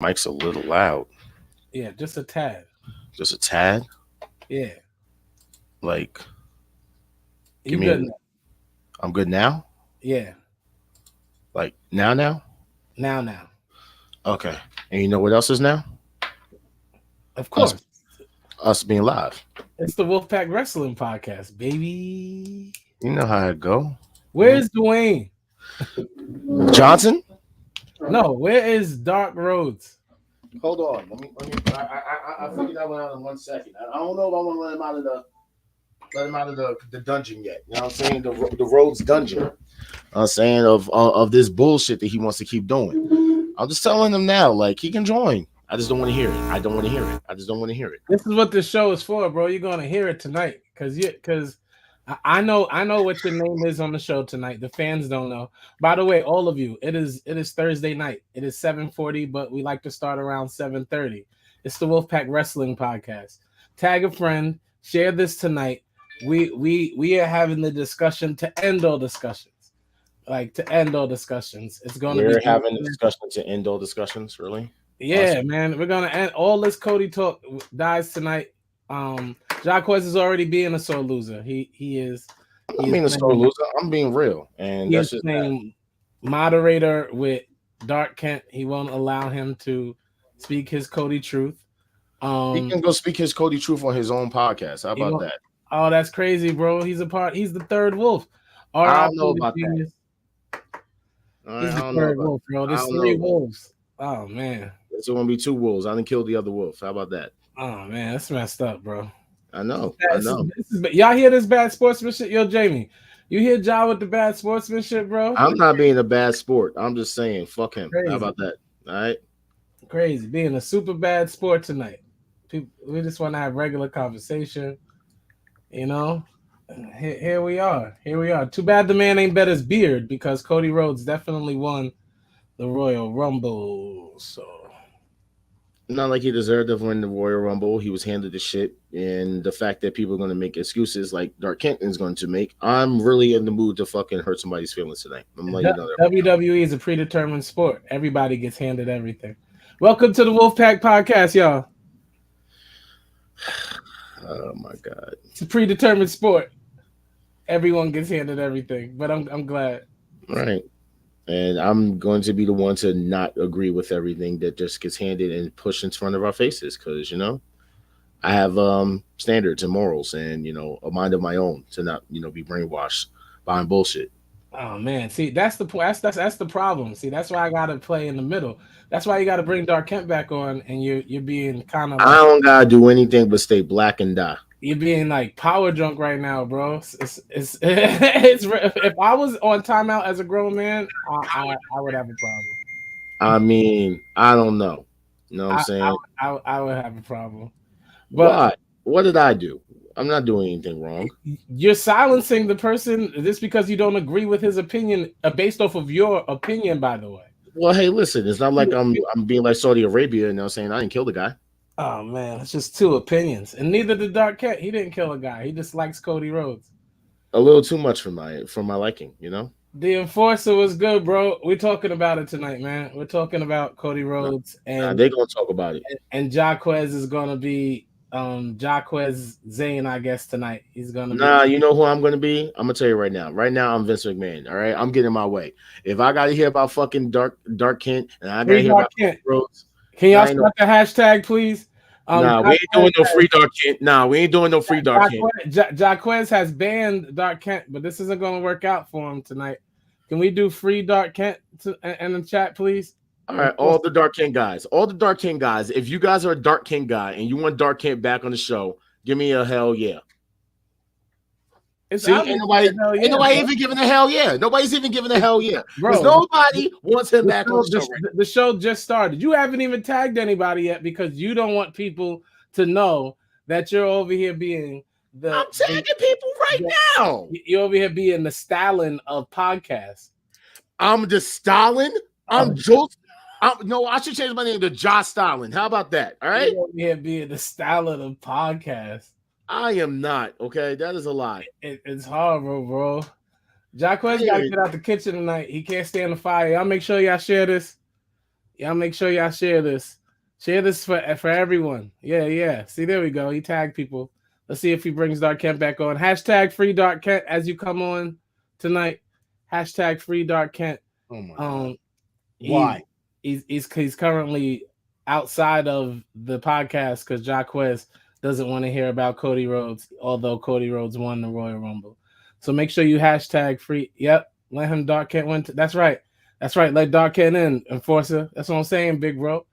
Mike's a little loud. Yeah, just a tad. Just a tad. Yeah, Like, you give me a. good now. I'm good now. Yeah, Like now. now. Okay. And you know what else is now? Of Us course, us being live. it's the Wolfpack Wrestling Podcast, baby. You know how it go. Where's Dwayne? Johnson. No, where is Dark Rhodes? Hold on. Let me. I figured that one out in 1 second. I don't know if I want to let him out of the dungeon yet. You know what I'm saying? The Rhodes dungeon. I'm saying of this bullshit that he wants to keep doing. I'm just telling him now, like he can join. I just don't want to hear it. I don't want to hear it. I just don't want to hear it. This is what this show is for, bro. You're gonna hear it tonight, cause I know what your name is on the show tonight. The fans don't know. By the way, all of you, it is Thursday night. It is 7:40, but we like to start around 7:30. It's the Wolfpack Wrestling Podcast. Tag a friend, share this tonight. We are having the discussion to end all discussions. Like to end all discussions. It's gonna We're be having a discussion to end all discussions, really? yeah, man. We're gonna end all this Cody talk dies tonight. Jacquez is already being a sore loser. He is. I'm not being a sore loser. I'm being real, and He that's is just playing moderator with Dark Kent. He won't allow him to speak his Cody truth. he can go speak his Cody truth on his own podcast. How about that? Oh, that's crazy, bro. He's the third wolf. I don't know about that. Genius. He's the I don't know third about wolf, bro. I There's don't three know. wolves. Oh man. There's going to be two wolves. I didn't kill the other wolf. How about that? Oh man, that's messed up, bro. I know. Y'all hear this bad sportsmanship? Yo, Jamie, you hear Ja with the bad sportsmanship, bro? I'm not being a bad sport. I'm just saying, fuck him. Crazy. How about that? All right. Crazy. Being a super bad sport tonight. We just want to have regular conversation. You know? Here we are. Here we are. Too bad the man ain't bet his beard because Cody Rhodes definitely won the Royal Rumble. So not like he deserved to win the Royal Rumble. He was handed the shit. And the fact that people are going to make excuses like Dark Kent is going to make, I'm really in the mood to fucking hurt somebody's feelings tonight. I'm letting you know that. WWE is a predetermined sport. Everybody gets handed everything. Welcome to the Wolfpack Podcast, y'all. Oh my God. It's a predetermined sport. Everyone gets handed everything, but I'm glad. Right. And I'm going to be the one to not agree with everything that just gets handed and pushed in front of our faces because, I have standards and morals and, a mind of my own to not, be brainwashed by bullshit. Oh man, see that's the point. That's the problem. See, that's why I gotta play in the middle. That's why you gotta bring Dark Kent back on, and you're being kind of. I don't gotta do anything but stay black and die. You're being like power drunk right now, bro. It's if I was on timeout as a grown man, I would have a problem. I mean, I don't know. You know what I'm saying? I would have a problem. But why? What did I do? I'm not doing anything wrong. You're silencing the person just because you don't agree with his opinion, based off of your opinion, by the way. Well, hey, listen, it's not like I'm being like Saudi Arabia and saying I didn't kill the guy. Oh man, it's just two opinions, and neither did Dark Cat. He didn't kill a guy. He just likes Cody Rhodes. A little too much for my liking, The Enforcer was good, bro. We're talking about it tonight, man. We're talking about Cody Rhodes, and they're gonna talk about it. And Jacquez is gonna be Jacquez Zane, I guess tonight. He's gonna be. You know who I'm gonna be? I'm gonna tell you right now. Right now, I'm Vince McMahon. All right, I'm getting my way. If I gotta hear about fucking Dark Kent, and I gotta hear about Rhodes, can y'all start the hashtag, please? Nah, we ain't doing no free Dark Kent. Nah, we ain't doing no free Dark Kent. Jacquez has banned Dark Kent, but this isn't gonna work out for him tonight. Can we do free Dark Kent in the chat, please? All right, all the Dark Kent guys. If you guys are a Dark Kent guy and you want Dark Kent back on the show, give me a hell yeah. See, ain't nobody even giving a hell yeah. Nobody's even giving a hell yeah. Because nobody wants him back on the show. The show just started. You haven't even tagged anybody yet because you don't want people to know that you're over here being I'm tagging people right now. You're over here being the Stalin of podcasts. I'm the Stalin? I'm Joe. No, I should change my name to Josh Stalin. How about that? All right. You're over here being the Stalin of podcasts. I am not. Okay, that is a lie. It's horrible, bro. Jacquez got to get out the kitchen tonight. He can't stand the fire. Y'all make sure y'all share this. Y'all make sure y'all share this. Share this for everyone. Yeah. See, there we go. He tagged people. Let's see if he brings Dark Kent back on. Hashtag free Dark Kent as you come on tonight. Hashtag free Dark Kent. Oh my God. Why? He's currently outside of the podcast because Jaquez doesn't want to hear about Cody Rhodes, although Cody Rhodes won the Royal Rumble. So make sure you hashtag free. Yep. Let him Dark Kent win. That's right. Let Dark Kent in, Enforcer. That's what I'm saying, big bro.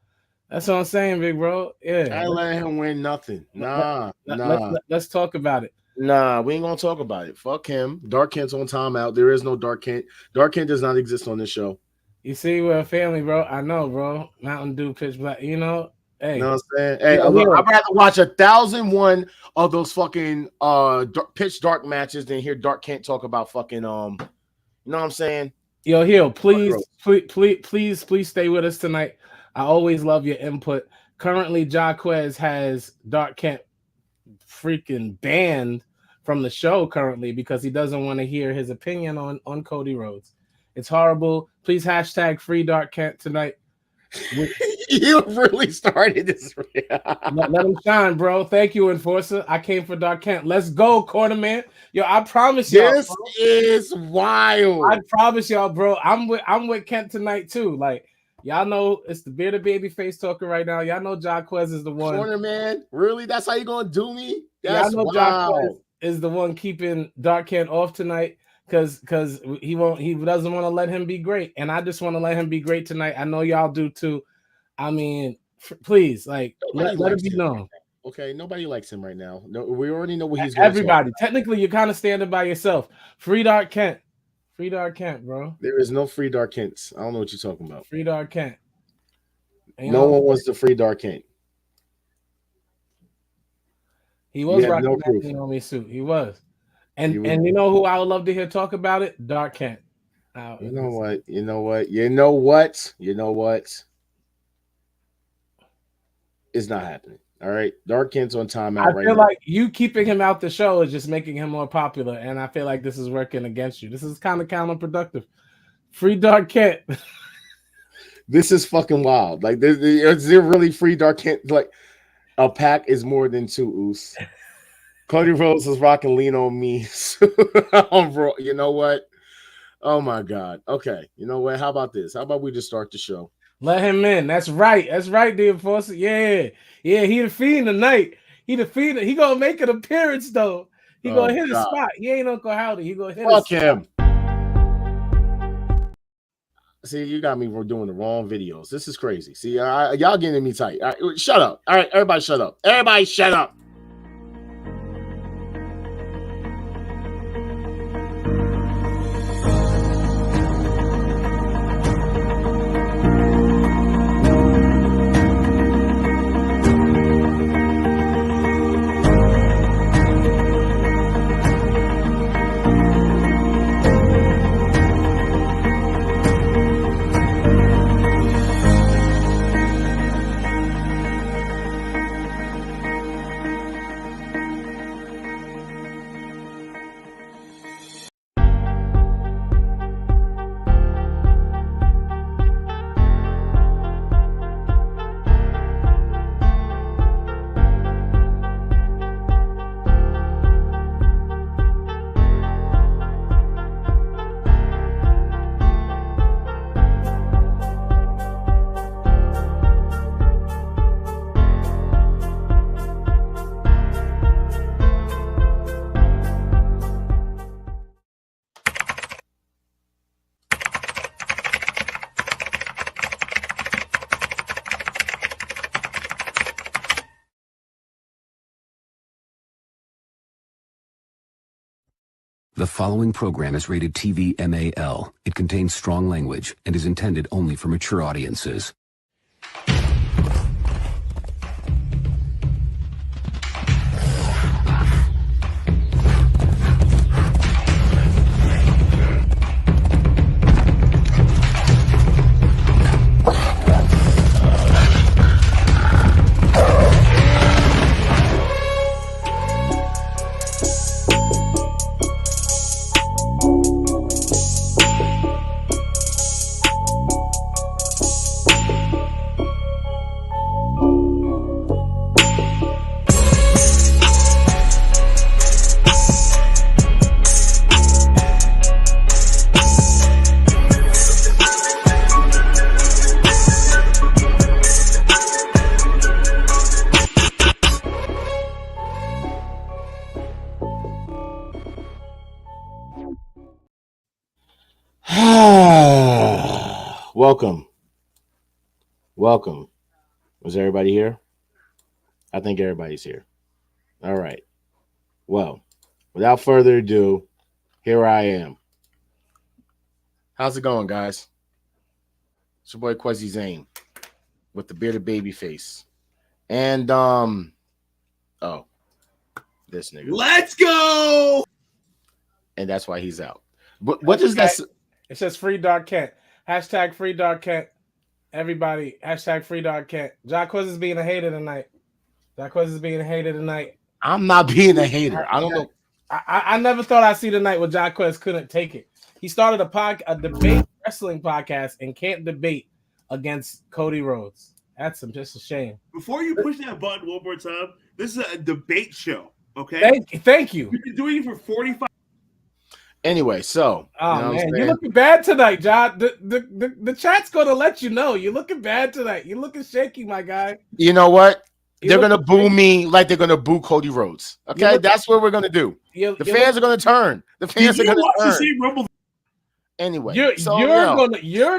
Yeah. I let him win nothing. Nah. Let's talk about it. Nah, we ain't gonna talk about it. Fuck him. Dark Kent's on timeout. There is no Dark Kent. Dark Kent does not exist on this show. You see, we're a family, bro. I know, bro. Mountain Dew, pitch black. You know, hey. You know what I'm saying? Hey, I'd rather watch 1,001 of those fucking pitch dark matches than hear Dark Kent talk about fucking you know what I'm saying? Yo, Hill, please stay with us tonight. I always love your input. Currently, Jaquez has Dark Kent freaking banned from the show currently because he doesn't want to hear his opinion on Cody Rhodes. It's horrible. Please hashtag free Dark Kent tonight. You really started this. let him shine, bro. Thank you, Enforcer. I came for Dark Kent. Let's go, Cornerman. Yo, I promise y'all. This is wild. I promise y'all, bro. I'm with Kent tonight too. Like, y'all know it's the bearded baby face talking right now. Y'all know Jaquez is the one. Cornerman, really? That's how you gonna do me? That's y'all know Jaquez is the one keeping Dark Kent off tonight. Because he doesn't want to let him be great, and I just want to let him be great tonight. I know y'all do too. I mean, please, like let it be known. Okay, nobody likes him right now. No, we already know what he's going. Everybody, technically, you're kind of standing by yourself. Free Dark Kent, bro. There is no free Dark Kents. I don't know what you're talking about. Free Dark Kent. No one wants the free Dark Kent. He was rocking that Naomi suit. He was. And you know who I would love to hear talk about it? Dark Kent. You know what? It's not happening. All right. Dark Kent's on timeout right now. I feel like you keeping him out the show is just making him more popular, and I feel like this is working against you. This is kind of counterproductive. Free Dark Kent. This is fucking wild. Like, is there really free Dark Kent? Like, a pack is more than two, Oos. Cody Rhodes is rocking Lean on Me. You know what? Oh my God. Okay. You know what? How about this? How about we just start the show? Let him in. That's right. The Enforcer. Yeah. He the Fiend tonight. He the Fiend. He gonna make an appearance though. He gonna hit a spot. He ain't Uncle Howdy. He gonna hit. Fuck him. See, you got me doing the wrong videos. This is crazy. See, y'all getting me tight. All right, shut up. All right, everybody shut up. Everybody shut up. The following program is rated TV MAL. It contains strong language and is intended only for mature audiences. Welcome. Was everybody here? I think everybody's here. All right. Well, without further ado, here I am. How's it going, guys? It's your boy Quezzy Zane with the bearded baby face. And this nigga. Let's go. And that's why he's out. What does that? It says free Dark Kent. Hashtag free Dark Kent. Everybody, hashtag free Dark Kent. Jacquez is being a hater tonight. I'm not being a hater. I don't know. I never thought I'd see the night where Jacquez couldn't take it. He started a debate wrestling podcast and can't debate against Cody Rhodes. That's just a shame. Before you push that button one more time, this is a debate show. Okay. Thank you. You've been doing it for 45. Anyway, so you're looking bad tonight, John. The chat's gonna let you know you're looking bad tonight. You're looking shaky, my guy. You know what? They're gonna boo me like they're gonna boo Cody Rhodes. Okay, that's what we're gonna do. The fans are gonna turn. The fans are gonna turn. Anyway, you're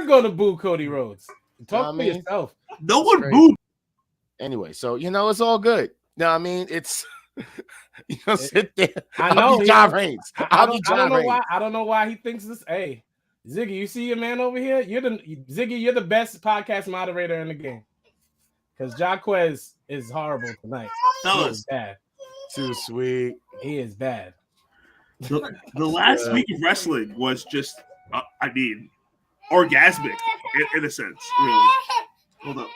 gonna boo Cody Rhodes. Talk for yourself. No one booed. Anyway, so it's all good. No, I mean it's sit there. I know I'll be John Reigns. I don't know why he thinks this. Hey, Ziggy, you see your man over here? You're the best podcast moderator in the game. Because Jacquez is horrible tonight. He is bad. Too sweet. He is bad. The last week of wrestling was just, orgasmic in a sense. Really. Hold up.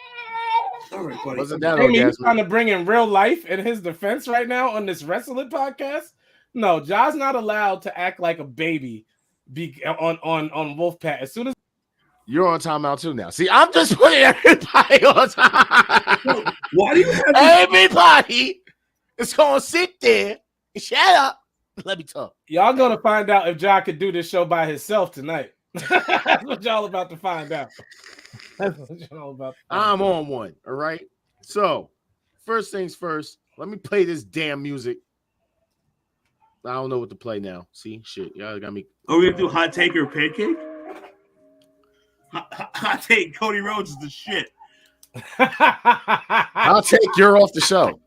All right, buddy. Wasn't that Jamie, you trying to bring in real life in his defense right now on this wrestling podcast? No, Ja's not allowed to act like a baby on Wolfpack. As soon as you're on timeout too now. See, I'm just putting everybody on time. Why do you have everybody is gonna sit there and shut up? Let me talk. Y'all gonna find out if Ja could do this show by himself tonight. That's what y'all about to find out. I'm on one. All right. So, first things first, let me play this damn music. I don't know what to play now. See, shit, y'all got me. Are we gonna do hot take or pancake? Hot take. Cody Rhodes is the shit. I'll take you're off the show.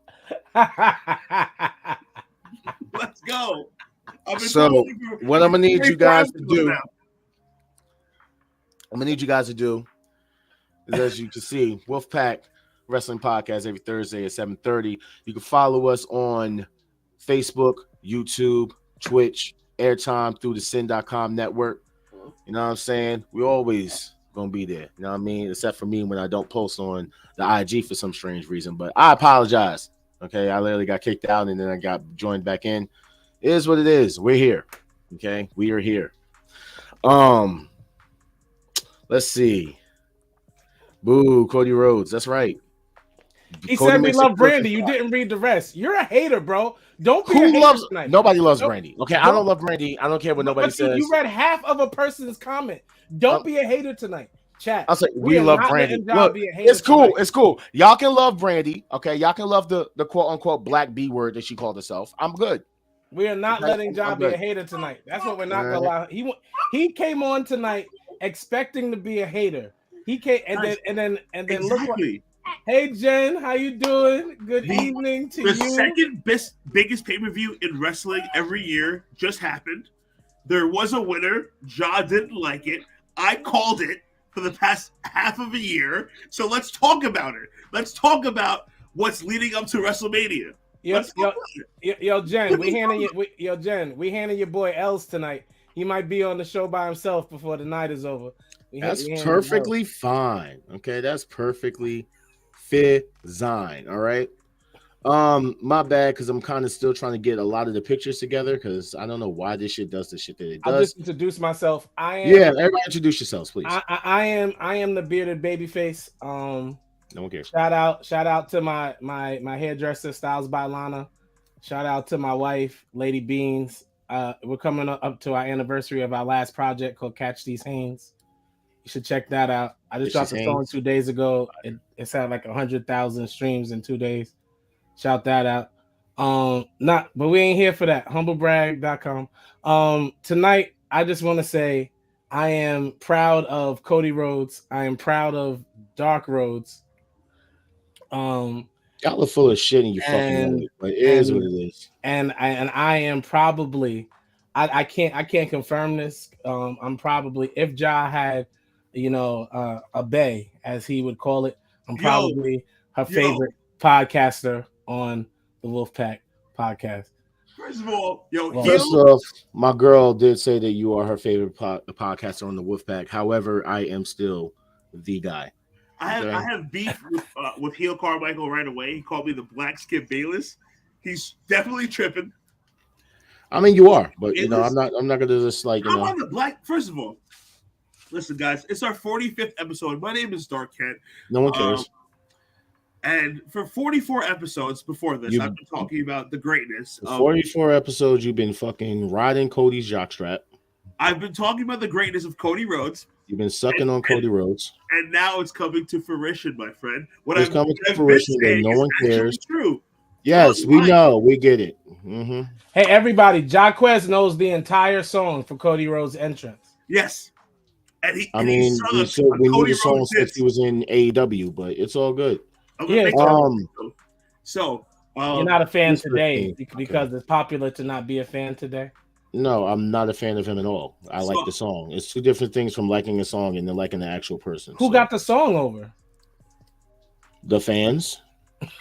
Let's go. So, what I'm gonna need you guys to do. I'm gonna need you guys to do. As you can see, Wolfpack Wrestling Podcast every Thursday at 7:30. You can follow us on Facebook, YouTube, Twitch, Airtime through the Sin.com network. You know what I'm saying? We always gonna be there. You know what I mean? Except for me when I don't post on the IG for some strange reason. But I apologize. Okay, I literally got kicked out and then I got joined back in. It is what it is. We're here. Okay, we are here. Let's see. Boo, Cody Rhodes. That's right. He said we love Brandy. You didn't read the rest. You're a hater, bro. Don't be Who loves tonight. Nobody loves Brandy. Okay, I don't love Brandy. I don't care what nobody says. You read half of a person's comment. Don't be a hater tonight. Chat. I'll say we love Brandy. Look, it's cool. Tonight. It's cool. Y'all can love Brandy. Okay, y'all can love the quote unquote black B word that she called herself. I'm good. We are not letting John be a hater tonight. That's what we're not gonna allow. He came on tonight expecting to be a hater. He came and then exactly. Look what, hey Jen, how you doing? Good evening to you. The second biggest pay-per-view in wrestling every year just happened. There was a winner. Ja didn't like it. I called it for the past half of a year. So let's talk about it. Let's talk about what's leading up to WrestleMania. Yo, Jen, we handing your boy L's tonight. He might be on the show by himself before the night is over. That's perfectly fine. Okay, that's perfectly fine. All right. My bad, because I'm kind of still trying to get a lot of the pictures together because I don't know why this shit does the shit that it does. I'll just introduce myself. Everybody introduce yourselves, please. I am the bearded babyface. No one cares. Shout out to my hairdresser, Styles by Lana. Shout out to my wife, Lady Beans. We're coming up to our anniversary of our last project called Catch These Hands. You should check that out. I just dropped a song 2 days ago. It's had like 100,000 streams in 2 days. Shout that out. But we ain't here for that. Humblebrag.com. Tonight, I just want to say I am proud of Cody Rhodes. I am proud of Dark Rhodes. Y'all are full of shit and you fucking know it, but it is what it is. And I am probably, I can't confirm this. I'm probably, if Ja had, a bae, as he would call it, I'm probably her favorite podcaster on the Wolfpack podcast. First of all, first off, my girl did say that you are her favorite podcaster on the Wolfpack. However, I am still the guy. I have beef with Heel Carmichael right away. He called me the Black Skip Bayless. He's definitely tripping. I mean, you are, but I'm not gonna just like I'm on the black. First of all, listen, guys, it's our 45th episode. My name is Dark Kent. No one cares. And for 44 episodes before this, I've been talking about the greatness. For 44 episodes, you've been fucking riding Cody's jockstrap. I've been talking about the greatness of Cody Rhodes. You've been sucking on Cody Rhodes. And now it's coming to fruition, my friend. It's coming to fruition that no one cares. True. Yes, we know. We get it. Mm-hmm. Hey, everybody. Jaquez knows the entire song for Cody Rhodes' entrance. Yes. And we knew the song since he was in AEW, but it's all good. Yeah. So you're not a fan today because it's popular to not be a fan today? No, I'm not a fan of him at all. I like the song. It's two different things from liking a song and then liking the actual person. Who got the song over? The fans.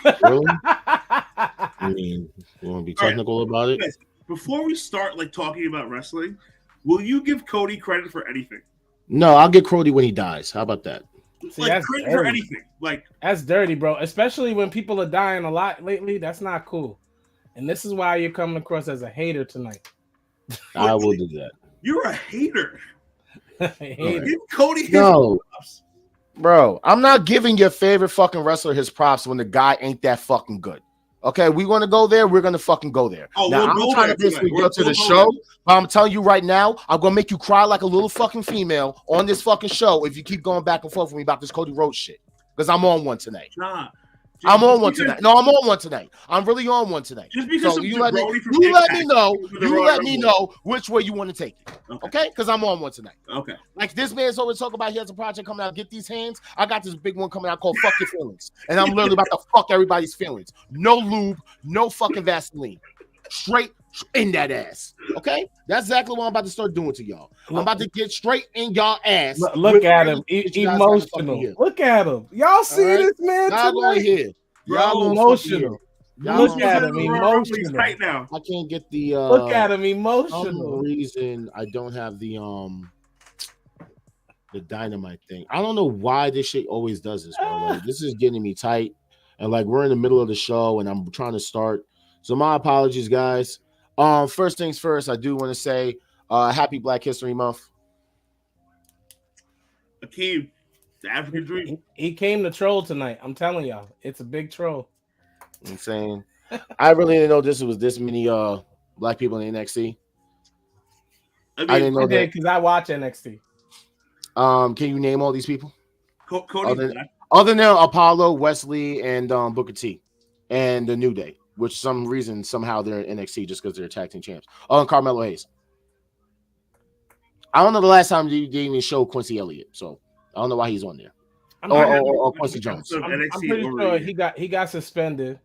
Really? I mean, you want to be technical about it? Guys, before we start talking about wrestling, will you give Cody credit for anything? No, I'll give Cody when he dies. How about that? See, that's credit for anything. That's dirty, bro. Especially when people are dying a lot lately. That's not cool. And this is why you're coming across as a hater tonight. I will do that. You're a hater. Hater. Give Cody his props. Bro, I'm not giving your favorite fucking wrestler his props when the guy ain't that fucking good. Okay, we want to go there. We're gonna fucking go there. Now I'm trying to basically go to the show, but I'm telling you right now, I'm gonna make you cry like a little fucking female on this fucking show if you keep going back and forth with me about this Cody Rhodes shit. Because I'm on one tonight. I'm on one tonight. No, I'm on one tonight. I'm really on one tonight. Just because you let me know which way you want to take it. Okay? Because I'm on one tonight. Okay. Like this man's always talking about he has a project coming out. Get these hands. I got this big one coming out called Fuck Your Feelings. And I'm literally about to fuck everybody's feelings. No lube, no fucking Vaseline. Straight in that ass. Okay? That's exactly what I'm about to start doing to y'all. I'm about to get straight in y'all ass. Look at him. Emotional. Look at him. Y'all see this man tonight? Y'all emotional. Look at him emotional right now. I can't get the look at him emotional. For some reason I don't have the dynamite thing. I don't know why this shit always does this, bro. Like, this is getting me tight. And we're in the middle of the show and I'm trying to start. So my apologies, guys. First things first, I do want to say happy Black History Month. Akeem, the African dream. He came to troll tonight. I'm telling y'all, it's a big troll. I'm saying, I really didn't know this was this many black people in NXT. I didn't know that because I watch NXT. Can you name all these people? Cody, other than Apollo, Wesley, and Booker T, and the New Day, which some reason somehow they're in NXT just because they're tag team champs. Oh, and Carmelo Hayes. I don't know the last time they even showed Quincy Elliott, so I don't know why he's on there. Or Quincy Jones. I'm pretty sure he got suspended.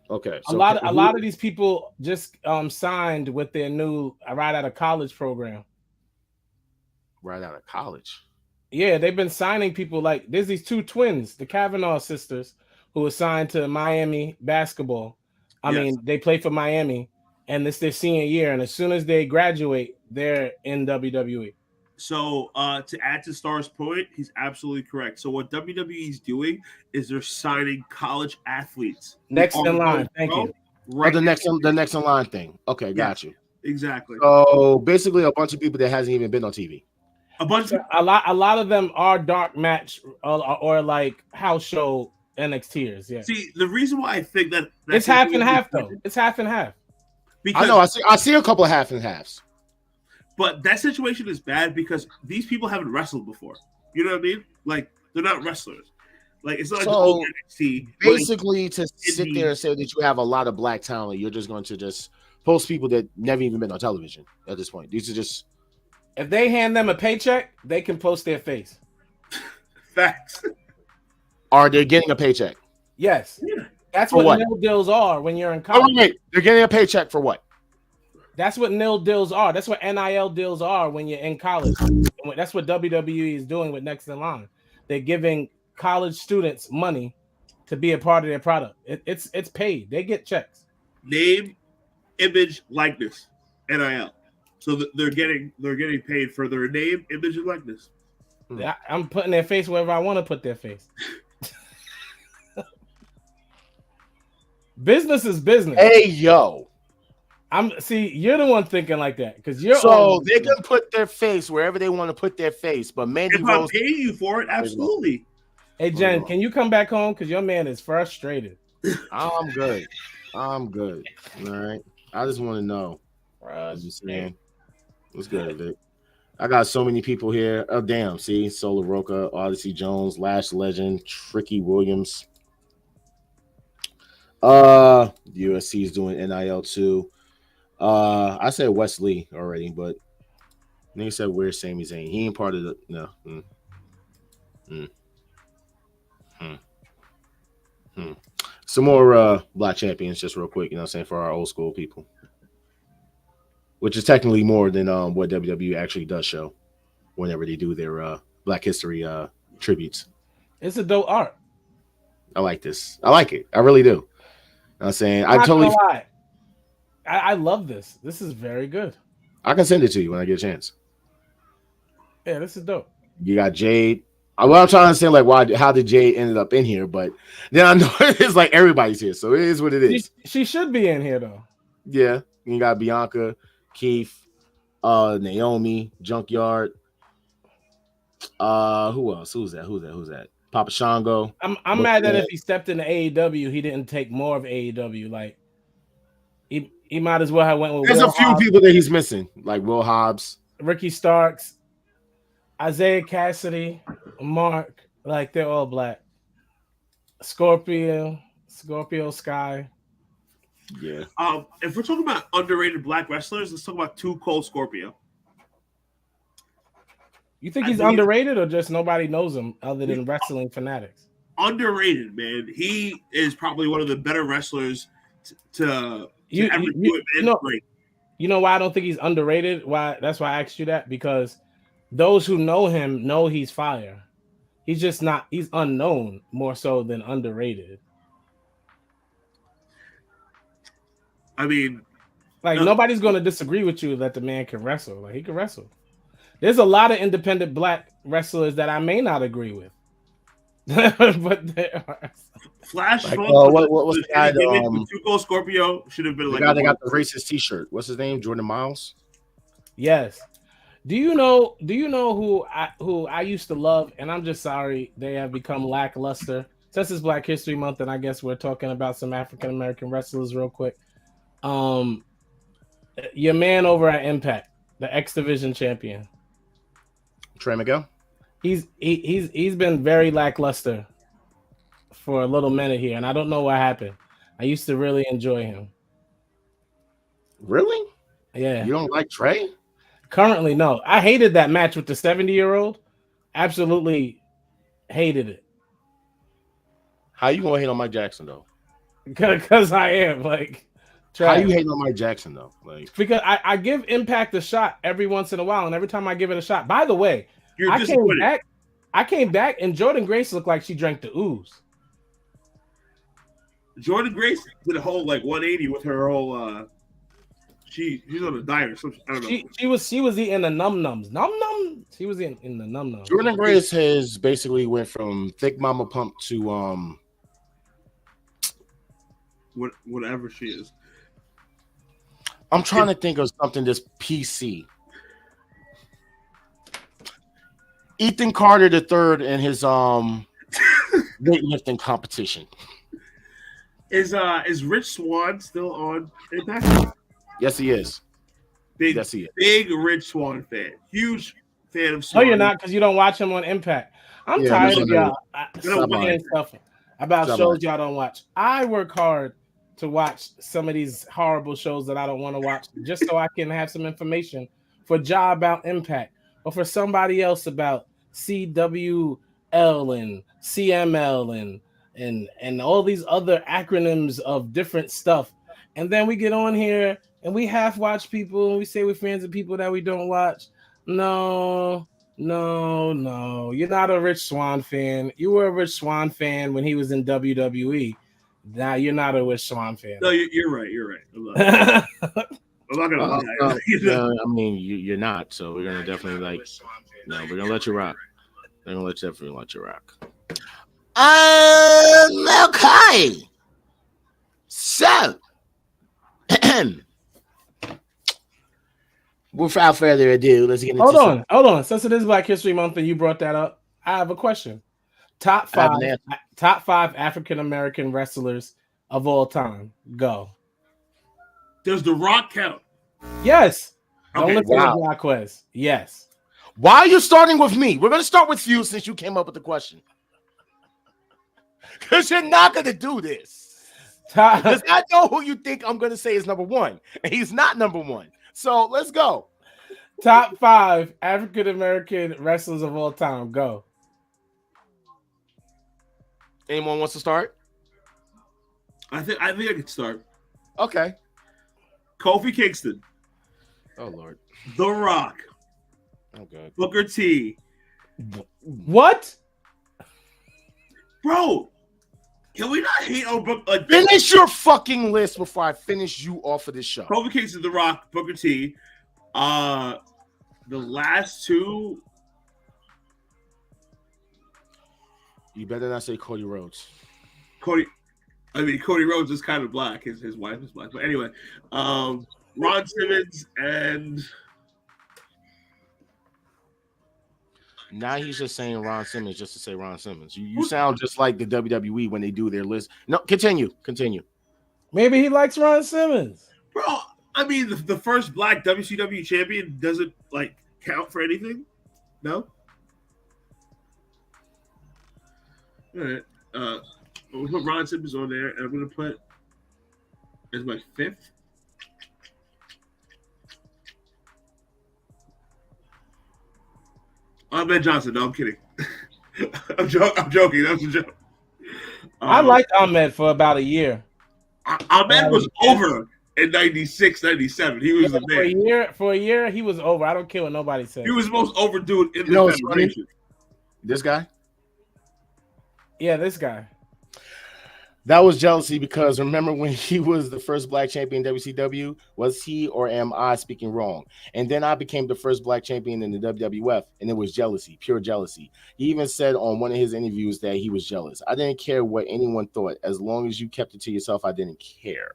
Okay, so a lot of these people just signed with their new right out of college program. Right out of college. Yeah, they've been signing people there's these two twins, the Kavanaugh sisters, who were signed to Miami basketball. I mean, they play for Miami, and this their senior year, and as soon as they graduate, they're in WWE. So to add to Star's point, he's absolutely correct. So what WWE is doing is they're signing college athletes. Next in line, thank you. Right, the next in line thing. Okay, got you. Exactly. So basically, a bunch of people that hasn't even been on TV. A lot of them are dark match or house show NXTers. Yeah. See, the reason why I think that it's half and half though. It's half and half. Because I know I see a couple of half and halves. But that situation is bad because these people haven't wrestled before. You know what I mean? They're not wrestlers. It's not NXT. Basically, to sit there and say that you have a lot of black talent, you're just going to just post people that never even been on television at this point. These are just If they hand them a paycheck, they can post their face. Facts. Are they getting a paycheck? Yes. Yeah. That's For what what? nil deals are when you're in Oh, college. wait. They're getting a paycheck for what? That's what nil deals are. That's what NIL deals are when you're in college. That's what WWE is doing with Next in Line. They're giving college students money to be a part of their product. It's paid. They get checks. Name, image, likeness, NIL. So they're getting paid for their name, image, and likeness. I'm putting their face wherever I want to put their face. Business is business. Hey, yo. You're the one thinking like that because you're So they can put their face wherever they want to put their face, but Mandy If I'm Rose. paying you for it, absolutely. Hey Jen, can you come back home because your man is frustrated? I'm good. I'm good. All right. I just want to know. I'm just saying. What's good, Vic? I got so many people here. Oh, damn. See, Solar Roca, Odyssey Jones, Lash Legend, Tricky Williams. USC is doing NIL too. I said Wesley already, but nigga said where's Sami Zayn? He ain't part of the no. Some more black champions, just real quick, you know what I'm saying, for our old school people. Which is technically more than what WWE actually does show whenever they do their Black History tributes. It's a dope art. I like this. I like it. I really do. You know what I'm saying? I'm not gonna lie. I love this. This is very good. I can send it to you when I get a chance. Yeah, this is dope. You got Jade. Well, I'm trying to understand like how did Jade ended up in here, but then I know it's like everybody's here, so it is what it is. She should be in here though. Yeah, you got Bianca, Keith, Naomi, Junkyard. Who else? Who's that? Papa Shango. I'm mad that if he stepped into AEW, he didn't take more of AEW. Like he might as well have went with. There's Will a few Hobbs, people that he's missing, like Will Hobbs, Ricky Starks, Isaiah Cassidy, Mark. Like they're all black. Scorpio Sky. Yeah. If we're talking about underrated black wrestlers, let's talk about Too Cold Scorpio. You think he's underrated or just nobody knows him other than wrestling fanatics? Underrated, man. He is probably one of the better wrestlers to ever do it, man. You know why I don't think he's underrated? That's why I asked you that, because those who know him know he's fire. He's just not, he's unknown more so than underrated. I mean, like nobody's going to disagree with you that the man can wrestle. Like he can wrestle. There's a lot of independent black wrestlers that I may not agree with. But there are Flash. Like, what's the guy? Too Cold Scorpio should have been the like guy that got the racist T-shirt. What's his name? Jordan Miles. Yes. Do you know who I used to love? And I'm just sorry they have become lackluster. Since it's Black History Month, and I guess we're talking about some African American wrestlers real quick. Your man over at Impact, the X Division champion, Trey Miguel. He's been very lackluster for a little minute here, and I don't know what happened. I used to really enjoy him. Really? Yeah. You don't like Trey? Currently, no. I hated that match with the 70-year-old. Absolutely hated it. How you gonna hate on Mike Jackson though? Because I am like. How you hating on Mike Jackson though? Like, because I give Impact a shot every once in a while, and every time I give it a shot. By the way, I came back, and Jordan Grace looked like she drank the ooze. Jordan Grace did a whole like 180 with her whole. She's on a diet or something. I don't know. She was eating the num-nums. Num-num. She was in the num-nums. Jordan Grace has basically went from thick mama pump to whatever she is. I'm trying to think of something that's PC. Ethan Carter III in his weightlifting competition. Is Rich Swann still on Impact? Yes, he is. Big Rich Swann fan. Huge fan of Swann. No, you're not, because you don't watch him on Impact. I'm tired of y'all saying stuff about shows y'all don't watch. I work hard to watch some of these horrible shows that I don't want to watch just so I can have some information for Ja about Impact, or for somebody else about CWL and CML and all these other acronyms of different stuff. And then we get on here and we half watch people and we say we're fans of people that we don't watch. No. You're not a Rich Swann fan. You were a Rich Swann fan when he was in WWE. Now you're not a Rich Swann fan. No, you're right. You're right. I'm not gonna lie. I mean, you're not. So we're gonna definitely we're gonna let you rock. We're gonna definitely let you rock. Okay. So, without further ado, let's get into Hold on. Since it is Black History Month and you brought that up, I have a question. Top five African American wrestlers of all time. Go. Does The Rock count? Yes. Okay. Don't listen to Black Quest. Yes. Why are you starting with me? We're gonna start with you since you came up with the question. Because you're not gonna do this. Because I know who you think I'm gonna say is number one, and he's not number one. So let's go. Top five African American wrestlers of all time. Go. Anyone wants to start? I think I could start. Okay. Kofi Kingston. Oh Lord. The Rock. Oh God. Booker T. What? Bro, can we not hate on Booker? Finish your fucking list before I finish you off of this show. Kofi Kingston, The Rock, Booker T. The last two. You better not say Cody Rhodes. Cody Rhodes is kind of black. His wife is black. But anyway, Ron Simmons and now he's just saying Ron Simmons just to say Ron Simmons. You sound just like the WWE when they do their list. No, continue. Maybe he likes Ron Simmons. Bro, I mean the first black WCW champion doesn't count for anything. No. All right. We'll put Ron Simmons on there, and I'm gonna put as my fifth. Ahmed Johnson. No, I'm kidding. I'm joking. That was a joke. I liked Ahmed for about a year. Ahmed was over in 96, 97. He was the man. For a year, he was over. I don't care what nobody said. He was the most over dude in the federation. This guy? Yeah, this guy. That was jealousy because remember when he was the first black champion in WCW? Was he or am I speaking wrong? And then I became the first black champion in the WWF, and it was jealousy, pure jealousy. He even said on one of his interviews that he was jealous. I didn't care what anyone thought. As long as you kept it to yourself, I didn't care.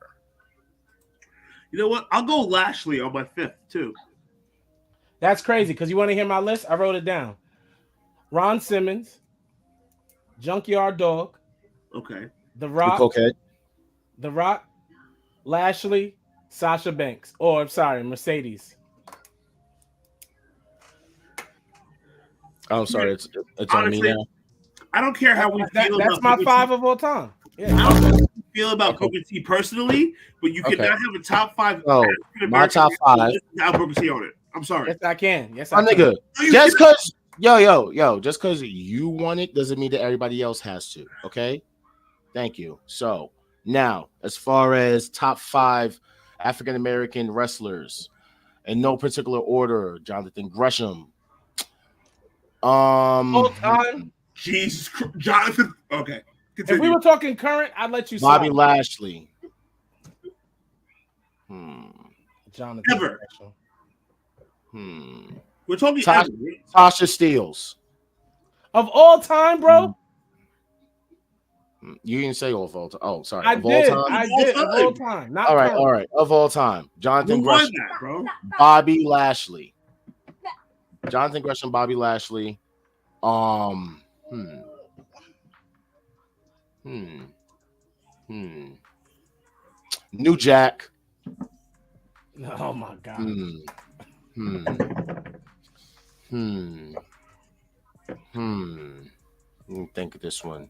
You know what? I'll go Lashley on my fifth, too. That's crazy because you want to hear my list? I wrote it down. Ron Simmons, Junkyard Dog. Okay. The Rock. Okay. The Rock, Lashley, Sasha Banks. Mercedes. I'm sorry. It's honestly, on me now. I don't care how we feel That's about my five of all time. Yeah. I don't know how you feel about Booker T personally, but you cannot have a top five. Oh, my top five. Without Booker T on it. I'm sorry. Yes, I can. Yes, My I can. nigga, just because just because you want it doesn't mean that everybody else has to. Okay. Thank you. So now, as far as top five African American wrestlers, in no particular order, Jonathan Gresham. All time. Jesus Christ. Jonathan. Okay. Continue. If we were talking current, I'd let you. Bobby Lashley. Jonathan. Ever. Gresham. We're talking Tasha Steelz. Of all time, bro. You didn't say of all time. Oh, sorry. I Of did. all time. I did. Of all time. Not all right. current. All right. Of all time. Jonathan Who won Gresham. that, bro? Bobby Lashley. Jonathan Gresham, Bobby Lashley. New Jack. Oh my God. Let me think of this one.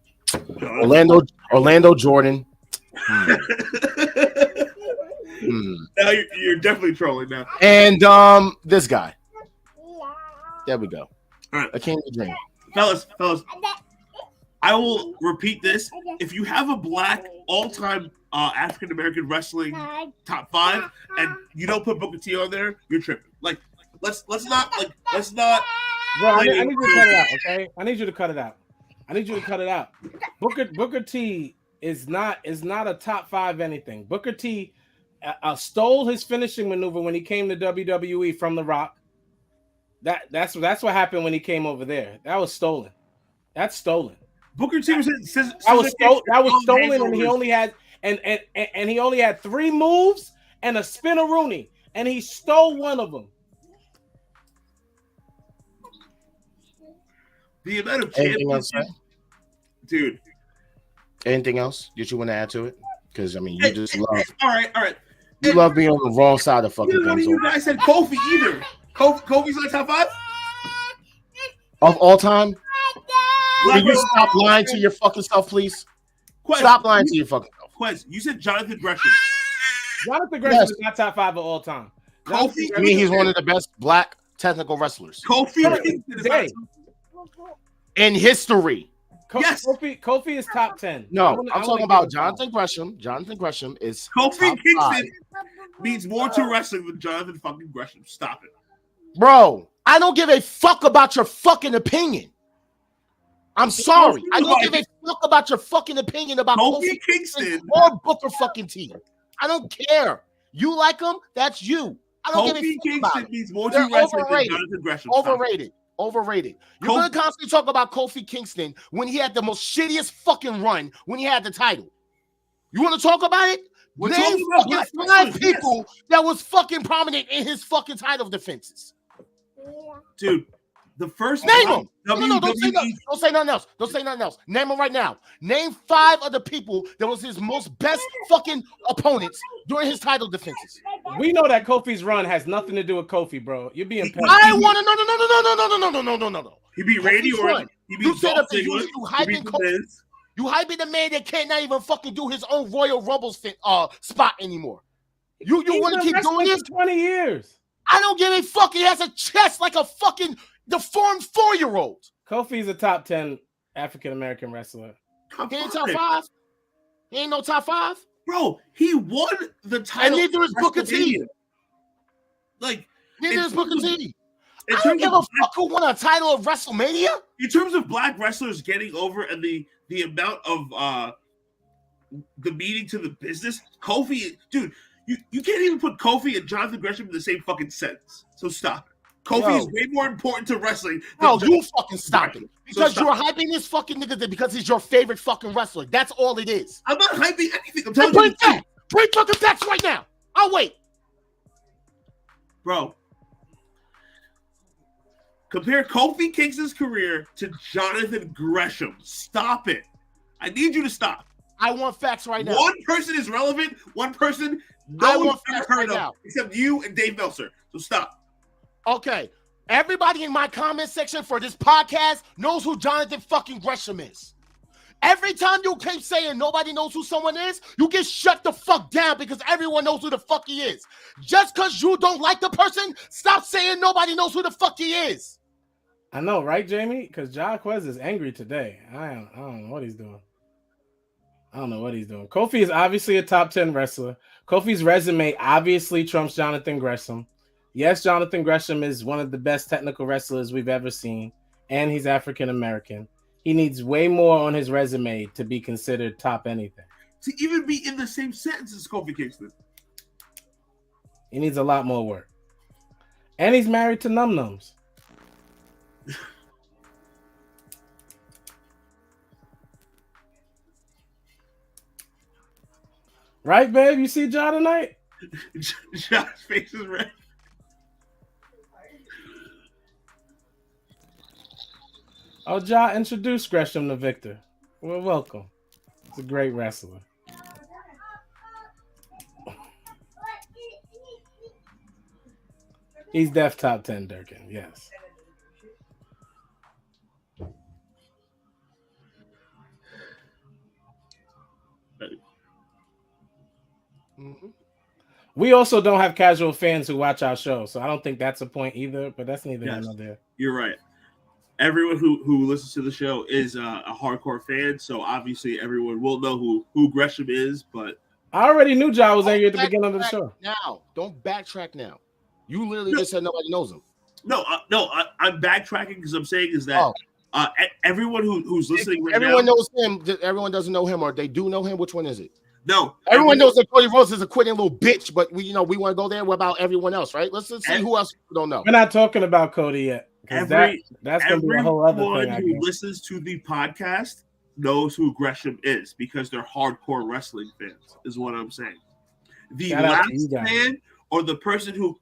Orlando Jordan. Now you're definitely trolling now. And this guy. There we go. All right, I can't dream. fellas. I will repeat this. If you have a black all-time African American wrestling top 5 and you don't put Booker T on there, you're tripping. Like, let's not. Bro, I need you to cut it out, okay? I need you to cut it out. Booker T is not a top 5 anything. Booker T stole his finishing maneuver when he came to WWE from The Rock. That's what happened when he came over there. That was stolen. That's stolen. Booker T was that was stolen, and he only had and he only had 3 moves and a spin-a-rooney, and he stole one of them. The amount of Anything else, dude. Anything else that you want to add to it? Because I mean, you just love. All right. You love being on the wrong side of fucking None of things. you guys said Kofi either. Kofi's like top 5 Of all time. Black Can you Wrestler. stop lying to your fucking self, please? Quest, Stop lying to your fucking self. Quest, you said Jonathan Gresham. Jonathan Gresham is not top 5 of all time. Kofi, I mean, he's one of the best black technical wrestlers Kofi Kingston is not in history. Yes. Kofi is top 10. No, I'm talking about Jonathan Gresham. Jonathan Gresham is Kofi top Kingston 5. means more to wrestling than Jonathan fucking Gresham. Stop it. Bro, I don't give a fuck about your fucking opinion. I'm sorry. I don't give a fuck about your fucking opinion about Kofi Kingston or Booker fucking T. I don't care. You like him? That's you. I don't give a fuck about it. Means more They're to wrestling overrated. than Jonathan Gresham. Overrated. You're going to constantly talk about Kofi Kingston when he had the most shittiest fucking run when he had the title. You want to talk about it? Name fucking 5 people that was fucking prominent in his fucking title defenses. Dude, the first name them. No, don't say nothing else. Name them right now. Name 5 of the people that was his most best fucking opponents during his title defenses. We know that Kofi's run has nothing to do with Kofi, bro. You're being petty. I want to no. He beat Randy Orton. He beat Dolph Ziggler. You hyping Kofi. You hyping the man that can't not even fucking do his own Royal Rumble spot anymore. You want to keep doing this? 20 years. I don't give a fuck. He has a chest like a fucking deformed 4-year-old. Kofi's a top 10 African American wrestler. He ain't top 5. He ain't no top 5. Bro, he won the title. And neither is Booker T. Like, neither is Booker T. I don't give a fuck who won a title of WrestleMania. In terms of black wrestlers getting over and the amount of the meaning to the business, Kofi, dude, you can't even put Kofi and Jonathan Gresham in the same fucking sentence. So stop it. Kofi is way more important to wrestling. No, you fucking stop it. Because you're hyping this fucking nigga because he's your favorite fucking wrestler. That's all it is. I'm not hyping anything. I'm telling you. Bring fucking facts right now. I'll wait. Bro. Compare Kofi Kingston's career to Jonathan Gresham. Stop it. I need you to stop. I want facts right now. One person is relevant. One person no one's ever heard of except you and Dave Meltzer. So stop. Okay. Everybody in my comment section for this podcast knows who Jonathan fucking Gresham is. Every time you keep saying nobody knows who someone is, you get shut the fuck down because everyone knows who the fuck he is. Just because you don't like the person, stop saying nobody knows who the fuck he is. I know, right, Jamie? Because Jaquez is angry today. I don't know what he's doing. Kofi is obviously a top 10 wrestler. Kofi's resume obviously trumps Jonathan Gresham. Yes, Jonathan Gresham is one of the best technical wrestlers we've ever seen, and he's African American. He needs way more on his resume to be considered top anything. To even be in the same sentence as Kofi Kingston. He needs a lot more work. And he's married to Num Nums. Right, babe? You see Ja tonight? Ja's face is red. Oh, Ja introduced Gresham to Victor. Well, welcome. He's a great wrestler. He's def top 10, Durkin. Yes. We also don't have casual fans who watch our show, so I don't think that's a point either. But that's neither here nor there. You're right. Everyone who listens to the show is a hardcore fan, so obviously everyone will know who Gresham is. But I already knew Ja was angry at the beginning of the show. Now, don't backtrack now. You literally just said nobody knows him. I'm backtracking because I'm saying is that everyone who's listening right everyone now, knows him. Everyone doesn't know him, or they do know him. Which one is it? No, everyone knows that Cody Rhodes is a quitting little bitch, but we want to go there. What about everyone else, right? Let's see who else we don't know. We're not talking about Cody yet. That's going to be a whole other thing. Everyone who listens to the podcast knows who Gresham is because they're hardcore wrestling fans, is what I'm saying. The last fan or the person who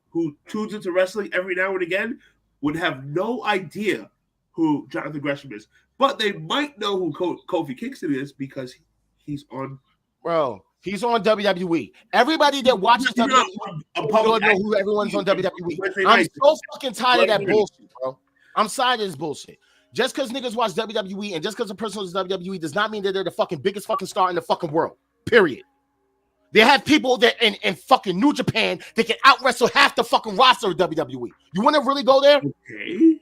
tunes into wrestling every now and again would have no idea who Jonathan Gresham is, but they might know who Kofi Kingston is because he's on. Bro, he's on WWE. Everybody that watches WWE don't know who everyone's on WWE. I'm so fucking tired of that bullshit, bro. I'm tired of this bullshit. Just because niggas watch WWE and just because a person is WWE does not mean that they're the fucking biggest fucking star in the fucking world. Period. They have people that in fucking New Japan that can out wrestle half the fucking roster of WWE. You want to really go there? Okay.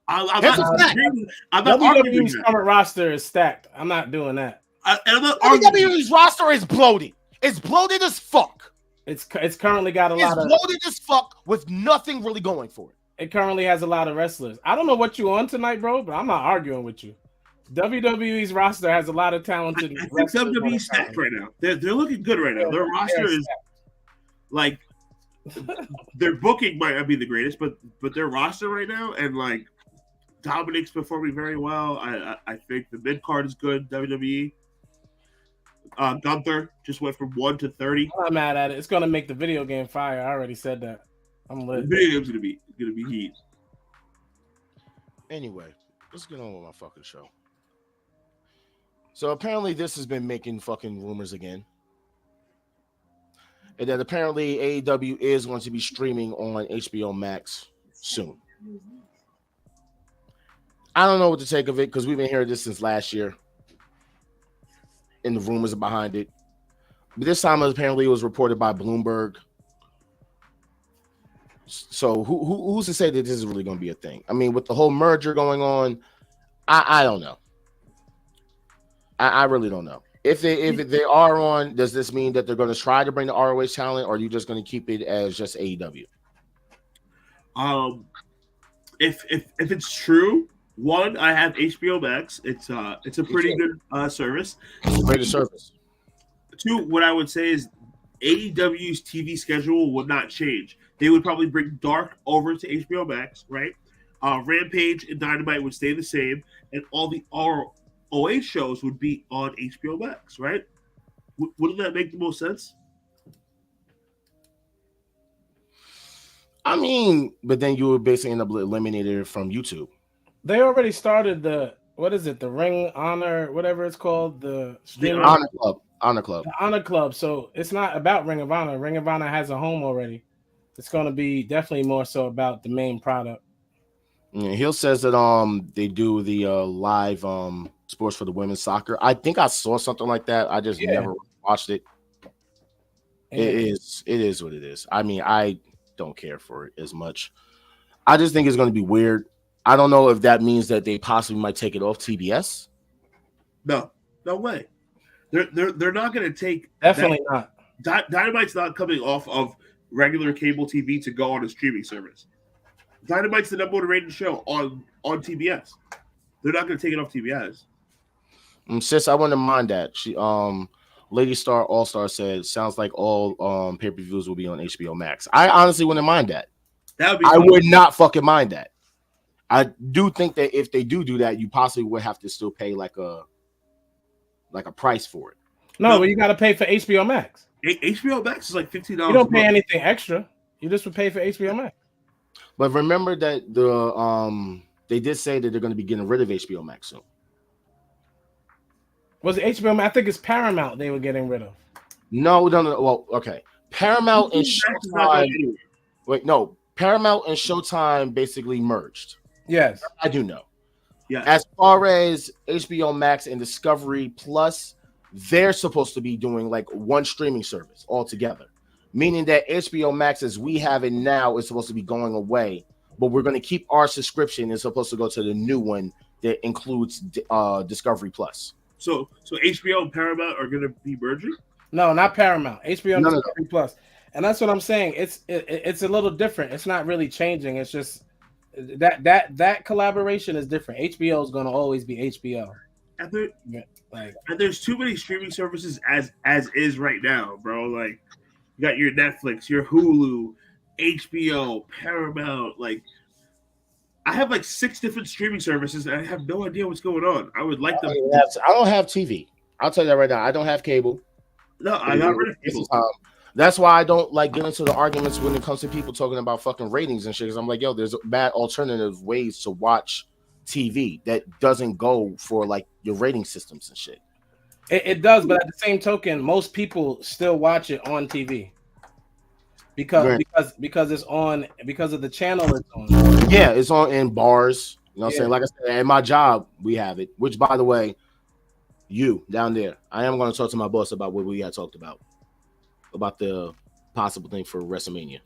WWE's current roster is stacked. I'm not doing that. WWE's roster is bloated. It's bloated as fuck. It's currently got a lot of bloated as fuck with nothing really going for it. It currently has a lot of wrestlers. I don't know what you on tonight, bro, but I'm not arguing with you. WWE's roster has a lot of talented wrestlers. WWE's stacked right now. They're looking good right now. Their roster is like their booking might not be the greatest, but their roster right now and like Dominic's performing very well. I think the mid card is good. WWE. Gunther just went from 1 to 30. I'm not mad at it. It's gonna make the video game fire. I already said that. I'm lit. The video game's gonna be heat. Anyway, let's get on with my fucking show. So apparently this has been making fucking rumors again. And that apparently AEW is going to be streaming on HBO Max soon. I don't know what to take of it because we've been hearing this since last year. And the rumors behind it. But this time apparently it was reported by Bloomberg. So who's to say that this is really going to be a thing? I mean, with the whole merger going on, I don't know. I really don't know. If they are on, does this mean that they're going to try to bring the ROH talent, or are you just going to keep it as just AEW? If it's true, one, I have HBO Max. It's a pretty good service. It's a great service. Two, what I would say is AEW's TV schedule would not change. They would probably bring Dark over to HBO Max, right? Rampage and Dynamite would stay the same, and all the ROH shows would be on HBO Max, right? Wouldn't that make the most sense? I mean, but then you would basically end up eliminated from YouTube. They already started the Ring Honor, whatever it's called, the Honor Club. The Honor Club. So it's not about Ring of Honor. Ring of Honor has a home already. It's going to be definitely more so about the main product. Yeah, Hill says that they do the live sports for the women's soccer. I think I saw something like that. I just never watched it. Yeah. It is what it is. I mean, I don't care for it as much. I just think it's going to be weird. I don't know if that means that they possibly might take it off TBS. No way. They're not going to take. Definitely not. Dynamite's not coming off of regular cable TV to go on a streaming service. Dynamite's the number one rated show on TBS. They're not going to take it off TBS. Sis, I wouldn't mind that. She Lady Star All Star said sounds like all pay-per-views will be on HBO Max. I honestly wouldn't mind that. I would not fucking mind that. I do think that if they do that, you possibly would have to still pay like a price for it. No, but you got to pay for HBO Max. HBO Max is like $15. You don't pay anything extra. You just would pay for HBO Max. But remember that they did say that they're going to be getting rid of HBO Max soon. Was it HBO Max? I think it's Paramount they were getting rid of. No. Well, okay. Paramount and Showtime. Wait, no. Paramount and Showtime basically merged. Yes. I do know. Yeah. As far as HBO Max and Discovery Plus, they're supposed to be doing like one streaming service altogether. meaning that HBO Max as we have it now is supposed to be going away, but we're going to keep our subscription. It's supposed to go to the new one that includes Discovery Plus. So HBO and Paramount are going to be merging? No, not Paramount. HBO and No. Discovery Plus. And that's what I'm saying. It's a little different. It's not really changing. It's just that collaboration is different. HBO is going to always be HBO. And there's too many streaming services as is right now, bro. Like, you got your Netflix, your Hulu, HBO, Paramount. Like, I have like 6 different streaming services, and I have no idea what's going on. I would like them. I don't have TV. I'll tell you that right now. I don't have cable. No, I got rid of cable. That's why I don't like get into the arguments when it comes to people talking about fucking ratings and shit. Because I'm like, yo, there's bad alternative ways to watch TV that doesn't go for like your rating systems and shit. It does, but at the same token, most people still watch it on TV because it's on because of the channel it's on. Yeah, it's on in bars. You know what I'm saying? Like I said, at my job, we have it. Which, by the way, you down there, I am going to talk to my boss about what we had talked about the possible thing for WrestleMania.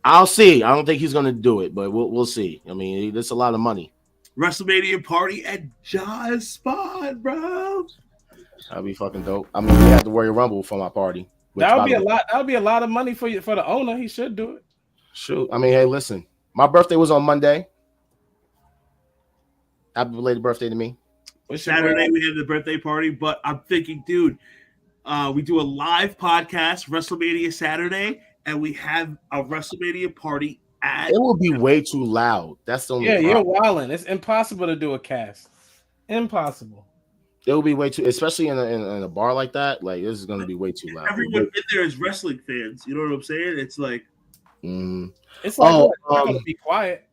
I'll see. I don't think he's going to do it, but we'll see. I mean, that's a lot of money. WrestleMania party at Jaws spot, bro. That'd be fucking dope. I mean, we have to Royal Rumble for my party. That would be a lot. That would be a lot of money for the owner. He should do it. Shoot. I mean, hey, listen. My birthday was on Monday. Happy belated birthday to me. Saturday we had the birthday party, but I'm thinking, dude, we do a live podcast WrestleMania Saturday, and we have a WrestleMania party. It will be way too loud. That's the only problem. You're wilding. It's impossible to do a cast. Impossible. It will be way too, especially in a bar like that. Like, this is going to be way too loud. Everyone in there is wrestling fans. You know what I'm saying? It's like, it's like gonna be quiet.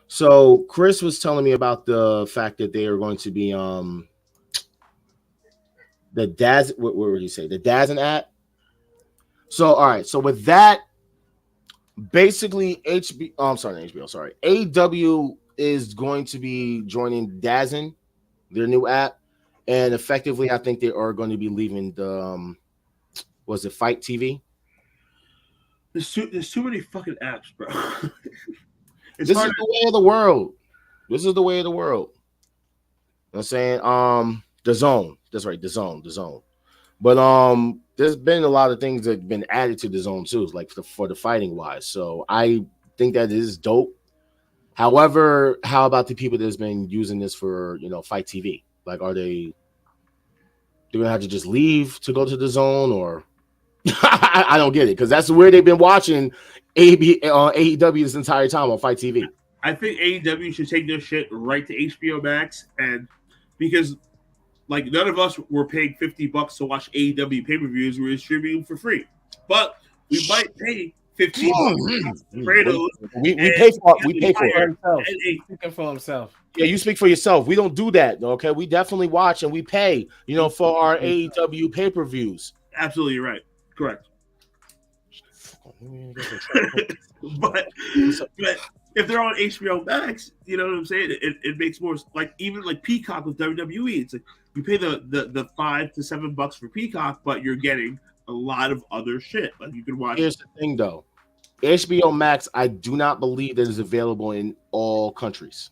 So Chris was telling me about the fact that they are going to be the Daz. What would he say? The Dazen app. So all right. So with that. Basically, AEW is going to be joining DAZN, their new app, and effectively, I think they are going to be leaving the Fight TV? There's too many fucking apps, bro. This is the way of the world. This is the way of the world. You know what I'm saying? The Zone. That's right, the Zone. But there's been a lot of things that have been added to the Zone too, like for the fighting wise. So I think that is dope. However, how about the people that's been using this for Fight TV? Like, are they're gonna have to just leave to go to the Zone, or I don't get it, because that's where they've been watching AEW this entire time on Fight TV. I think AEW should take their shit right to HBO Max, and because like none of us were paying $50 to watch AEW pay-per-views, we were streaming them for free. But we might pay $15. We pay for it. Speaking for himself. Yeah, you speak for yourself. We don't do that, okay? We definitely watch and we pay, for our AEW pay-per-views. Absolutely right. Correct. but if they're on HBO Max, you know what I'm saying? It makes more like, even like Peacock with WWE. It's like you pay the $5 to $7 for Peacock, but you're getting a lot of other shit. Like, you can watch. Here's the thing, though. HBO Max, I do not believe that is available in all countries.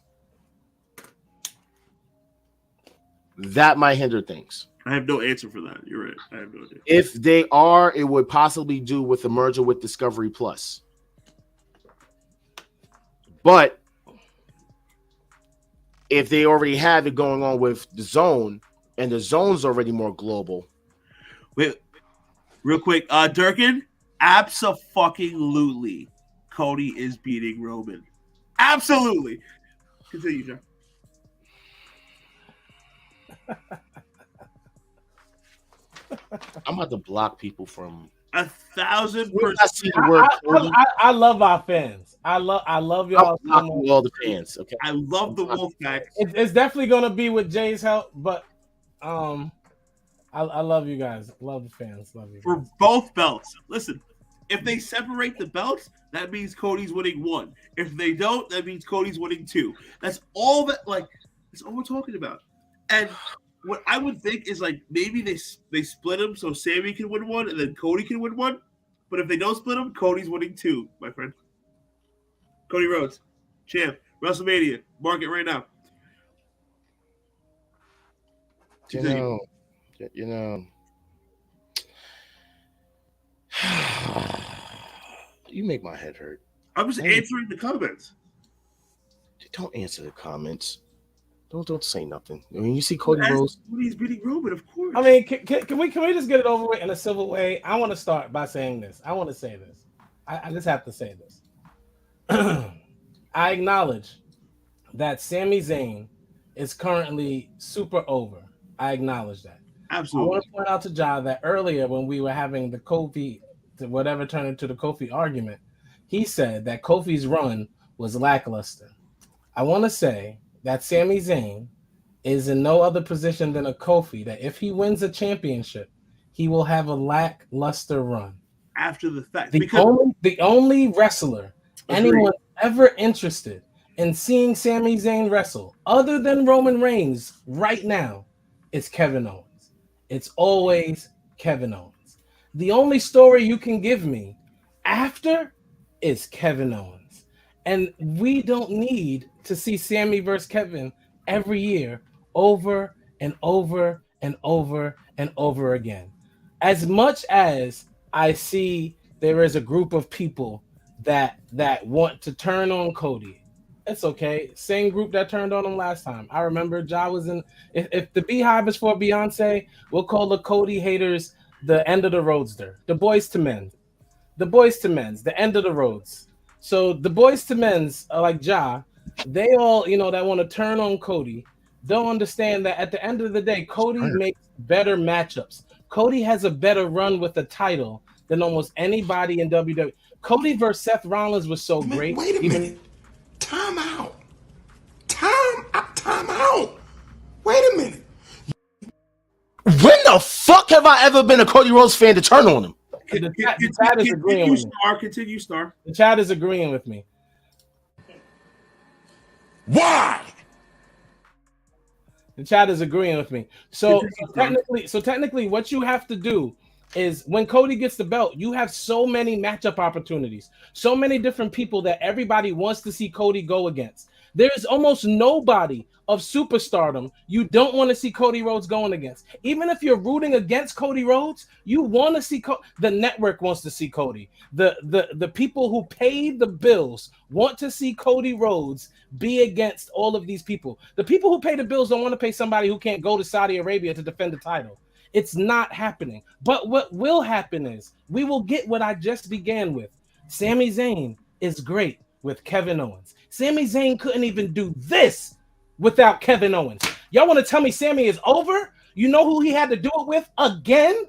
That might hinder things. I have no answer for that. You're right. I have no idea. If they are, it would possibly do with the merger with Discovery Plus. But if they already have it going on with the Zone, and the Zone's already more global. Wait, real quick, Durkin, abso-fucking-lutely, Cody is beating Roman. Absolutely. Continue, John. I'm about to block people from 1,000%. I love our fans. I love y'all. All the fans. Okay. I love the Wolfpack. It's definitely gonna be with Jay's help, but I love you guys. Love the fans. Love you guys. For both belts. Listen, if they separate the belts, that means Cody's winning 1. If they don't, that means Cody's winning 2. That's all that. Like, that's all we're talking about. And what I would think is like maybe they split them so Sammy can win one and then Cody can win one. But if they don't split them, Cody's winning 2, my friend. Cody Rhodes, champ, WrestleMania, mark it right now. You know, you make my head hurt. I'm just answering the comments. Don't answer the comments. Don't say nothing. I mean, you see Cody Rhodes. Cody's beating Roman, of course. I mean, can we just get it over with in a civil way? I want to start by saying this. I want to say this. I just have to say this. I acknowledge that Sami Zayn is currently super over. I acknowledge that. Absolutely. I want to point out to Ja that earlier when we were having the Kofi, whatever turned into the Kofi argument, he said that Kofi's run was lackluster. I want to say that Sami Zayn is in no other position than a Kofi, that if he wins a championship, he will have a lackluster run. After the fact. The only wrestler anyone ever interested in seeing Sami Zayn wrestle, other than Roman Reigns right now, is Kevin Owens. It's always Kevin Owens. The only story you can give me after is Kevin Owens. And we don't need to see Sammy versus Kevin every year over and over and over and over again. As much as I see there is a group of people that want to turn on Cody, it's okay. Same group that turned on him last time. I remember Ja was in. If the Beehive is for Beyonce, we'll call the Cody haters the end of the roadster. The Boys to Men. The Boys to Men's. The end of the roads. So the Boys to Men's are like Ja. They all, that want to turn on Cody, don't understand that at the end of the day, Cody makes better matchups. Cody has a better run with the title than almost anybody in WWE. Cody versus Seth Rollins was so great. Wait a minute. Time out. Time out. Wait a minute. When the fuck have I ever been a Cody Rhodes fan to turn on him? The chat is agreeing with me. Continue, Star. The chat is agreeing with me. Why? The chat is agreeing with me. So technically, what you have to do is when Cody gets the belt, you have so many matchup opportunities, so many different people that everybody wants to see Cody go against. There is almost nobody of superstardom you don't want to see Cody Rhodes going against. Even if you're rooting against Cody Rhodes, you want to see the network wants to see Cody. The people who paid the bills want to see Cody Rhodes be against all of these people. The people who pay the bills don't want to pay somebody who can't go to Saudi Arabia to defend the title. It's not happening. But what will happen is we will get what I just began with. Sami Zayn is great with Kevin Owens. Sami Zayn couldn't even do this without Kevin Owens. Y'all want to tell me Sami is over? You know who he had to do it with again?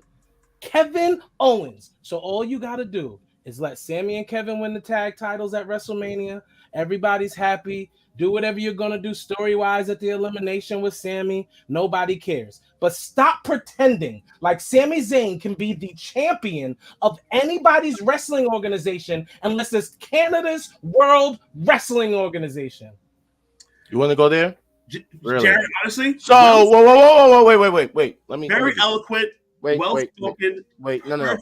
Kevin Owens. So all you got to do is let Sami and Kevin win the tag titles at WrestleMania. Everybody's happy. Do whatever you're going to do story-wise at the elimination with Sami. Nobody cares. But stop pretending like Sami Zayn can be the champion of anybody's wrestling organization unless it's Canada's World Wrestling Organization. You want to go there? Really? Jared, honestly. So, whoa, wait. Let me. Eloquent. Well-spoken. Wait. No.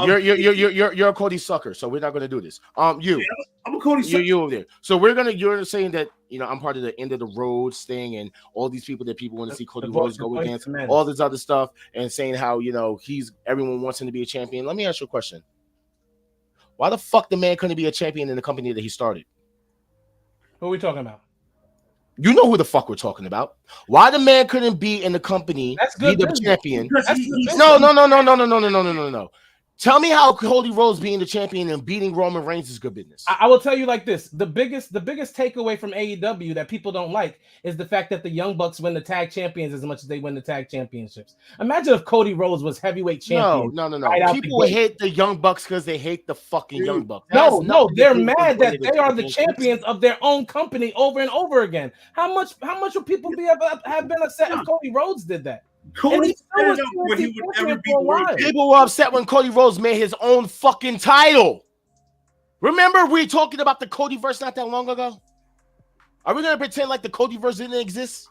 You're a Cody sucker, so we're not going to do this. I'm a Cody sucker. You over there. So you're saying that I'm part of the end of the roads thing, and all these people that people want to see Cody Rhodes go against, all this other stuff, and saying how everyone wants him to be a champion. Let me ask you a question. Why the fuck the man couldn't be a champion in the company that he started? Who are we talking about? You know who the fuck we're talking about. Why the man couldn't be in the company, be the champion? No. Tell me how Cody Rhodes being the champion and beating Roman Reigns is good business. I will tell you like this. The biggest takeaway from AEW that people don't like is the fact that the Young Bucks win the tag champions as much as they win the tag championships. Imagine if Cody Rhodes was heavyweight champion. No. People hate the Young Bucks because they hate the fucking Young Bucks. No, they're mad that they are the champions of their own company over and over again. How much would people have been upset if Cody Rhodes did that? Cody said where he would ever be world. People were upset when Cody Rhodes made his own fucking title. Remember we talking about the Codyverse not that long ago? Are we gonna pretend like the Codyverse didn't exist?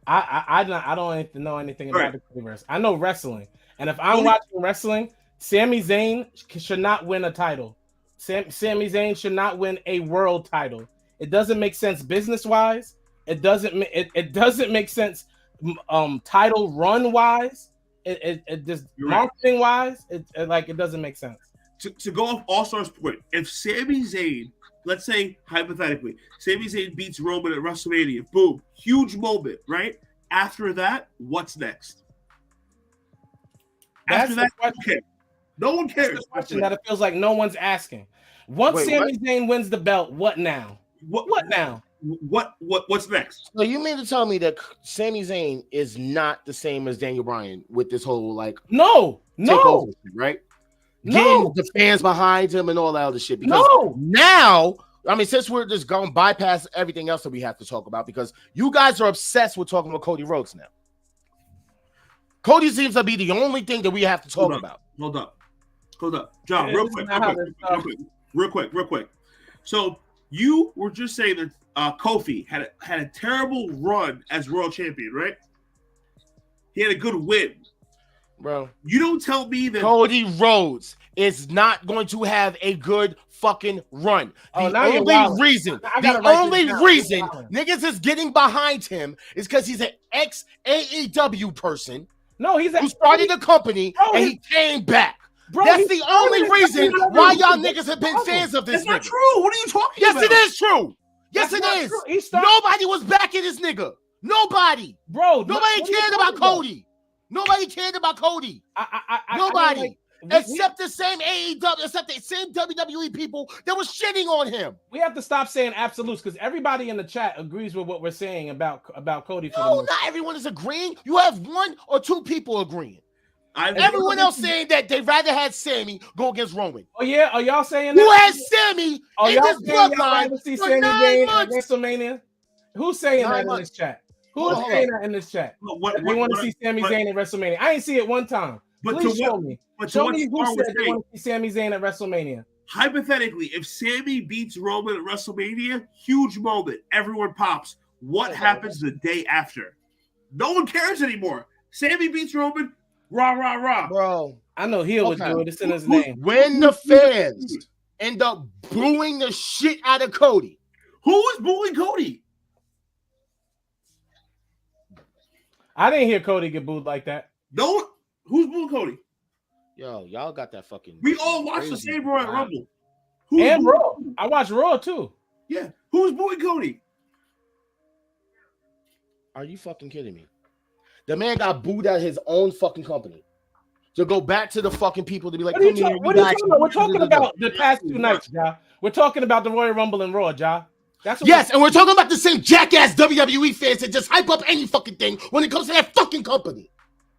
I don't know anything about Right. the Codyverse. I know wrestling, and if I'm watching wrestling, Sami Zayn should not win a title. Sami Zayn should not win a world title. It doesn't make sense business wise. It doesn't make sense title run wise. It just marketing wise. It doesn't make sense. To go off All Stars' point, if Sami Zayn, let's say hypothetically, Sami Zayn beats Roman at WrestleMania, boom, huge moment, right? After that, what's next? After that, okay. No one cares. That's the question that it feels like no one's asking. Once Sami Zayn wins the belt, what now? What now? What's next? So you mean to tell me that Sami Zayn is not the same as Daniel Bryan with this whole no, takeover, right? Getting the fans behind him and all that other shit. Because now, I mean, since we're just going bypass everything else that we have to talk about, because you guys are obsessed with talking about Cody Rhodes now. Cody seems to be the only thing that we have to talk about. Hold up, John. Real quick. So you were just saying that Kofi had a terrible run as world champion, right? He had a good win. Bro, you don't tell me that Cody Rhodes is not going to have a good fucking run. The only reason niggas is getting behind him is because he's an ex-AEW person. No, he's who started the company and he came back. Bro, that's the only reason why y'all niggas have been fans of this nigga. That's not true. What are you talking about? Yes, it is true. Yes, it is. Nobody was backing this nigga. Nobody. Bro, nobody cared about Cody. Nobody cared about Cody. Nobody. Except the same AEW, except the same WWE people that was shitting on him. We have to stop saying absolutes because everybody in the chat agrees with what we're saying about Cody. No, not everyone is agreeing. You have one or two people agreeing. Everyone else saying that they'd rather had Sammy go against Roman. Oh yeah, are y'all saying who that? has Sammy in y'all this bloodline see for Sami 9 Zayn months? at WrestleMania? Who's saying that in this chat? Who's saying that in this chat? We want to see Sami Zayn at WrestleMania. I ain't see it one time. Please show me. Show me who said they want to see Sami Zayn at WrestleMania. Hypothetically, if Sammy beats Roman at WrestleMania, huge moment, everyone pops. What happens the day after? No one cares anymore. Sammy beats Roman, rah, rah, rah. Bro, I know he would do it. It's in his name. When the fans end up booing the shit out of Cody. Who is booing Cody? I didn't hear Cody get booed like that. No, who's booing Cody? Yo, y'all got that fucking. We all watched the same Royal Rumble. And Raw. I watched Raw too. Yeah. Who's booing Cody? Are you fucking kidding me? The man got booed at his own fucking company. To go back to the fucking people to be like, what are you talking about? We're talking about the past 2 nights, Ja. We're talking about the Royal Rumble and Raw, Ja. That's what and we're talking about the same jackass WWE fans that just hype up any fucking thing when it comes to that fucking company.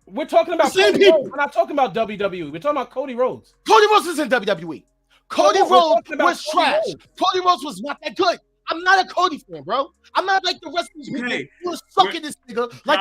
We're talking about the same Cody people. Rhodes. We're not talking about WWE. We're talking about Cody Rhodes. Cody Rhodes is in WWE. Cody Rhodes was trash. Cody Rhodes was not that good. I'm not a Cody fan, bro. I'm not like the rest of these people who are sucking this nigga like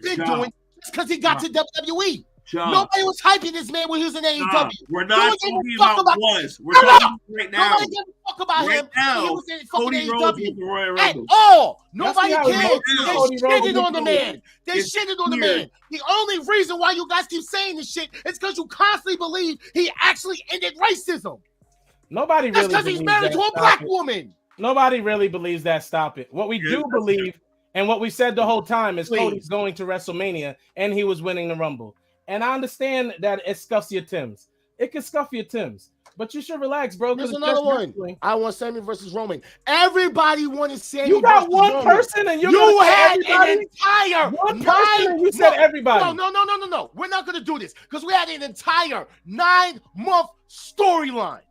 they've been doing just because he got to WWE. Nobody was hyping this man when he was in AEW. We're not talking about was. We're talking right now. Nobody gave a fuck about him. Now, he was in fucking AEW at all. Nobody cared. They shitted on the man. They shitted on the man. The only reason why you guys keep saying this shit is because you constantly believe he actually ended racism. Nobody That's really. because he's married to a black woman. Nobody really believes that. Stop it. What we do believe, and what we said the whole time, is Cody's going to WrestleMania and he was winning the Rumble. And I understand that it scuffs your Tims. It can scuff your Tims. But you should relax, bro. There's another one. I want Sammy versus Roman. Everybody wanted Sammy. You got one Roman. person and you had an entire one person and you said everybody. No. We're not going to do this because we had an entire 9-month storyline.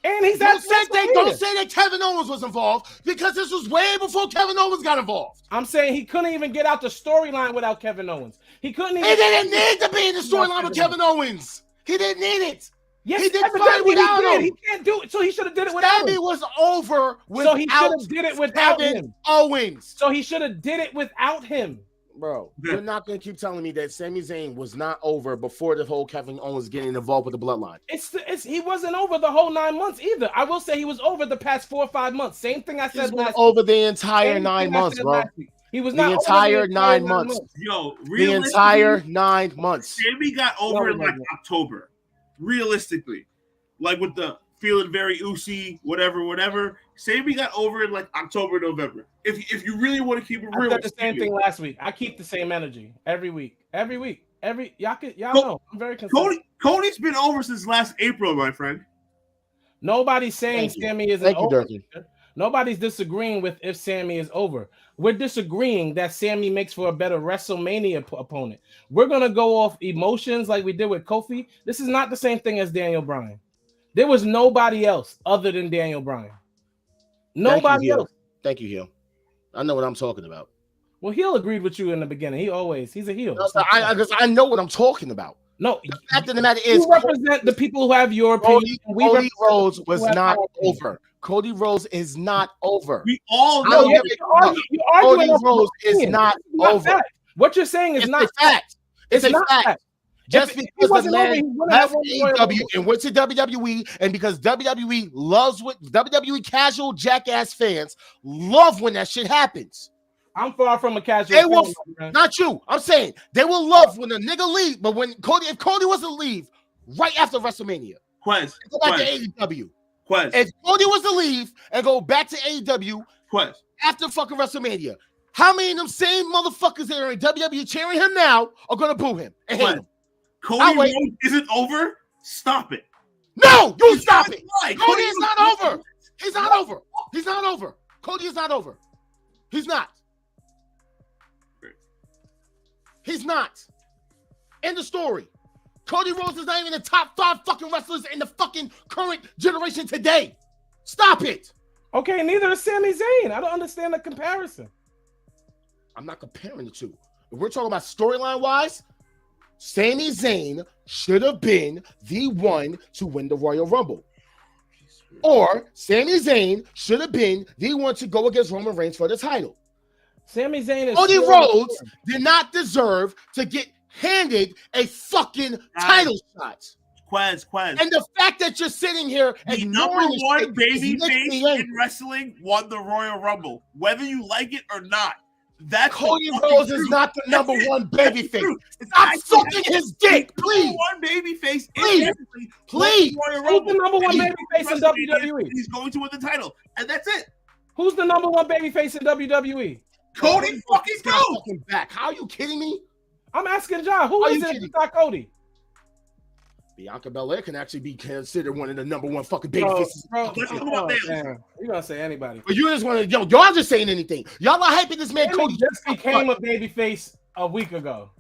And he's don't say that Kevin Owens was involved because this was way before Kevin Owens got involved. I'm saying he couldn't even get out the storyline without Kevin Owens. He couldn't even. He didn't need to be in the storyline with Kevin Owens. He didn't need it. Yes, he did fine without him. He can't do it, so he should have did it without him. Sammy was over without so he should have did it without Kevin Owens. So he should have did it without him. Bro, you're not going to keep telling me that Sami Zayn was not over before the whole Kevin Owens getting involved with the Bloodline. He wasn't over the whole 9 months either. I will say he was over the past 4 or 5 months. Same thing I said last week. Over the entire 9 months, bro. He was The not over entire 9 months. Yo, The entire 9 months. Sammy got over in like No. October. Realistically, like with the feeling very oozy, whatever. Sammy got over in like October, November. If you really want to keep it I real, said the same thing last week. I keep the same energy every week. Y'all know I'm very consistent. Cody's been over since last April, my friend. Nobody's saying Thank you. Sammy isn't Thank you, over. Durkin. Nobody's disagreeing with if Sammy is over. We're disagreeing that Sammy makes for a better WrestleMania opponent. We're gonna go off emotions like we did with Kofi. This is not the same thing as Daniel Bryan. There was nobody else other than Daniel Bryan. Nobody else. Thank you, Hill. I know what I'm talking about. Well, Heel agreed with you in the beginning. He's a heel. Because I know what I'm talking about. No, the fact of the matter is, you represent the people who have your opinion. Cody Rhodes was not over. Cody Rhodes is not over. We all No, know you're Cody arguing Rhodes is not over. Fact. What you're saying is It's not a fact. It's a not fact. Just because the man left AEW AEW and went to WWE, and because WWE loves what WWE casual jackass fans love when that shit happens. I'm far from a casual. They will not you. I'm saying they will love when a nigga leave, but when if Cody was to leave right after WrestleMania, go back to AEW. If Cody was to leave and go back to AEW after fucking WrestleMania, how many of them same motherfuckers that are in WWE cheering him now are gonna boo him and hate him? Cody Rhodes isn't over. Stop it. No, you stop it. Cody is not over. He's not over. He's not over. Cody is not over. He's not. He's not. End of story. Cody Rhodes is not even the top 5 fucking wrestlers in the fucking current generation today. Stop it. Okay, neither is Sami Zayn. I don't understand the comparison. I'm not comparing the two. If we're talking about storyline wise, Sami Zayn should have been the one to win the Royal Rumble. Or Sami Zayn should have been the one to go against Roman Reigns for the title. Sami Zayn is Cody Rhodes did not deserve to get handed a fucking title shot. Quez. And the fact that you're sitting here the number one baby face in wrestling won the Royal Rumble, whether you like it or not. That's Cody Rhodes is not the number one baby face. Stop sucking his dick, please. Number one baby face, please. Who's the number one baby face in WWE? He's going to win the title, and that's it. Who's the number one baby face in WWE? Cody fucking Rhodes. Back. How are you kidding me? I'm asking John. Who is it besides Cody? Bianca Belair can actually be considered one of the number one fucking baby faces. You're gonna say anybody. But you just want to, y'all just saying anything. Y'all are hyping this man. Cody just became a baby face a week ago.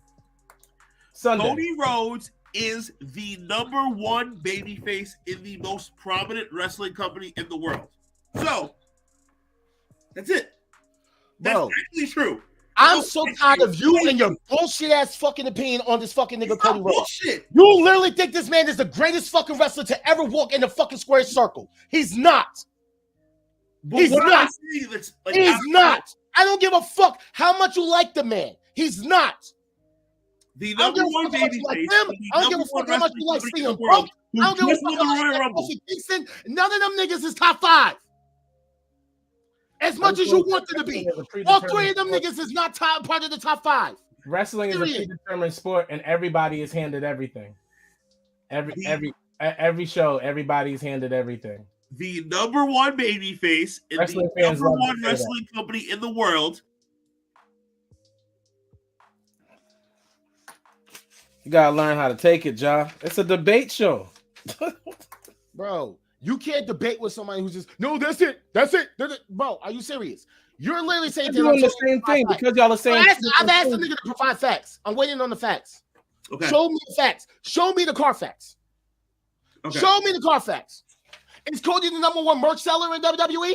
Sunday. Cody Rhodes is the number one baby face in the most prominent wrestling company in the world. So that's it. That's actually true. I'm so tired of you and your bullshit ass fucking opinion on this fucking nigga Cody Rhodes. Bullshit. You literally think this man is the greatest fucking wrestler to ever walk in the fucking square circle. He's not. He's not. He's not. I don't give a fuck how much you like the man. He's not. The number one baby face. I don't give a fuck how much you like CM Punk. I don't give a fuck how much you like Kofi Kingston. None of them niggas is top 5. As much as you want them to be. All 3 of them niggas is not part of the top 5. Wrestling is a predetermined sport, and everybody is handed everything. Every show, everybody's handed everything. The number one baby face in the number one wrestling company in the world. You gotta learn how to take it, Ja. It's a debate show. Bro. You can't debate with somebody who's just, no, that's it. That's it. Bro, are you serious? You're literally saying doing the same thing because y'all are saying. I've asked the nigga to provide facts. I'm waiting on the facts. Okay. Show me the facts. Show me the car facts. Okay. Show me the car facts. Is Cody the number one merch seller in WWE?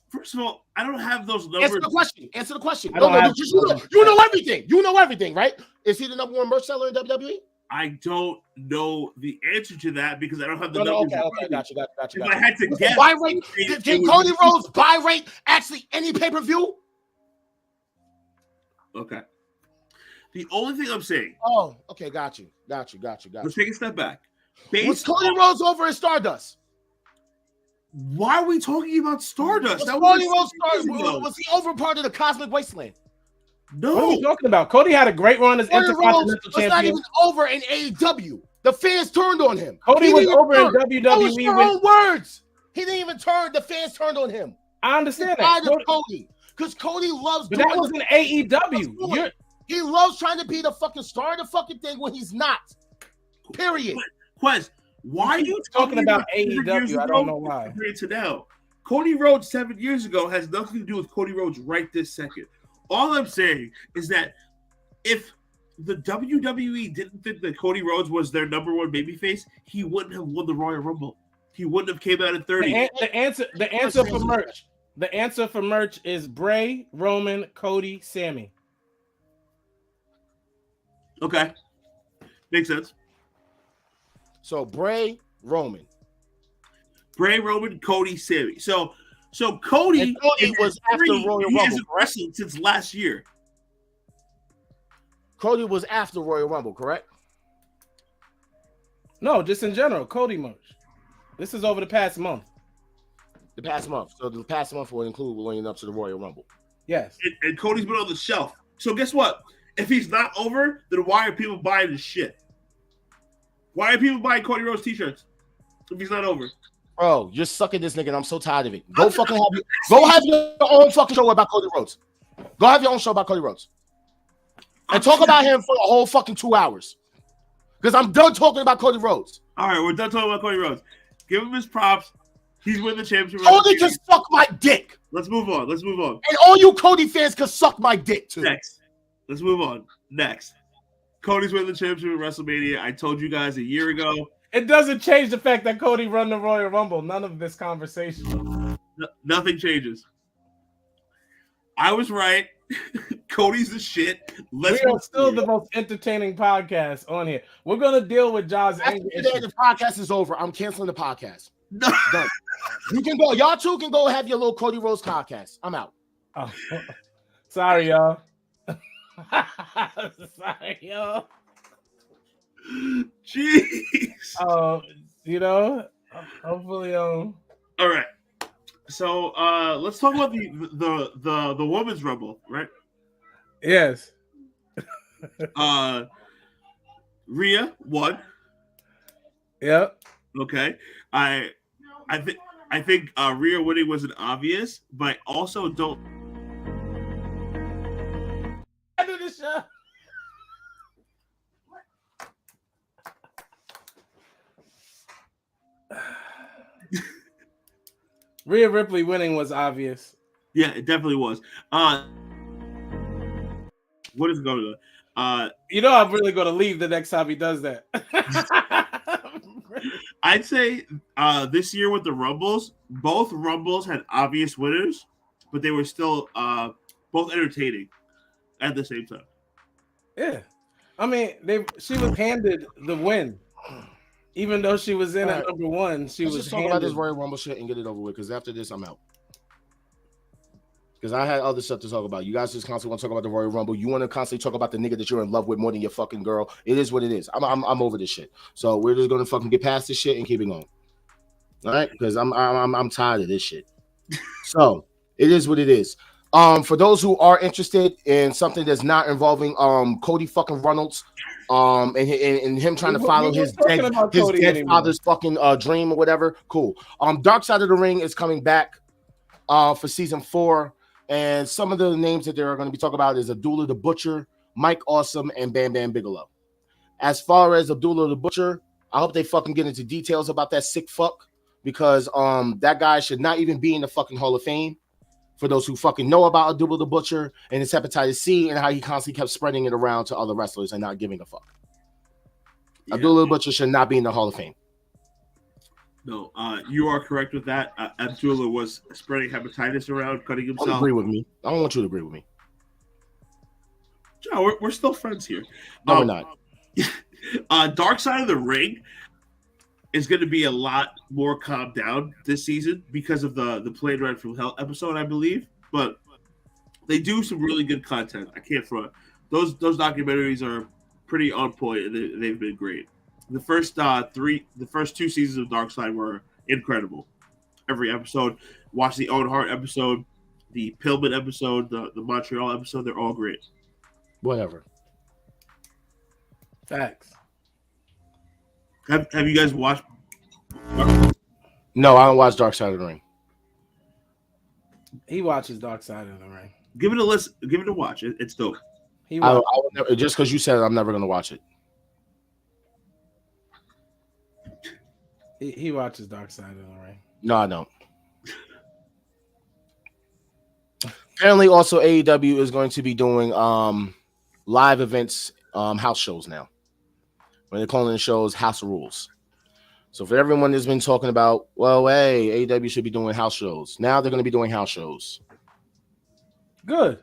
First of all, I don't have those numbers. Answer the question. You know everything. You know everything, right? Is he the number one merch seller in WWE? I don't know the answer to that because I don't have the numbers. Okay, gotcha. If I had to guess, buy rate, can Cody Rhodes buy rate actually any pay-per-view? Okay. The only thing I'm saying. Oh, okay, got you. Let's take a step back. Was Cody Rhodes over in Stardust? Why are we talking about Stardust? Was That Cody was Rhodes was he over part of the Cosmic Wasteland? What are we no. talking about? Cody had a great run as Cody Rhodes Intercontinental was not Champion. even over in AEW. The fans turned on him. Cody He was didn't over in turn. Those WWE. your own words. He didn't even turn. The fans turned on him. I understand Tired that. of Cody, because Cody loves But doing that was in AEW. he loves trying to be the fucking star of the fucking thing when he's not. Period. Quest, why are you Talking about 7 years AEW, I ago don't know why. compared to now? Cody Rhodes 7 years ago has nothing to do with Cody Rhodes right this second. All I'm saying is that if the WWE didn't think that Cody Rhodes was their number one babyface, he wouldn't have won the Royal Rumble. He wouldn't have came out at 30. The answer for merch. The answer for merch is Bray, Roman, Cody, Sammy. Okay. Makes sense. So Bray, Roman. Bray, Roman, Cody, Sammy. So Cody, And Cody was after Royal he Rumble, hasn't correct? wrestled since last year. Cody was after Royal Rumble, correct? No, just in general, Cody merch. This is over the past month. The past month. So the past month will include leading up to the Royal Rumble. Yes. And Cody's been on the shelf. So guess what? If he's not over, then why are people buying this shit? Why are people buying Cody Rhodes t-shirts if he's not over? Bro, you're sucking this nigga, and I'm so tired of it. Go have your own fucking show about Cody Rhodes. Go have your own show about Cody Rhodes. And talk about him for a whole fucking 2 hours. Because I'm done talking about Cody Rhodes. All right, we're done talking about Cody Rhodes. Give him his props. He's winning the championship. Cody can suck my dick. Let's move on. And all you Cody fans can suck my dick too. Next. Let's move on. Next. Cody's winning the championship at WrestleMania. I told you guys a year ago. It doesn't change the fact that Cody run the Royal Rumble. None of this conversation. Nothing changes. I was right. Cody's the shit. We are still the most entertaining podcast on here. We're gonna deal with Jaws. After today, the podcast is over. I'm canceling the podcast. Done. You can go. Y'all two can go have your little Cody Rhodes podcast. I'm out. Oh, sorry, y'all. Sorry, y'all. Jeez. Hopefully, All right. So let's talk about the women's rumble, right? yes. Rhea won. Yep. Okay. I think Rhea winning was an obvious, but I also don't. End of the show. Rhea Ripley winning was obvious. Yeah, it definitely was. What is going on? I'm really going to leave the next time he does that. I'd say this year with the Rumbles, both Rumbles had obvious winners, but they were still both entertaining at the same time. Yeah. I mean, she was handed the win. Even though she was in at number one, Let's just talk about this Royal Rumble shit and get it over with, because after this, I'm out. Because I had other stuff to talk about. You guys just constantly want to talk about the Royal Rumble. You want to constantly talk about the nigga that you're in love with more than your fucking girl. It is what it is. I'm over this shit. So we're just gonna fucking get past this shit and keep it going. All right? Because I'm tired of this shit. So it is what it is. For those who are interested in something that's not involving Cody fucking Reynolds, and him trying to follow his dead father's fucking dream or whatever, cool. Dark Side of the Ring is coming back for season 4, and some of the names that they're going to be talking about is Abdullah the Butcher, Mike Awesome, and Bam Bam Bigelow. As far as Abdullah the Butcher, I hope they fucking get into details about that sick fuck, because that guy should not even be in the fucking Hall of Fame. For those who fucking know about Abdullah the Butcher and his hepatitis C and how he constantly kept spreading it around to other wrestlers and not giving a fuck. Yeah. Abdullah the Butcher should not be in the Hall of Fame. No, you are correct with that. Abdullah was spreading hepatitis around, cutting himself. Don't agree with me. I don't want you to agree with me. Joe, we're still friends here. No, we're not. Dark Side of the Ring is going to be a lot more calmed down this season because of the Plane Ride from Hell episode, I believe. But they do some really good content. I can't front. Those documentaries are pretty on point, and they've been great. The first 2 seasons of Dark Side were incredible. every episode. Watch the Owen Hart episode, the Pillman episode, the Montreal episode. They're all great. Whatever. Facts. Have you guys watched? No, I don't watch Dark Side of the Ring. He watches Dark Side of the Ring. Give it a listen. Give it a watch. It's dope. He I watch, would never, just because you said it, I'm never going to watch it. he watches Dark Side of the Ring. No, I don't. Apparently, also AEW is going to be doing live events, house shows now. When they're calling the shows House of Rules. So for everyone that's been talking about, well, hey, AEW should be doing house shows. Now they're going to be doing house shows. Good.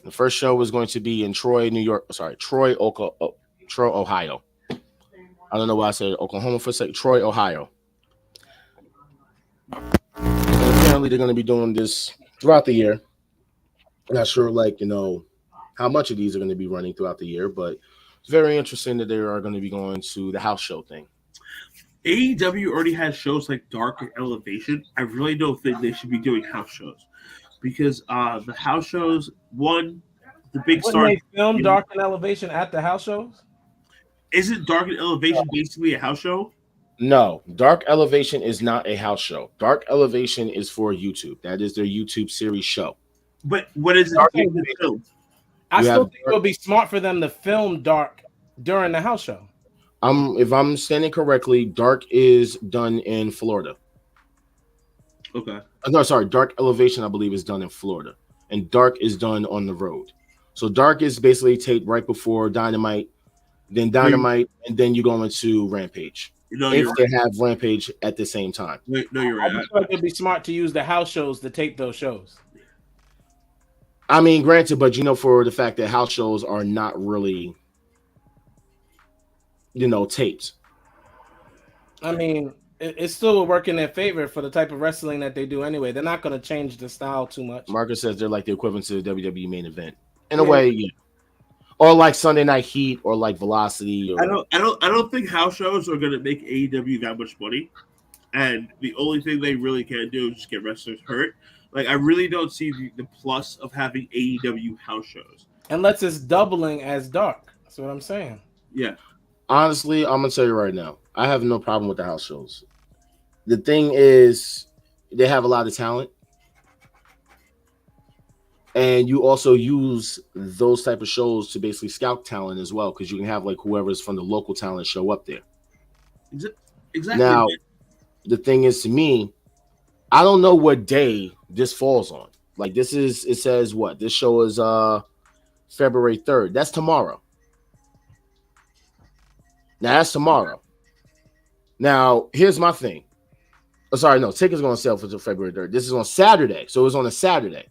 The first show was going to be in Troy, Ohio. I don't know why I said Oklahoma for a second. Troy, Ohio. And apparently they're going to be doing this throughout the year. I'm not sure, how much of these are going to be running throughout the year, but it's very interesting that they are going to be going to the house show thing. AEW already has shows like Dark and Elevation. I really don't think they should be doing house shows because the house shows, one, the big Wouldn't star. they film Dark and Elevation at the house shows? Isn't Dark and Elevation basically a house show? No, Dark Elevation is not a house show. Dark Elevation is for YouTube. That is their YouTube series show. But what is it? I still think it would be smart for them to film Dark during the house show. If I'm standing correctly, Dark is done in Florida. Okay. No, sorry, Dark Elevation, I believe, is done in Florida, and Dark is done on the road. So Dark is basically taped right before Dynamite, then Dynamite, and then you go into Rampage. If they have Rampage at the same time. No, you're right. I feel like it'd be smart to use the house shows to tape those shows. I mean, granted, but for the fact that house shows are not really, taped. I mean, it still would work in their favor for the type of wrestling that they do anyway. They're not going to change the style too much. Marcus says they're like the equivalent to the WWE main event. In a way, yeah. Or like Sunday Night Heat or like Velocity. Or... I don't think house shows are going to make AEW that much money. And the only thing they really can do is just get wrestlers hurt. Like, I really don't see the plus of having AEW house shows. Unless it's doubling as Dark. That's what I'm saying. Yeah. Honestly, I'm going to tell you right now, I have no problem with the house shows. The thing is, they have a lot of talent. And you also use those type of shows to basically scout talent as well, because you can have like whoever's from the local talent show up there. Exactly. Now, the thing is, to me, I don't know what day this falls on. Like it says what? This show is February 3rd. That's tomorrow. Now that's tomorrow. Now, here's my thing. Oh, sorry, no, tickets going to sell for February 3rd. This is on Saturday. So it's on a Saturday.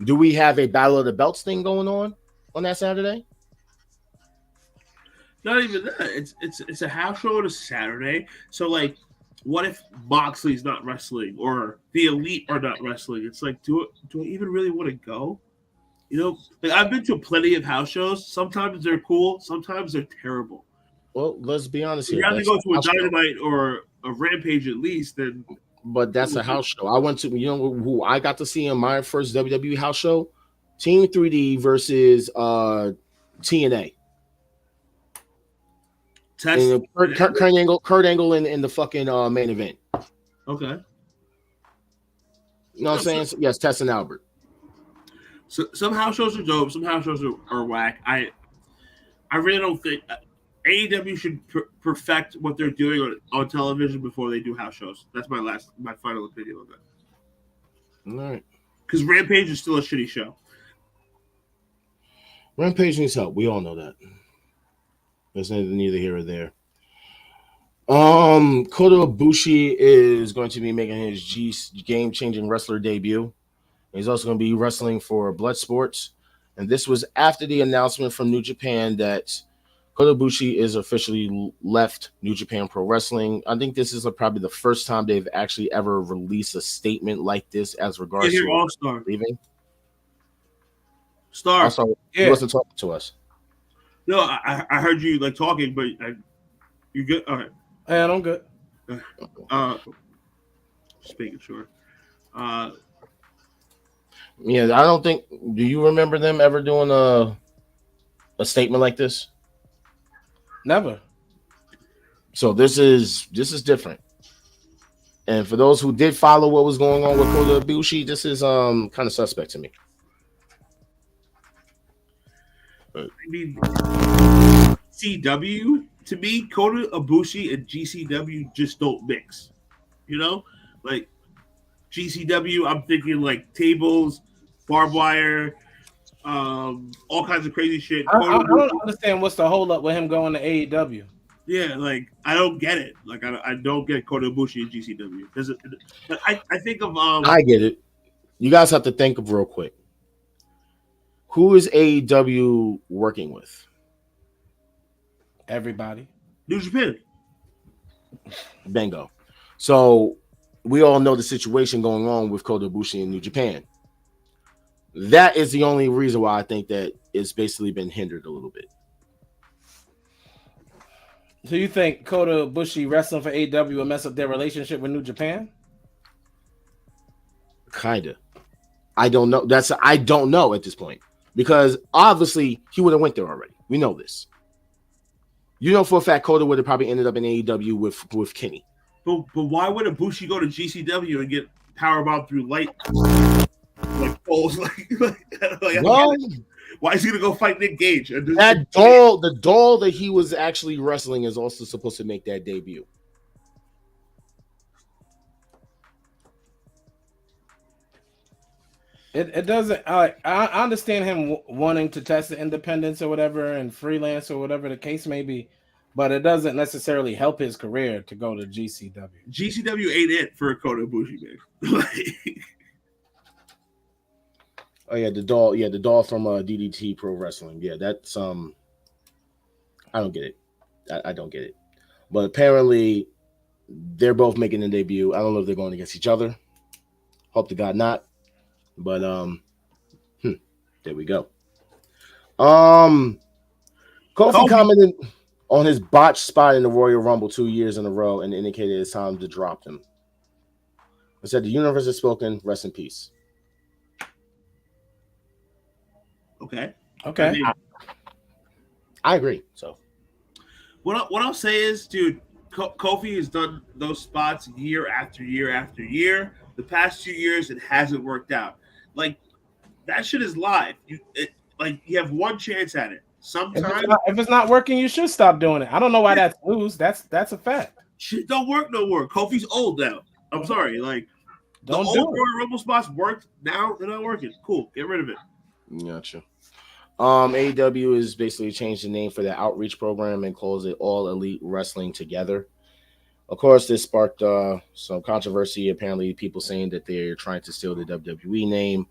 Do we have a Battle of the Belts thing going on that Saturday? Not even that. It's a house show on a Saturday. So like, what if Moxley's not wrestling or the Elite are not wrestling? It's like, do I even really want to go? Like I've been to plenty of house shows. Sometimes they're cool. Sometimes they're terrible. Well, let's be honest here. You have to go to a Dynamite or a Rampage at least. Then, but that's a house show. I went to, who I got to see in my first WWE house show? Team 3D versus TNA. Kurt Angle in the fucking main event. Okay. You know what I'm saying? Yes, Tess and Albert. So some house shows are dope. Some house shows are whack. I really don't think AEW should perfect what they're doing on television before they do house shows. That's my final opinion on that. All right. Because Rampage is still a shitty show. Rampage needs help. We all know that. That's neither here or there. Kota Ibushi is going to be making his game-changing wrestler debut. He's also going to be wrestling for Bloodsport. And this was after the announcement from New Japan that Kota Ibushi is officially left New Japan Pro Wrestling. I think this is probably the first time they've actually ever released a statement like this as regards to All-Star leaving. Star. Also, he wasn't talking to us. No, I heard you like talking, but you good? All right. And I'm good. Just making sure. Yeah, I don't think. Do you remember them ever doing a statement like this? Never. So this is different. And for those who did follow what was going on with Kota Ibushi, this is kind of suspect to me. I mean, CW to me, Kota Ibushi and GCW just don't mix. You know, like GCW, I'm thinking like tables, barbed wire, all kinds of crazy shit. I don't understand what's the hold up with him going to AEW. Yeah, like I don't get it. Like I don't get Kota Ibushi and GCW. But I think of I get it. You guys have to think of real quick. Who is AEW working with? Everybody. New Japan. Bingo. So we all know the situation going on with Kota Ibushi in New Japan. That is the only reason why I think that it's basically been hindered a little bit. So you think Kota Ibushi wrestling for AEW will mess up their relationship with New Japan? Kinda. I don't know. I don't know at this point. Because obviously he would have went there already. We know this. You know for a fact Kota would have probably ended up in AEW with Kenny. But why would Ibushi go to GCW and get powerbombed through light like poles? Well, why is he gonna go fight Nick Gage? The doll that he was actually wrestling is also supposed to make that debut. It doesn't. I understand him wanting to test the independence or whatever and freelance or whatever the case may be, but it doesn't necessarily help his career to go to GCW. GCW ain't it for Kota Ibushi, man. Oh yeah, the doll. Yeah, the doll from DDT Pro Wrestling. Yeah, that's I don't get it. I don't get it. But apparently, they're both making a debut. I don't know if they're going against each other. Hope to God not. But there we go. Kofi commented on his botched spot in the Royal Rumble 2 years in a row and indicated it's time to drop him. I said the universe has spoken. Rest in peace. Okay. I agree. So what I'll say is, dude, Kofi has done those spots year after year after year. The past 2 years, it hasn't worked out. Like that shit is live. You have one chance at it. Sometimes if it's not working, you should stop doing it. I don't know why that's news. That's a fact. Shit don't work no more. Kofi's old now. I'm sorry. Like don't the do old Royal Rumble spots worked. Now they're not working. Cool. Get rid of it. Gotcha. AEW is basically changed the name for the outreach program and calls it All Elite Wrestling Together. Of course, this sparked some controversy. Apparently, people saying that they're trying to steal the WWE name,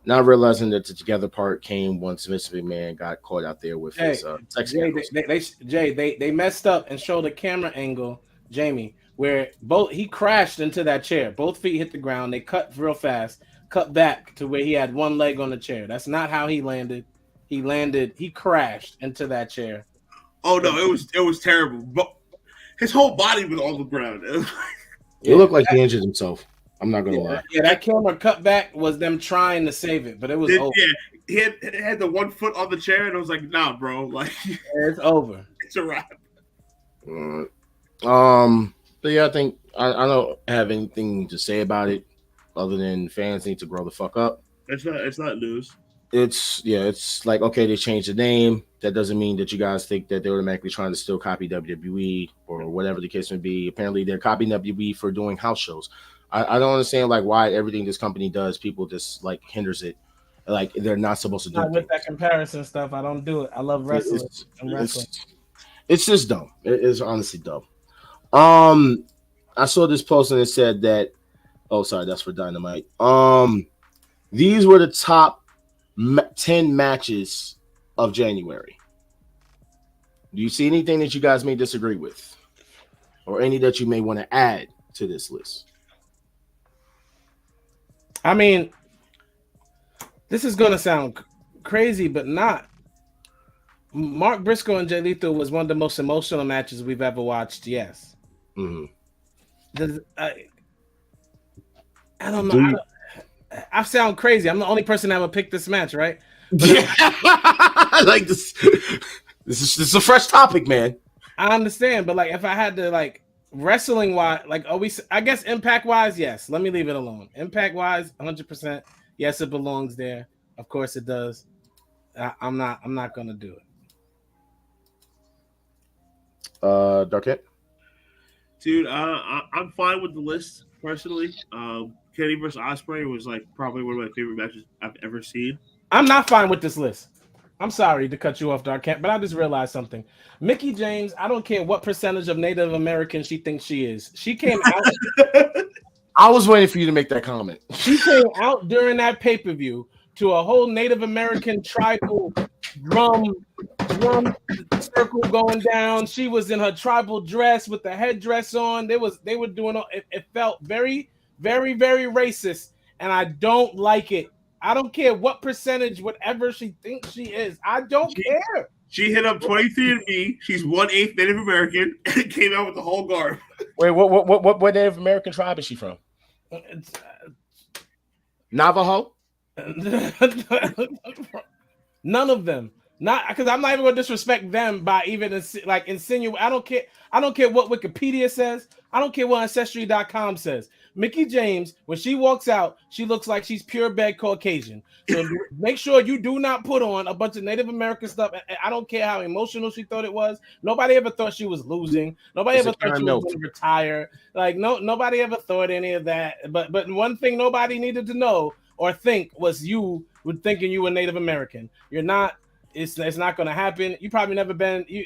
not realizing that the together part came once Vince McMahon got caught out there with his sex scandals. They messed up and showed a camera angle, Jamie, where he crashed into that chair. Both feet hit the ground. They cut real fast, cut back to where he had one leg on the chair. That's not how he landed. He crashed into that chair. Oh no, it was terrible. But his whole body was on the ground. It looked like he injured himself. I'm not gonna lie. Yeah, that camera cut back was them trying to save it, but it was over. Yeah, he had the 1 foot on the chair, and I was like, "Nah, bro, like it's over. It's a wrap." But yeah, I think I don't have anything to say about it other than fans need to grow the fuck up. It's not news. It's like, okay, they changed the name. That doesn't mean that you guys think that they're automatically trying to still copy WWE or whatever the case may be. Apparently, they're copying WWE for doing house shows. I don't understand like why everything this company does, people just like hinders it. Like they're not supposed to do with that comparison stuff. I don't do it. I love wrestling. It's just dumb. It is honestly dumb. I saw this post and it said that. Oh, sorry, that's for Dynamite. These were the top 10 matches of January. Do you see anything that you guys may disagree with, or any that you may want to add to this list? I mean, this is going to sound crazy, but not. Mark Briscoe and Jay Lethal was one of the most emotional matches we've ever watched. Yes. Mm-hmm. I don't know. I sound crazy. I'm the only person that would pick this match, right? Like this. This is a fresh topic, man. I understand, but like if I had to like wrestling wise, like I guess impact wise, yes. Let me leave it alone. Impact wise, 100%. Yes, it belongs there. Of course it does. I'm not gonna do it. Darkette? Dude, I'm fine with the list personally. Kenny versus Ospreay was like probably one of my favorite matches I've ever seen. I'm not fine with this list. I'm sorry to cut you off, Darkette, but I just realized something. Mickie James, I don't care what percentage of Native American she thinks she is. She came out. I was waiting for you to make that comment. She came out during that pay-per-view to a whole Native American tribal drum circle going down. She was in her tribal dress with the headdress on. They were doing it felt very, very, very racist, and I don't like it. I don't care what percentage, whatever she thinks she is. I don't care. She hit up 23andMe. She's 1/8 Native American and came out with the whole garb. Wait, what Native American tribe is she from? Navajo? None of them. Not because I'm not even going to disrespect them by even like insinuate. I don't care. I don't care what Wikipedia says. I don't care what Ancestry.com says. Mickie James, when she walks out, she looks like she's pure bred Caucasian. So make sure you do not put on a bunch of Native American stuff. I don't care how emotional she thought it was. Nobody ever thought she was losing. Nobody ever thought she was going to retire. Like nobody ever thought any of that. But one thing nobody needed to know or think was you were thinking you were Native American. You're not. It's not going to happen. You probably never been. You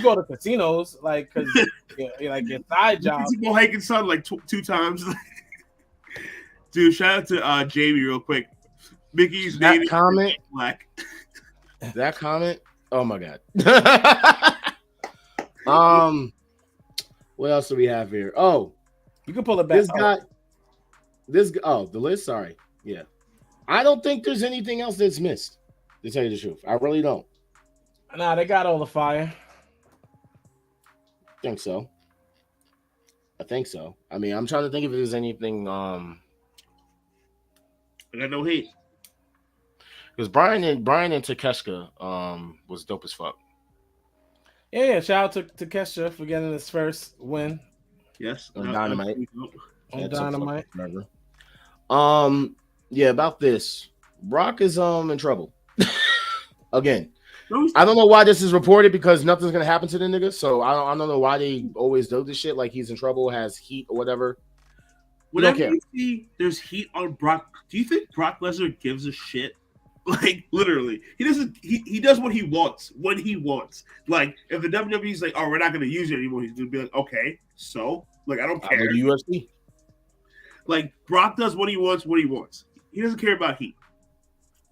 go to casinos because like your side job. Hiking son like two times. Dude, shout out to Jamie real quick. Mickey's that comment black. That comment. Oh my god. What else do we have here? Oh, you can pull it back. The list. Sorry. Yeah, I don't think there's anything else that's missed. To tell you the truth, I really don't. Nah, they got all the fire. I think so. I mean, I'm trying to think if there's anything. I got no hate. Because Brian and Takeshita was dope as fuck. Yeah. Shout out to Takeshita for getting his first win. Yes, on Dynamite. On Dynamite. Yeah. About this, Brock is in trouble. Again, I don't know why this is reported because nothing's gonna happen to the nigga. So I don't know why they always do this shit like he's in trouble, has heat or whatever. Whenever you see there's heat on Brock, do you think Brock Lesnar gives a shit? Like literally, he doesn't. He does what he wants when he wants. Like if the WWE's like, oh, we're not gonna use it anymore, he's gonna be like, okay, so like I don't care. The UFC. Like Brock does what he wants when he wants. He doesn't care about heat.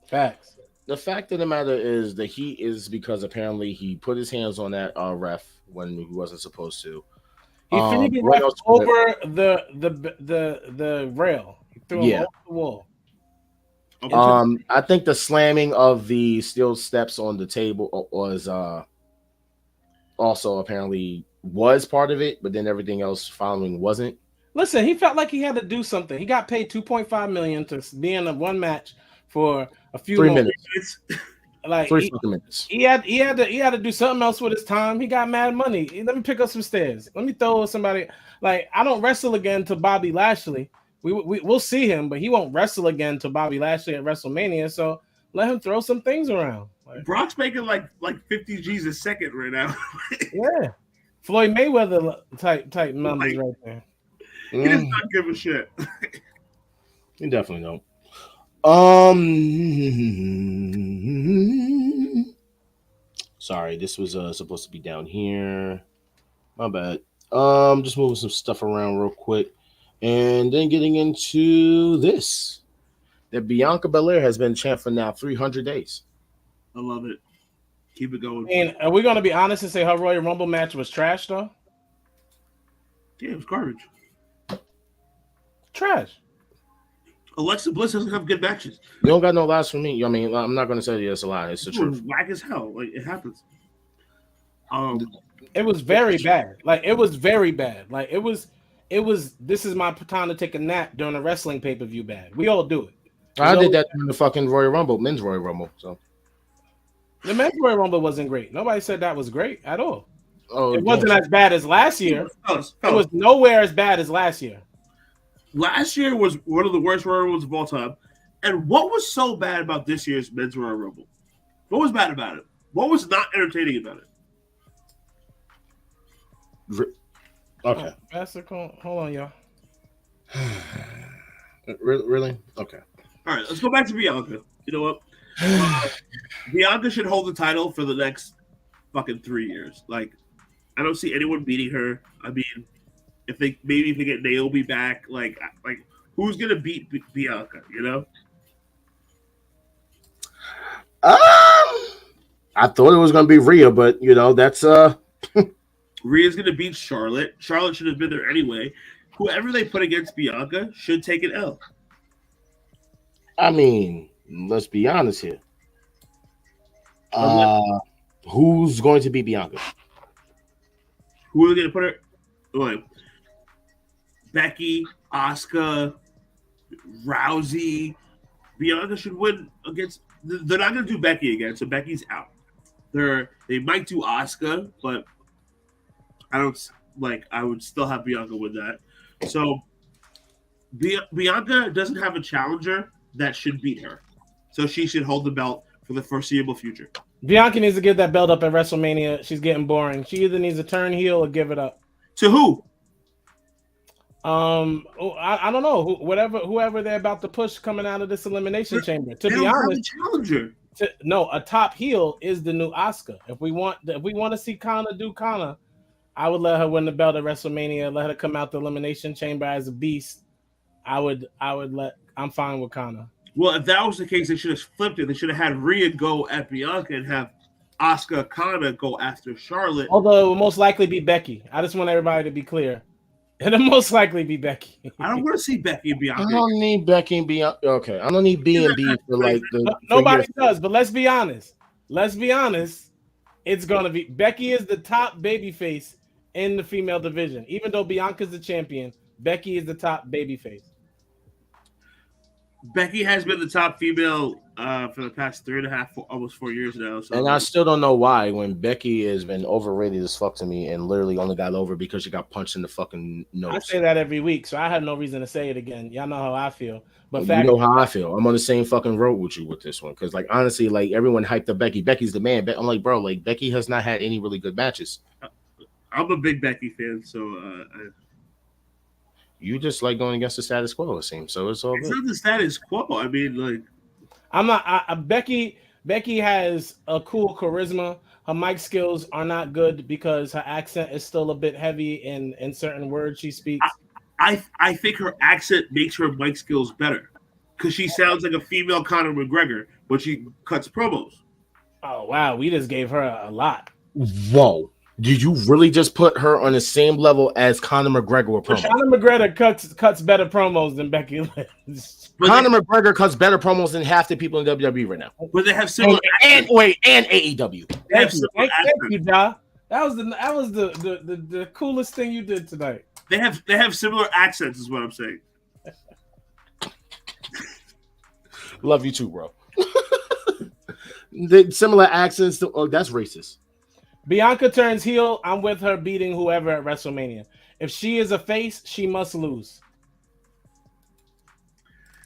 Facts. The fact of the matter is the heat is because apparently he put his hands on that ref when he wasn't supposed to. He threw the ref over the rail. He threw him over the wall. I think the slamming of the steel steps on the table was also apparently was part of it, but then everything else following wasn't. Listen, he felt like he had to do something. He got paid $2.5 million to be in one match for a few 3 minutes. Like 3 minutes. He had to do something else with his time. He got mad money. Let me pick up some stairs. Let me throw somebody. Like I don't wrestle again to Bobby Lashley. We'll see him, but he won't wrestle again to Bobby Lashley at WrestleMania. So let him throw some things around. Like, Brock's making like 50 G's a second right now. Yeah, Floyd Mayweather type numbers right there. He does not give a shit. He definitely don't. Sorry, this was supposed to be down here. My bad. Just moving some stuff around real quick, and then getting into this. That Bianca Belair has been champ for now 300 days. I love it. Keep it going. And are we gonna be honest and say her Royal Rumble match was trash though? Yeah, it was garbage. Trash. Alexa Bliss doesn't have good matches. You don't got no lies from me. I mean, I'm not going to say it's a lie. It's the truth. Whack as hell. Like it happens. It was very bad. Like it was very bad. Like it was this is my time to take a nap during a wrestling pay-per-view bad. We all do it. I did that in the fucking Royal Rumble, men's Royal Rumble. So the men's Royal Rumble wasn't great. Nobody said that was great at all. oh, It wasn't as bad as last year. Fellas, It was nowhere as bad as last year. last year was one of the worst Royal Rumbles of all time. And what was so bad about this year's men's Royal Rumble? What was bad about it? What was not entertaining about it? Okay. Master Cole, hold on, y'all. Really? Okay. All right, let's go back to Bianca. You know what? Bianca should hold the title for the next fucking 3 years. Like, I don't see anyone beating her. I mean, if they get Naomi back, like who's gonna beat Bianca? You know? I thought it was gonna be Rhea, but you know that's Rhea's gonna beat Charlotte. Charlotte should have been there anyway. Whoever they put against Bianca should take an L. I mean, let's be honest here. Who's going to be Bianca? Who are they gonna put her? Like Becky, Asuka, Rousey. Bianca should win against. They're not gonna do Becky again, so Becky's out. They might do Asuka, but I would still have Bianca with that. So Bianca doesn't have a challenger that should beat her, so she should hold the belt for the foreseeable future. Bianca needs to give that belt up at WrestleMania. She's getting boring. She either needs to turn heel or give it up. To who? I don't know. Whoever they're about to push coming out of this elimination chamber. To be honest, challenger. A top heel is the new Asuka. If we want to see Kana do Kana, I would let her win the belt at WrestleMania. Let her come out the elimination chamber as a beast. I'm fine with Kana. Well, if that was the case, they should have flipped it. They should have had Rhea go at Bianca and have Asuka Kana go after Charlotte. Although it will most likely be Becky. I just want everybody to be clear. It'll most likely be Becky. I don't want to see Becky and Bianca. I don't need Becky and Bianca. Okay, I don't need B&B for like the. Nobody does, but let's be honest. It's gonna be Becky is the top babyface in the female division. Even though Bianca's the champion, Becky is the top babyface. Becky has been the top female for the past 3.5, almost 4 years now. So. And I still don't know why when Becky has been overrated as fuck to me and literally only got over because she got punched in the fucking nose. I say that every week, so I have no reason to say it again. Y'all know how I feel. But you know how I feel. I'm on the same fucking road with you with this one because, like, honestly, like everyone hyped up Becky. Becky's the man. I'm like, bro, like Becky has not had any really good matches. I'm a big Becky fan, so you just like going against the status quo, it seems. So it's all good. It's not the status quo. I mean, like, I'm not. Becky has a cool charisma. Her mic skills are not good because her accent is still a bit heavy in certain words she speaks. I think her accent makes her mic skills better because she sounds like a female Conor McGregor when she cuts promos. Oh wow, we just gave her a lot. Whoa. Did you really just put her on the same level as Conor McGregor with promos? Conor McGregor cuts better promos than Becky Lynch. Conor McGregor cuts better promos than half the people in WWE right now. But they have similar and AEW. Thank you, Da. That was the coolest thing you did tonight. They have similar accents, is what I'm saying. Love you too, bro. The similar accents. That's racist. Bianca turns heel. I'm with her beating whoever at WrestleMania. If she is a face, she must lose.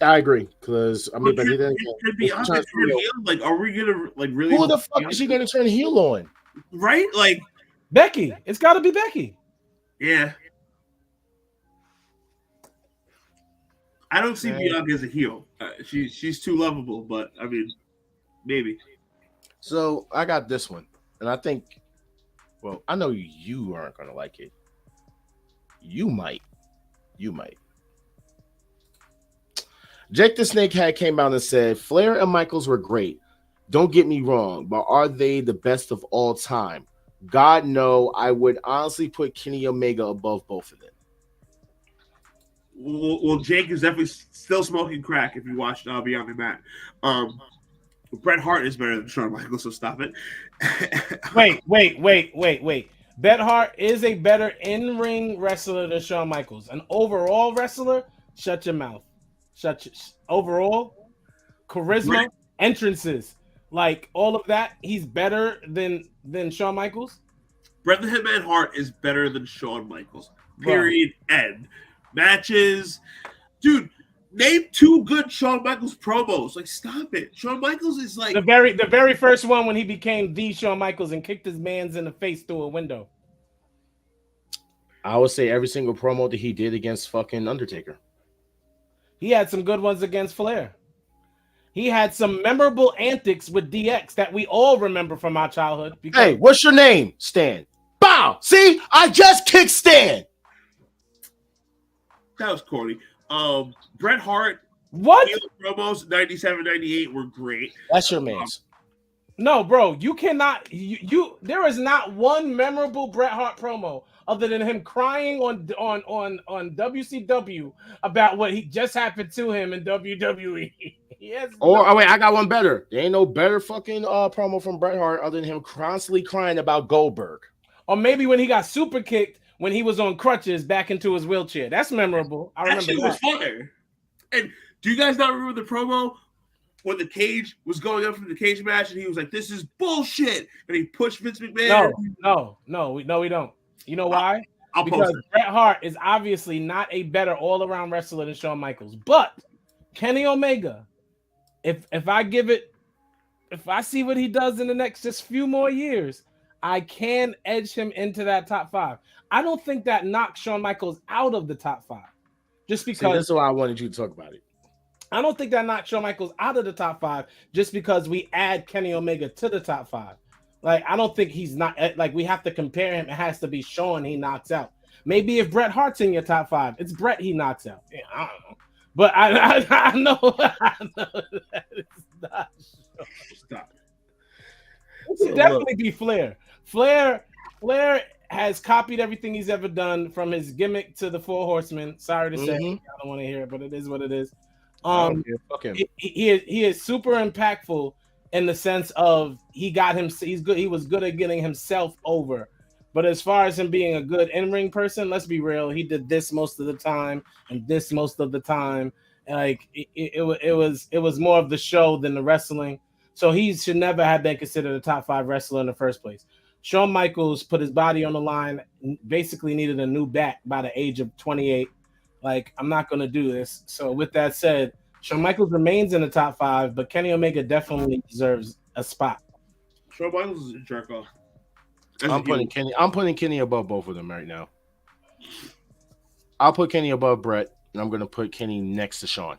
I agree because I mean, could Bianca turn heel? Like, are we gonna like really? Who the fuck is she gonna turn heel on? Right, like Becky. It's got to be Becky. Yeah. I don't see Bianca as a heel. She's too lovable, but I mean, maybe. So I got this one, and I think. Well, I know you aren't going to like it. You might. Jake the Snakehead came out and said, Flair and Michaels were great. Don't get me wrong, but are they the best of all time? God, no. I would honestly put Kenny Omega above both of them. Well, Jake is definitely still smoking crack if you watched Beyond the Mat. Bret Hart is better than Shawn Michaels, so stop it. Wait. Bret Hart is a better in-ring wrestler than Shawn Michaels. An overall wrestler, shut your mouth. Overall charisma, entrances, like all of that, he's better than Shawn Michaels. Bret the Hitman Hart is better than Shawn Michaels. Period. End. Matches, dude. Name 2 good Shawn Michaels promos. Like, stop it. Shawn Michaels is like the very first one when he became the Shawn Michaels and kicked his man's in the face through a window. I would say every single promo that he did against fucking Undertaker. He had some good ones against Flair. He had some memorable antics with DX that we all remember from our childhood. Hey, what's your name? Stan. Bow. See, I just kicked Stan. That was corny. Bret Hart. What? Promos 97, 98 were great. That's your man's. No, bro, you cannot. You there is not one memorable Bret Hart promo other than him crying on WCW about what he just happened to him in WWE. Yes. Oh wait, I got one better. There ain't no better fucking promo from Bret Hart other than him constantly crying about Goldberg. Or maybe when he got super kicked when he was on crutches back into his wheelchair. That's memorable. I remember that. Was fire. And do you guys not remember the promo when the cage was going up from the cage match and he was like, "This is bullshit," and he pushed Vince McMahon? No, we don't. You know why? Because Bret Hart is obviously not a better all-around wrestler than Shawn Michaels. But Kenny Omega, if I see what he does in the next just few more years, I can edge him into that top 5. I don't think that knocks Shawn Michaels out of the top 5. Just because that's why I wanted you to talk about it. I don't think that knocks Shawn Michaels out of the top 5 just because we add Kenny Omega to the top 5. Like, I don't think he's not, like, we have to compare him. It has to be Shawn he knocks out. Maybe if Bret Hart's in your top 5, it's Bret he knocks out. Yeah, I don't know. But I know that it's not Shawn. Stop. It should definitely be Flair. Flair has copied everything he's ever done, from his gimmick to the Four Horsemen. Sorry to say, I don't want to hear it, but it is what it is. Fuck him. He is super impactful in the sense of he's good. He was good at getting himself over. But as far as him being a good in-ring person, let's be real. He did this most of the time and this most of the time. Like it was more of the show than the wrestling. So he should never have been considered a top 5 wrestler in the first place. Shawn Michaels put his body on the line, basically needed a new back by the age of 28. Like, I'm not going to do this. So with that said, Shawn Michaels remains in the top 5, but Kenny Omega definitely deserves a spot. Shawn Michaels is a jerk off. I'm putting Kenny above both of them right now. I'll put Kenny above Bret, and I'm going to put Kenny next to Shawn.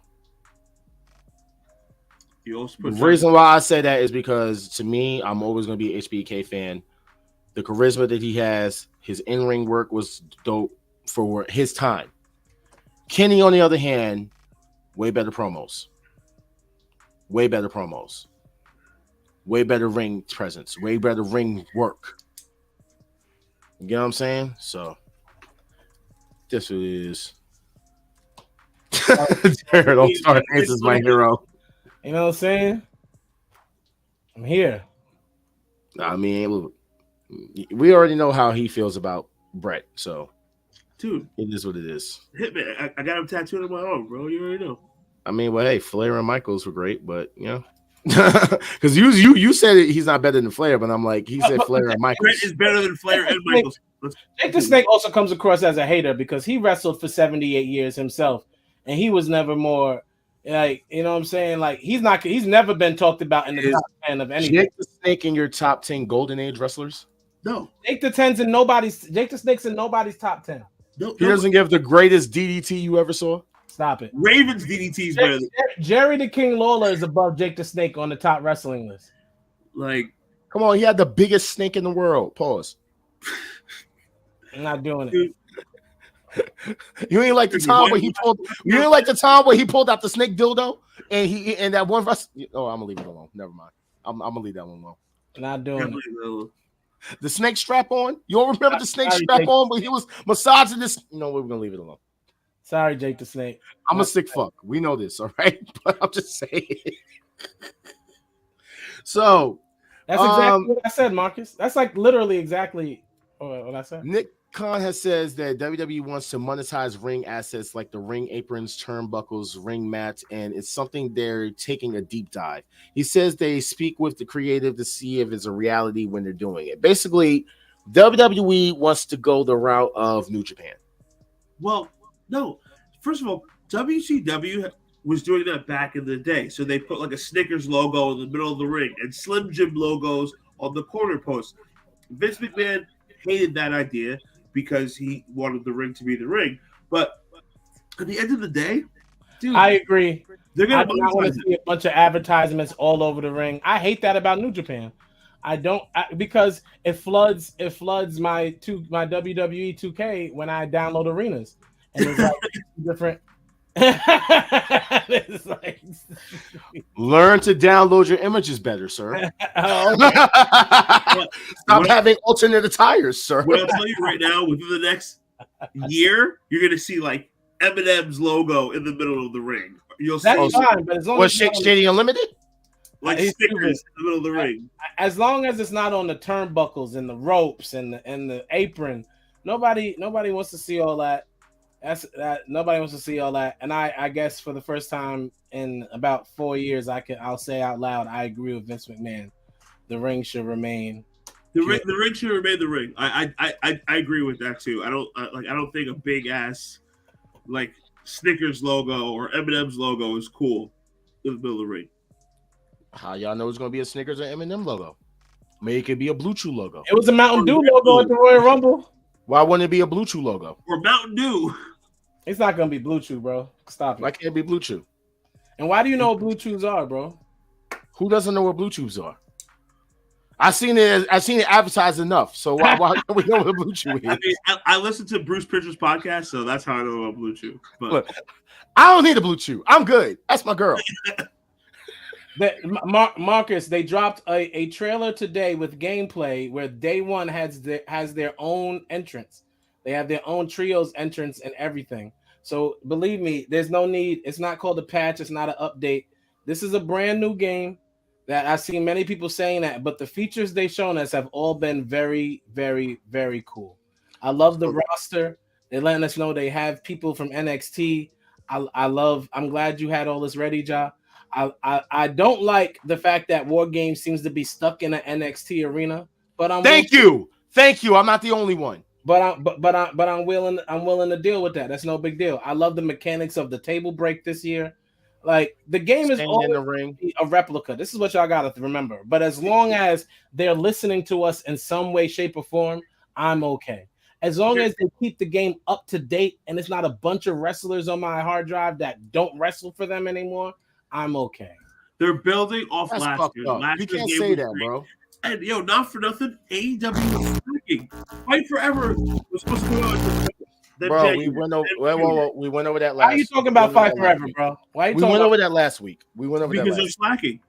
You also the reason why I say that is because, to me, I'm always going to be an HBK fan. The charisma that he has, his in-ring work was dope for his time. Kenny, on the other hand, way better promos. Way better promos. Way better ring presence. Way better ring work. You get what I'm saying? So, this is... Jared All-Star Ace is my hero. You know what I'm saying? I'm here. I mean, we already know how he feels about Bret, so dude, it is what it is. Hit me. I got him tattooed on my arm, bro. You already know. I mean, well, hey, Flair and Michaels were great, but you know, because you said he's not better than Flair, but I'm like, he said Flair and Michaels. Bret is better than Flair and Michaels. Jake the Snake also comes across as a hater because he wrestled for 78 years himself, and he was never more. Like, you know what I'm saying? Like, he's never been talked about in the top 10 of anything. Jake the Snake in your top 10 Golden Age wrestlers? No. Jake the Snake's in nobody's top 10. No, he doesn't give the greatest DDT you ever saw? Stop it. Raven's DDT is better than Jerry the King Lawler is above Jake the Snake on the top wrestling list. Like, come on, he had the biggest snake in the world. Pause. I'm not doing dude. it. You ain't like the time where he pulled. You ain't like the time where he pulled out the snake dildo and that one. Oh, I'm gonna leave it alone. Never mind. I'm gonna leave that one alone. Not doing it. The snake strap on. You don't remember the snake strap on, but he was massaging this. No, we're gonna leave it alone. Sorry, Jake the Snake. I'm a sick fuck. We know this, all right? But I'm just saying. So that's exactly what I said, Marcus. That's like literally exactly What I said? Nick Khan has says that WWE wants to monetize ring assets like the ring aprons, turnbuckles, ring mats, and it's something they're taking a deep dive. He says they speak with the creative to see if it's a reality when they're doing it. Basically, WWE wants to go the route of New Japan. Well, no. First of all, WCW was doing that back in the day. So they put like a Snickers logo in the middle of the ring and Slim Jim logos on the corner posts. Vince McMahon hated that idea because he wanted the ring to be the ring. But at the end of the day, dude, I agree. They're I gonna do not want to see a bunch of advertisements all over the ring. I hate that about New Japan. I don't because it floods my WWE 2K when I download arenas. And it's like different. It's like... Learn to download your images better, sir. Stop having alternate attires, sir. What I'll tell you right now, within the next year, you're gonna see like Eminem's logo in the middle of the ring. You'll see fine, but as long what as Shady Unlimited? Like stickers in the middle of the ring. As long as it's not on the turnbuckles and the ropes and the apron, nobody wants to see all that. Nobody wants to see all that. And I guess for the first time in about 4 years, I'll say out loud, I agree with Vince McMahon. The ring should remain. The ring should remain the ring. I agree with that too. I don't think a big ass like Snickers logo or Eminem's logo is cool in the middle of the ring. How y'all know it's gonna be a Snickers or M&M logo? Maybe it could be a Blue Chew logo. It was a Mountain Dew logo at the Royal Rumble. Why wouldn't it be a Blue Chew logo? Or Mountain Dew? It's not gonna be Blue Chew, bro. Stop it. Why can't it be Blue Chew? And why do you know what Blue Chews are, bro? Who doesn't know what Blue Chews are? I've seen it advertised enough. So why don't we know what Blue Chew is? I mean, I listened to Bruce Pritchard's podcast, so that's how I know about Blue Chew. But look, I don't need a Blue Chew. I'm good. That's my girl. Marcus, they dropped a trailer today with gameplay where Day One has their own entrance. They have their own trios entrance and everything. So believe me, there's no need. It's not called a patch. It's not an update. This is a brand new game that I've seen many people saying that, but the features they've shown us have all been very, very, very cool. I love the roster. They're letting us know they have people from NXT. I'm glad you had all this ready, Ja. I don't like the fact that War Games seems to be stuck in an NXT arena, but thank you. I'm not the only one. But I'm willing to deal with that. That's no big deal. I love the mechanics of the table break this year. Like the game is always in the ring. A replica. This is what y'all gotta remember. But as long as they're listening to us in some way, shape, or form, I'm okay. As long as they keep the game up to date and it's not a bunch of wrestlers on my hard drive that don't wrestle for them anymore, I'm okay. They're building off That's last year. You can't say that, bro. And not for nothing, AEW was working. Fight Forever was supposed to go out. Bro, we went over that last. Why are you talking about Fight Forever, bro? Why are you we went over that last week. We went over that because they're slacking.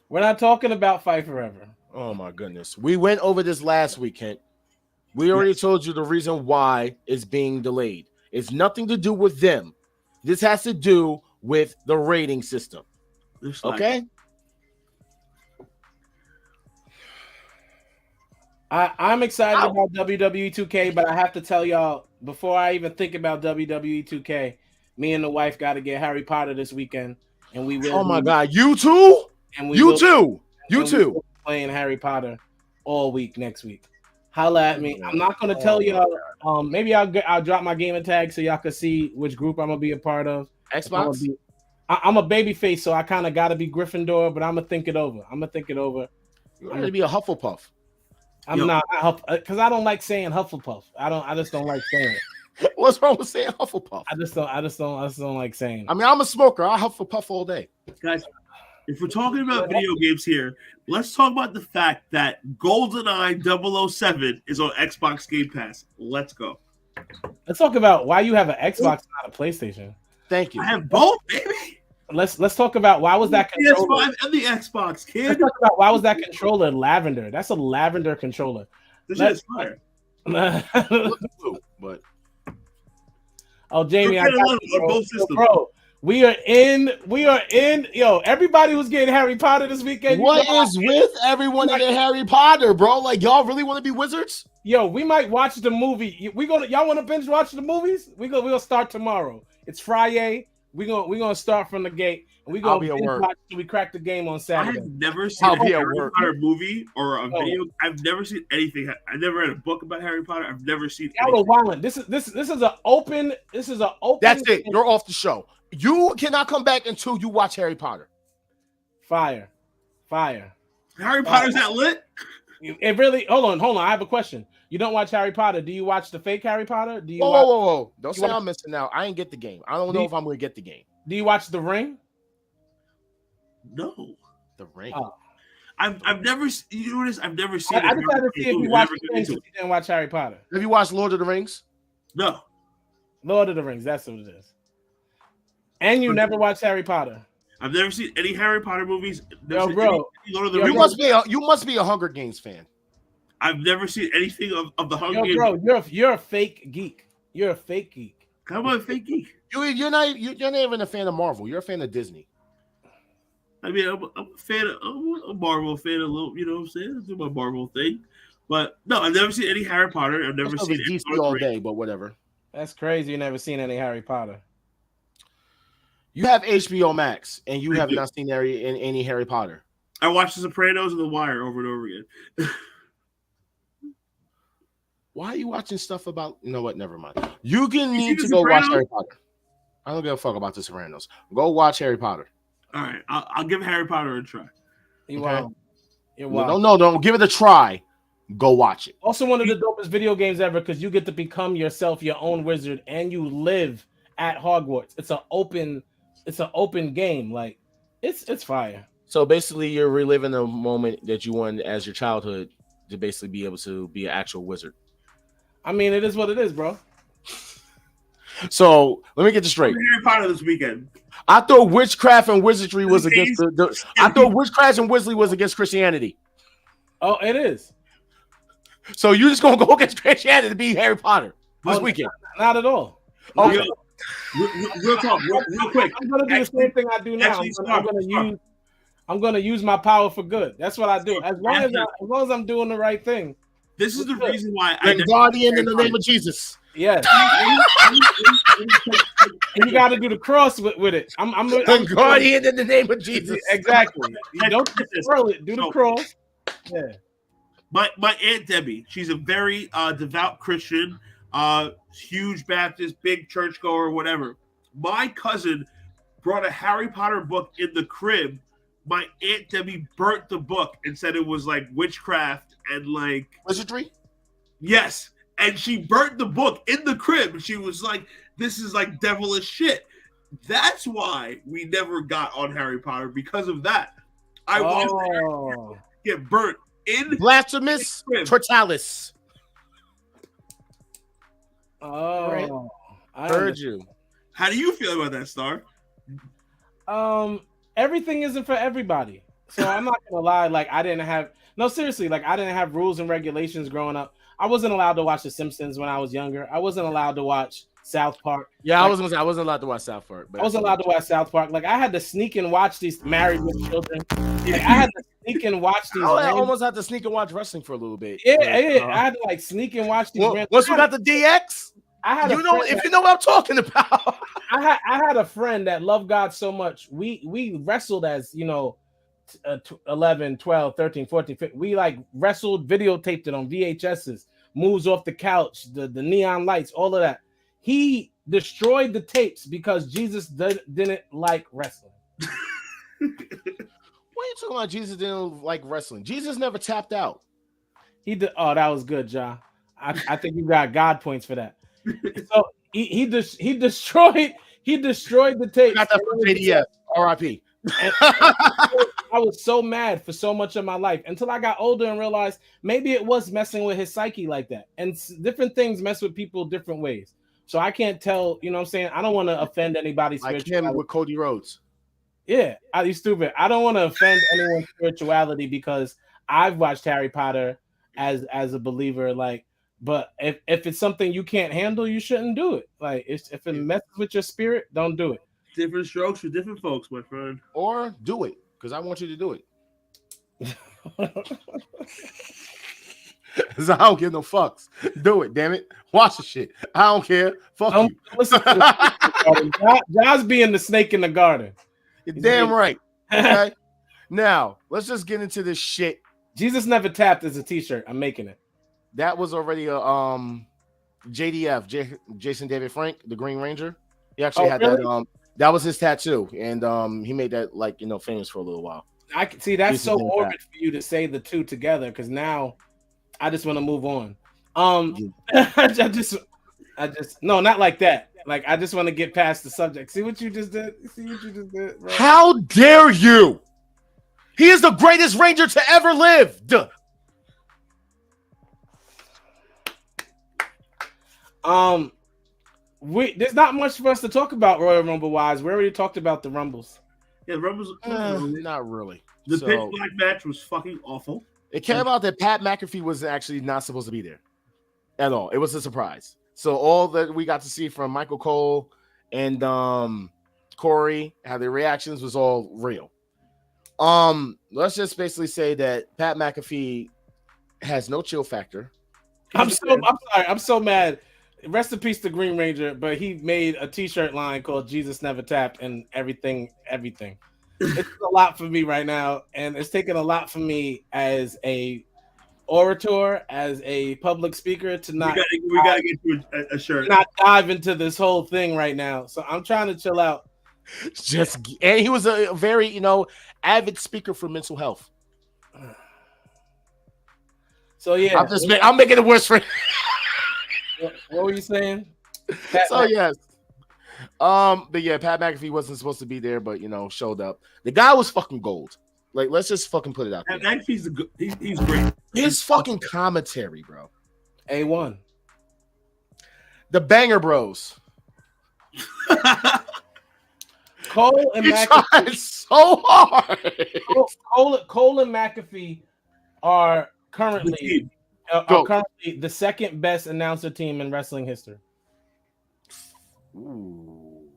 We're not talking about Fight Forever. Oh my goodness, we went over this last week, Kent. We already told you the reason why it's being delayed. It's nothing to do with them. This has to do with the rating system. Okay. I'm excited about WWE 2K, but I have to tell y'all, before I even think about WWE 2K, me and the wife got to get Harry Potter this weekend, and we will. Oh my God, you too? And you too playing Harry Potter all week next week. Holla at me. I'm not gonna tell y'all. Maybe I'll drop my gamer tag so y'all can see which group I'm gonna be a part of. Xbox. I'm a baby face, so I kind of gotta be Gryffindor, but I'm gonna think it over. You're gonna be a Hufflepuff. I'm not because I don't like saying Hufflepuff. I just don't like saying it. What's wrong with saying Hufflepuff? I just don't like saying it. I mean, I'm a smoker. I Hufflepuff all day. Guys, if we're talking about video games here, let's talk about the fact that GoldenEye 007 is on Xbox Game Pass. Let's go. Let's talk about why you have an Xbox, not a PlayStation. Thank you. I have both, baby. Let's talk about why was that controller PS5 and the Xbox, kid. Let's talk about why was that controller lavender? That's a lavender controller. This is fire. But oh, Jamie, I got you, bro. So, bro, we are in. Yo, everybody was getting Harry Potter this weekend. What is with everyone in Harry Potter, bro? Like, y'all really want to be wizards? Yo, we might watch the movie. Y'all want to binge watch the movies? We'll start tomorrow. It's Friday. We're gonna start from the gate, and we're gonna binge watch till we crack the game on Saturday. I've never seen a Harry Potter movie or a video. I've never seen anything. I never read a book about Harry Potter. I've never seen. Y'all are wilding. This is an open. That's it. You're off the show. You cannot come back until you watch Harry Potter. Fire. Harry Potter's that lit? It really. Hold on. I have a question. You don't watch Harry Potter? Do you watch the fake Harry Potter? Do you? Whoa! Don't say I'm missing out. I ain't get the game. I don't know if I'm gonna get the game. Do you watch The Ring? No. The Ring. Oh. I've never. You know this. I've never seen. I just had to see if you watched The Rings if you didn't watch Harry Potter. Have you watched Lord of the Rings? No. Lord of the Rings. That's what it is. And you never watched Harry Potter. I've never seen any Harry Potter movies. Yo, bro. Lord of the Rings. Rings. You must be a Hunger Games fan. I've never seen anything of the Hunger Games. Bro, you're a fake geek. You're a fake geek. Come on, fake geek. You're not even a fan of Marvel. You're a fan of Disney. I mean, I'm a fan of I'm a Marvel fan a little. You know what I'm saying? I do my Marvel thing, but no, I've never seen any Harry Potter. I've never seen DC all day, but whatever. That's crazy. You never seen any Harry Potter. You have HBO Max, and you have not seen any Harry Potter. I watched The Sopranos and The Wire over and over again. Why are you watching stuff about? You know what? Never mind. You need to go watch Harry Potter. I don't give a fuck about The Sopranos. Go watch Harry Potter. All right, I'll give Harry Potter a try. You're wild. You're wild. No, don't give it a try. Go watch it. Also, one of the dopest video games ever because you get to become yourself, your own wizard, and you live at Hogwarts. It's an open game. Like it's fire. So basically, you're reliving the moment that you wanted as your childhood to basically be able to be an actual wizard. I mean, it is what it is, bro. So let me get this straight. Harry Potter this weekend. I thought witchcraft and wizardry was against I thought witchcraft and wizardry was against Christianity. Oh, it is. So you're just gonna go against Christianity to be Harry Potter this weekend? Not at all. Okay. Real talk, real quick. I'm gonna do the same thing I do now. I'm gonna use my power for good. That's what I do. As long as I'm doing the right thing. This is the reason why I'm guardian in the name of Jesus. Yes. And you got to do the cross with it. I'm guardian in the name of Jesus. Exactly. You don't swirl it. Do the cross. Yeah. My Aunt Debbie, she's a very devout Christian, huge Baptist, big churchgoer, whatever. My cousin brought a Harry Potter book in the crib. My Aunt Debbie burnt the book and said it was like witchcraft and like wizardry. Yes, and she burnt the book in the crib. And she was like, "This is like devilish shit." That's why we never got on Harry Potter because of that. I watched get burnt in blasphemous totalis. Oh, right. I heard you. How do you feel about that, Star? Everything isn't for everybody. So I'm not gonna lie, like I didn't have rules and regulations growing up. I wasn't allowed to watch The Simpsons when I was younger. I wasn't allowed to watch South Park. Yeah, I wasn't allowed to watch South Park. But I wasn't allowed to watch South Park. Like I had to sneak and watch these Married with Children. Like, I had to sneak and watch these. I almost had to sneak and watch wrestling for a little bit. Yeah, I had to like sneak and watch these. Once we got the DX, you know what I'm talking about. I had a friend that loved God so much. We wrestled as 11, 12, 13, 14, 15. We like wrestled, videotaped it on VHSs, moves off the couch, the neon lights, all of that. He destroyed the tapes because Jesus didn't like wrestling. What are you talking about? Jesus didn't like wrestling. Jesus never tapped out. He did. Oh, that was good, John. I think you got God points for that. So he destroyed the tape. Got that from JDF. R.I.P. I was so mad for so much of my life until I got older and realized maybe it was messing with his psyche like that. And different things mess with people different ways. So I can't tell. You know what I'm saying? I don't want to offend anybody's like him with Cody Rhodes. Yeah, you stupid. I don't want to offend anyone's spirituality because I've watched Harry Potter as a believer. Like. But if it's something you can't handle, you shouldn't do it. Like if it messes with your spirit, don't do it. Different strokes for different folks, my friend. Or do it, because I want you to do it. Cause I don't give no fucks. Do it, damn it. Watch the shit. I don't care. Fuck you. Listen to John's being the snake in the garden. You're damn right. Okay. Now let's just get into this shit. Jesus Never Tapped is a t-shirt. I'm making it. That was already a JDF, Jason David Frank, the Green Ranger. He actually had really? that. That was his tattoo, and he made that like famous for a little while. I can see that's Jesus so Never morbid Tapped. for you to say the two together because now I just want to move on. I just no, not like that. Like I just want to get past the subject. See what you just did? Bro? How dare you? He is the greatest Ranger to ever live. Duh. There's not much for us to talk about Royal Rumble wise. We already talked about the Rumbles. Yeah, Rumbles. Not really. The So, pitch black match was fucking awful. it came out that Pat McAfee was actually not supposed to be there at all. It was a surprise. So all that we got to see from Michael Cole and Corey, how their reactions was all real. Let's just basically say that Pat McAfee has no chill factor. I'm sorry. I'm so mad. Rest in peace to Green Ranger, but he made a t-shirt line called Jesus Never Tapped and everything. It's a lot for me right now, and it's taken a lot for me as a orator, as a public speaker to not We gotta get you a shirt. not dive into this whole thing right now. So I'm trying to chill out. And he was a very, avid speaker for mental health. So yeah, I'm making it worse for what were you saying? yes. But yeah, Pat McAfee wasn't supposed to be there, but showed up. The guy was fucking gold. Like, let's just fucking put it out there. Pat McAfee's he's great. His fucking commentary, bro. A1. The Banger Bros. Cole and He McAfee. tried so hard. Cole and McAfee are currently the second best announcer team in wrestling history. Ooh.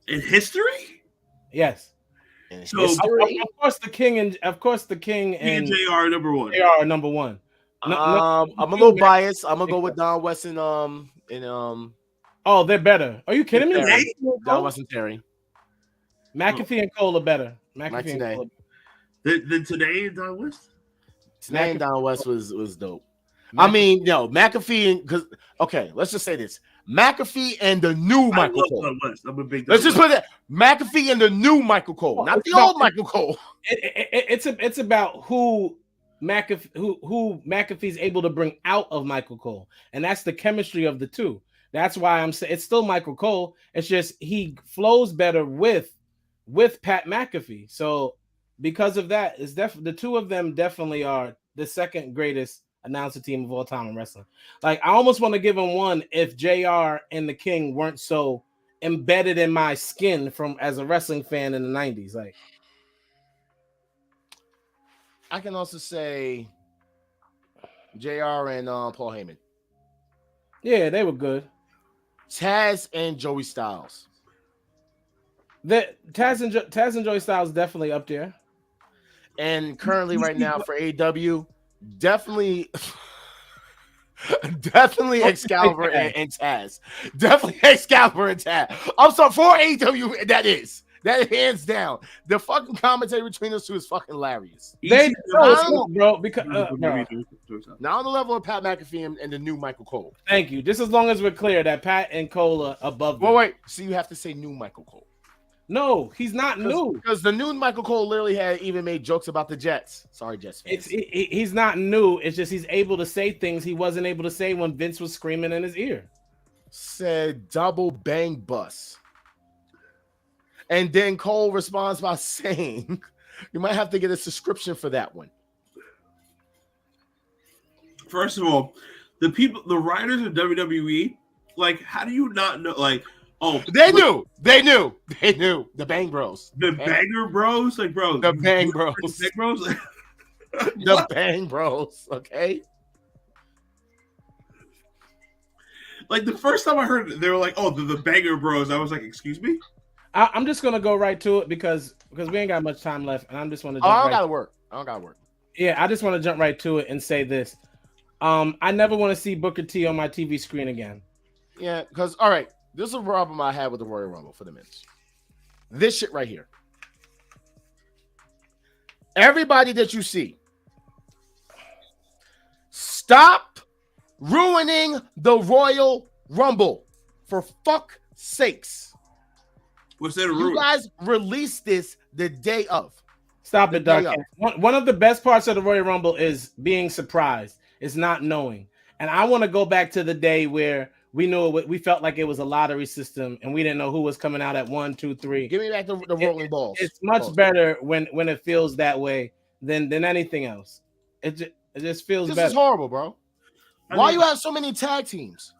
In history? Yes. So Of course the King and JR are number one. JR are number one. I'm a little biased. I'm gonna go with Don West and oh, they're better. Are you kidding me? Terry. Don West and Terry. McAfee and Cole are better. McAfee and today. Cole. Then today in Don West? Today and Don West was dope. I mean, McAfee because let's just say this. McAfee and the new Michael Cole. Don West. I'm a big Let's just put that McAfee and the new Michael Cole, not the old Michael Cole. It's about who McAfee's able to bring out of Michael Cole, and that's the chemistry of the two. That's why I'm saying it's still Michael Cole. It's just he flows better with Pat McAfee. So because of that, it's the two of them definitely are the second greatest announcer team of all time in wrestling. Like I almost want to give him one if JR and the King weren't so embedded in my skin from as a wrestling fan in the 90s. Like I can also say JR and Paul Heyman. Yeah, they were good. Taz and Joey Styles. Taz and Joey Styles definitely up there. And currently right now for AEW, definitely Excalibur and Taz. Definitely Excalibur and Taz. I'm sorry, for AEW, that hands down. The fucking commentary between those two is fucking hilarious. They bro, because Not on the level of Pat McAfee and the new Michael Cole. Thank you. Just as long as we're clear that Pat and Cole are above them. Well, wait. So you have to say new Michael Cole. No, he's not new. Because the new Michael Cole literally had even made jokes about the Jets. Sorry, Jets fans. He's not new. It's just he's able to say things he wasn't able to say when Vince was screaming in his ear. Said double bang bus. And then Cole responds by saying, you might have to get a subscription for that one. First of all, the writers of WWE, like, how do you not know? Like, they knew. The Bang Bros. The Banger Bros, like, bro. The Bang Bros. Bang Bros. The Bang Bros. Okay. Like the first time I heard it, they were like, "Oh, the Banger Bros." I was like, "Excuse me." I'm just gonna go right to it because we ain't got much time left, and I'm just want to. I don't gotta work. Yeah, I just want to jump right to it and say this. I never want to see Booker T on my TV screen again. Yeah, because all right, this is a problem I had with the Royal Rumble for the men's. This shit right here. Everybody that you see, stop ruining the Royal Rumble for fuck sakes. What's that? You guys released this the day of. Stop it, Dark. One of the best parts of the Royal Rumble is being surprised. It's not knowing. And I want to go back to the day where we knew we felt like it was a lottery system and we didn't know who was coming out at 1, 2, 3. Give me back the rolling balls. It's much better when it feels that way than anything else. It just feels better. This is horrible, bro. Why you have so many tag teams?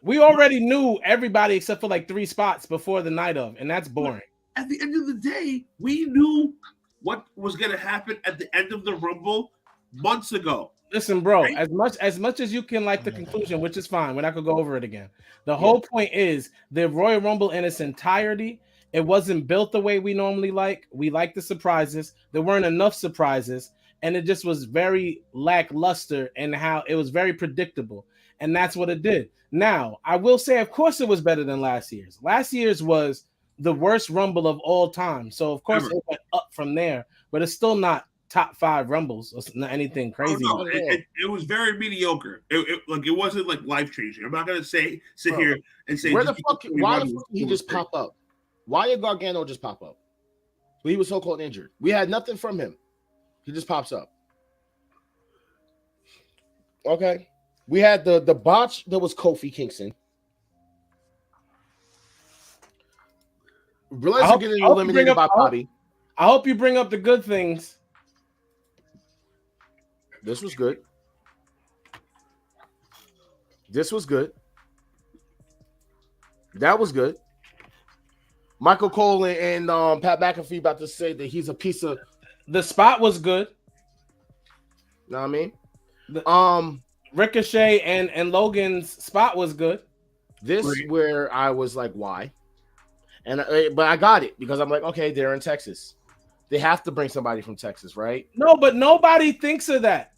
We already knew everybody except for like 3 spots before the night of, and that's boring. At the end of the day, we knew what was going to happen at the end of the Rumble months ago. Listen, bro, right? as much as you can like the conclusion, which is fine. We're not gonna go over it again. The whole point is the Royal Rumble in its entirety. It wasn't built the way we normally like. We like the surprises. There weren't enough surprises, and it just was very lackluster and how it was very predictable. And that's what it did. Now, I will say, of course, it was better than last year's. Last year's was the worst Rumble of all time. So, of course, it went up from there, but it's still not top 5 Rumbles or not anything crazy. Oh, no, it was very mediocre. It wasn't like life changing. I'm not gonna sit here and say why the fuck did he just pop up? Why did Gargano just pop up? Well, he was so called injured. We had nothing from him. He just pops up. Okay. We had the botch that was Kofi Kingston. Realize you're getting eliminated by Bobby. I hope you bring up the good things. This was good. This was good. That was good. Michael Cole and Pat McAfee about to say that he's a piece of. The spot was good. Know what I mean? Ricochet and Logan's spot was good. This where I was like, why? But I got it because I'm like, okay, they're in Texas. They have to bring somebody from Texas, right? No, but nobody thinks of that.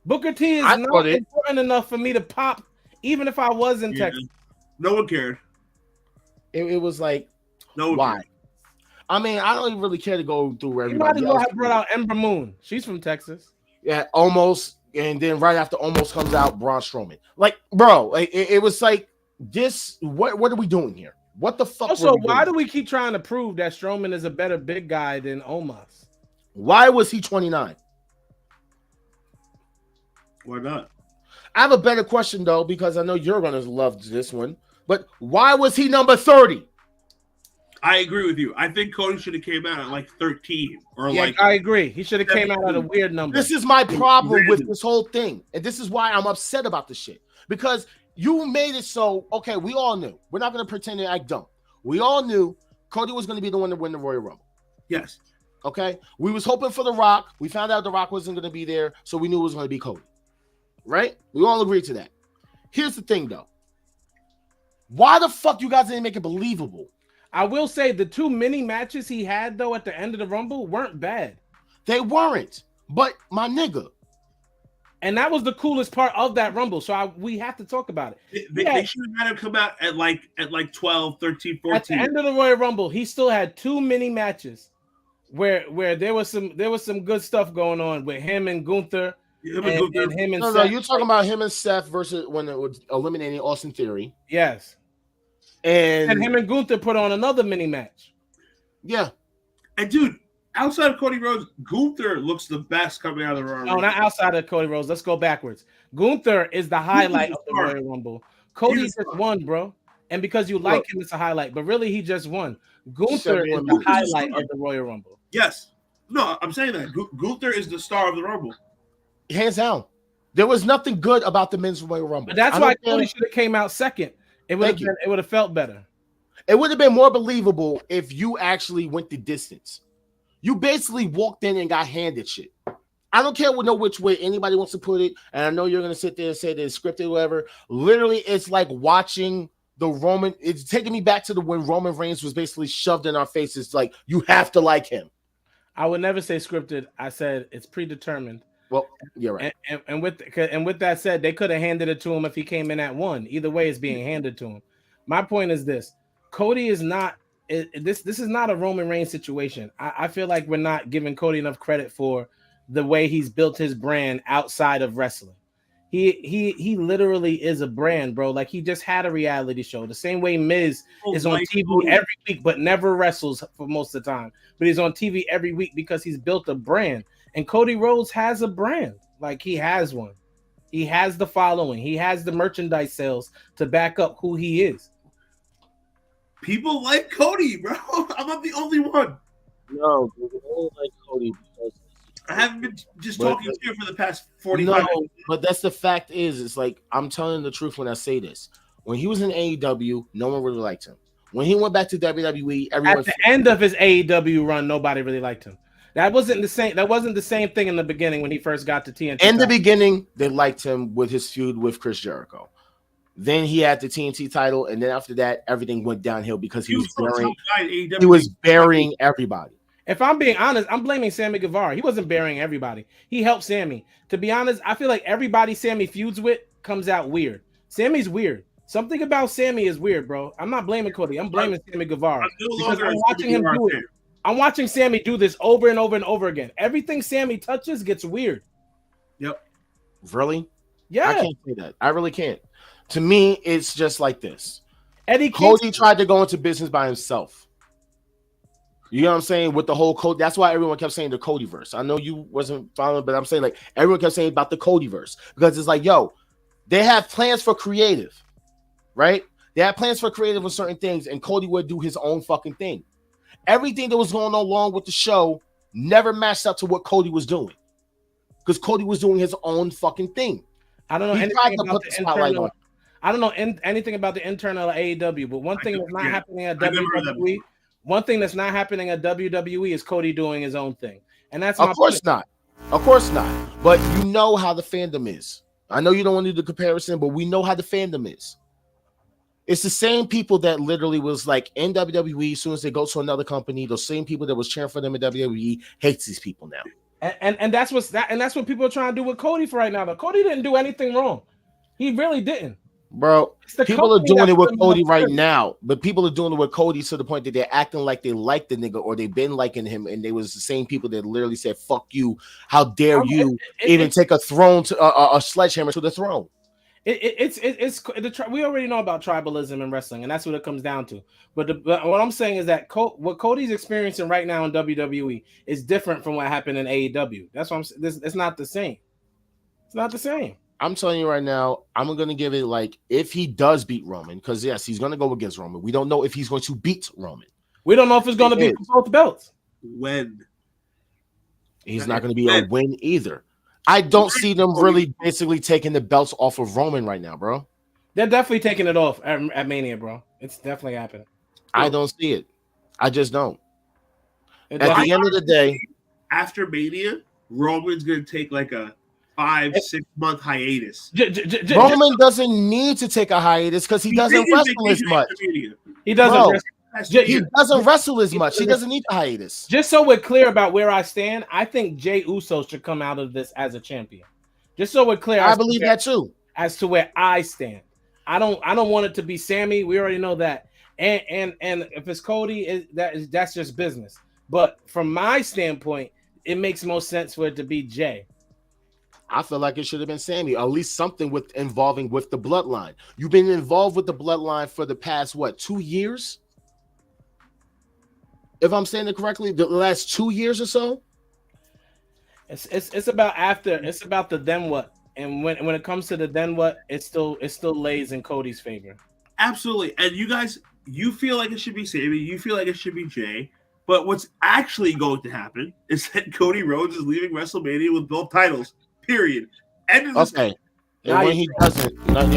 Booker T is not important enough for me to pop, even if I was in Texas. No one cared. It was like, no, why? Cared. I mean, I don't even really care to go through where everybody else. Have brought out Ember Moon. She's from Texas. Yeah, almost, and then right after almost comes out Braun Strowman. Like, bro, like, it was like this. What are we doing here? What the fuck? Also, why do we keep trying to prove that Strowman is a better big guy than Omos? Why was he 29? Why not? I have a better question though, because I know you're gonna love this one. But why was he number 30? I agree with you. I think Cody should have came out at like 13 or like. I agree. He should have came out at a weird number. This is my problem with this whole thing, and this is why I'm upset about this shit. Because you made it so okay. We all knew. We're not gonna pretend to act dumb. We all knew Cody was gonna be the one to win the Royal Rumble. Yes. Okay. We was hoping for The Rock. We found out The Rock wasn't gonna be there, so we knew it was gonna be Cody. Right? We all agreed to that. Here's the thing, though. Why the fuck you guys didn't make it believable? I will say the 2 mini matches he had, though, at the end of the Rumble weren't bad. They weren't. But, my nigga. And that was the coolest part of that Rumble, so we have to talk about it. They should have had him come out at like 12, 13, 14. At the end of the Royal Rumble, he still had 2 mini matches where there was some good stuff going on with him and Gunther. No, you're talking about him and Seth versus when it was eliminating Austin Theory. Yes. And him and Gunther put on another mini match. Yeah. And dude, outside of Cody Rhodes, Gunther looks the best coming out of the Royal Rumble. No, not outside of Cody Rhodes. Let's go backwards. Gunther is the highlight of the Royal Rumble. Cody just won, bro. And because you like him, it's a highlight. But really, he just won. Gunther is the highlight of the Royal Rumble. Yes. No, I'm saying that. Gunther is the star of the Rumble. Hands down. There was nothing good about the men's Royal Rumble. But that's why Cody should have came out second. It would have felt better. It would have been more believable if you actually went the distance. You basically walked in and got handed shit. I don't care which way anybody wants to put it, and I know you're going to sit there and say that it's scripted or whatever. Literally, it's like watching the Roman. It's taking me back to when Roman Reigns was basically shoved in our faces. Like, you have to like him. I would never say scripted. I said it's predetermined. Well, you're right. And with that said, they could have handed it to him if he came in at 1. Either way, it's being handed to him. My point is this: Cody is not this is not a Roman Reigns situation. I feel like we're not giving Cody enough credit for the way he's built his brand outside of wrestling. He literally is a brand, bro. Like, he just had a reality show. The same way Miz is on TV every week, but never wrestles for most of the time. But he's on TV every week because he's built a brand. And Cody Rhodes has a brand. Like, he has one. He has the following. He has the merchandise sales to back up who he is. People like Cody, bro. I'm not the only one. No, we all like Cody because I haven't been just talking to you for the past 45 minutes. But that's the fact is, it's like, I'm telling the truth when I say this. When he was in AEW, no one really liked him. When he went back to WWE, everyone at the end of his AEW run, nobody really liked him. That wasn't the same. That wasn't the same thing in the beginning when he first got to TNT. In the beginning, they liked him with his feud with Chris Jericho. Then he had the TNT title, and then after that, everything went downhill because he was burying everybody. If I'm being honest, I'm blaming Sammy Guevara. He wasn't burying everybody. He helped Sammy. To be honest, I feel like everybody Sammy feuds with comes out weird. Sammy's weird. Something about Sammy is weird, bro. I'm not blaming Cody. I'm blaming Sammy Guevara. Because I'm watching him do it. I'm watching Sammy do this over and over and over again. Everything Sammy touches gets weird. Yep. Really? Yeah. I can't say that. I really can't. To me, it's just like this. Cody tried to go into business by himself. You know what I'm saying? With the whole Cody. That's why everyone kept saying the Codyverse. I know you wasn't following, but I'm saying, like, everyone kept saying about the Codyverse. Because it's like, yo, they have plans for creative, right? They have plans for creative with certain things, and Cody would do his own fucking thing. Everything that was going on along with the show never matched up to what Cody was doing. Because Cody was doing his own fucking thing. I don't know anything about the internal. I don't know anything about the internal AEW, but one thing that's not happening at WWE. One thing that's not happening at WWE is Cody doing his own thing, and that's of course not. Of course not. But you know how the fandom is. I know you don't want to do the comparison, but we know how the fandom is. It's the same people that literally was like in WWE. As soon as they go to another company, those same people that was cheering for them in WWE hates these people now. And that's what people are trying to do with Cody for right now. Though Cody didn't do anything wrong. He really didn't. Bro, people are doing it with Cody right now, but people are doing it with Cody to the point that they're acting like they like the nigga or they've been liking him, and they was the same people that literally said, fuck you, how dare you even take a throne to a sledgehammer to the throne. We already know about tribalism in wrestling, and that's what it comes down to. But what I'm saying is that what Cody's experiencing right now in WWE is different from what happened in AEW. That's what I'm saying. It's not the same. It's not the same. I'm telling you right now, I'm going to give it like if he does beat Roman, because yes, he's going to go against Roman. We don't know if he's going to beat Roman. We don't know if it's going to be both belts. When? He's not going to be a win either. I don't see them really basically taking the belts off of Roman right now, bro. They're definitely taking it off at Mania, bro. It's definitely happening. I don't see it. I just don't. At the end of the day, after Mania, Roman's going to take like a 5-6 month hiatus. Roman doesn't need to take a hiatus because he doesn't wrestle as much. He doesn't. He doesn't wrestle as much. He doesn't need a hiatus. Just so we're clear about where I stand, I think Jey Uso should come out of this as a champion. Just so we're clear, I believe that too. As to where I stand, I don't want it to be Sammy. We already know that. And if it's Cody, that's just business. But from my standpoint, it makes most sense for it to be Jey. I feel like it should have been Sammy, or at least something involving with the bloodline. You've been involved with the bloodline for the past 2 years? If I'm saying it correctly, the last 2 years or so. It's about after. It's about the then what, and when it comes to the then what, it still lays in Cody's favor. Absolutely, and you guys, you feel like it should be Sammy, you feel like it should be Jey, but what's actually going to happen is that Cody Rhodes is leaving WrestleMania with both titles. Period. Okay. And when he doesn't,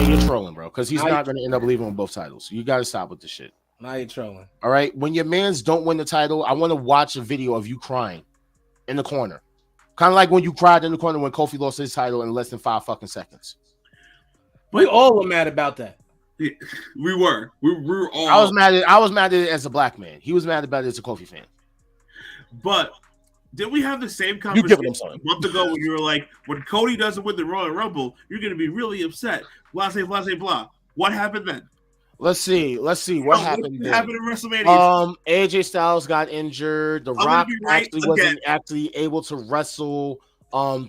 you're trolling, bro, because he's not going to end up leaving with both titles. You got to stop with this shit. Now you're trolling. All right. When your mans don't win the title, I want to watch a video of you crying in the corner. Kind of like when you cried in the corner when Kofi lost his title in less than 5 fucking seconds. We all were mad about that. We were all. I was mad at it as a black man. He was mad about it as a Kofi fan. But Did we have the same You give it conversation him something. a month ago when you were like, when Cody doesn't win the Royal Rumble, you're going to be really upset. Blah, blah, blah, blah. What happened then? Let's see what happened What then. happened in WrestleMania? AJ Styles got injured. The I'm Rock gonna be right actually again. wasn't actually able to wrestle.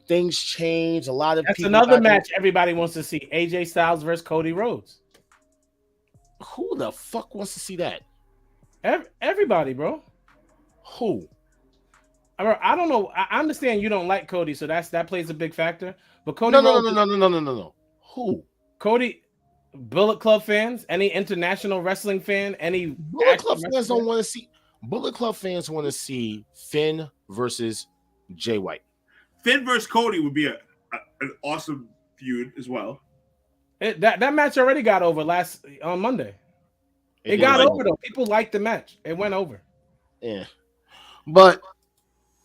Things changed. A lot of That's people another got match everybody wants to see. AJ Styles versus Cody Rhodes. Who the fuck wants to see that? Everybody, bro. Who? I don't know. I understand you don't like Cody, so that plays a big factor. But Cody, No. Who? Cody, Bullet Club fans, any international wrestling fan, any Bullet Club fans don't want to see. Bullet Club fans want to see Finn versus Jay White. Finn versus Cody would be an awesome feud as well. That match already got over on Monday. It got over though. People liked the match. It went over. Yeah, but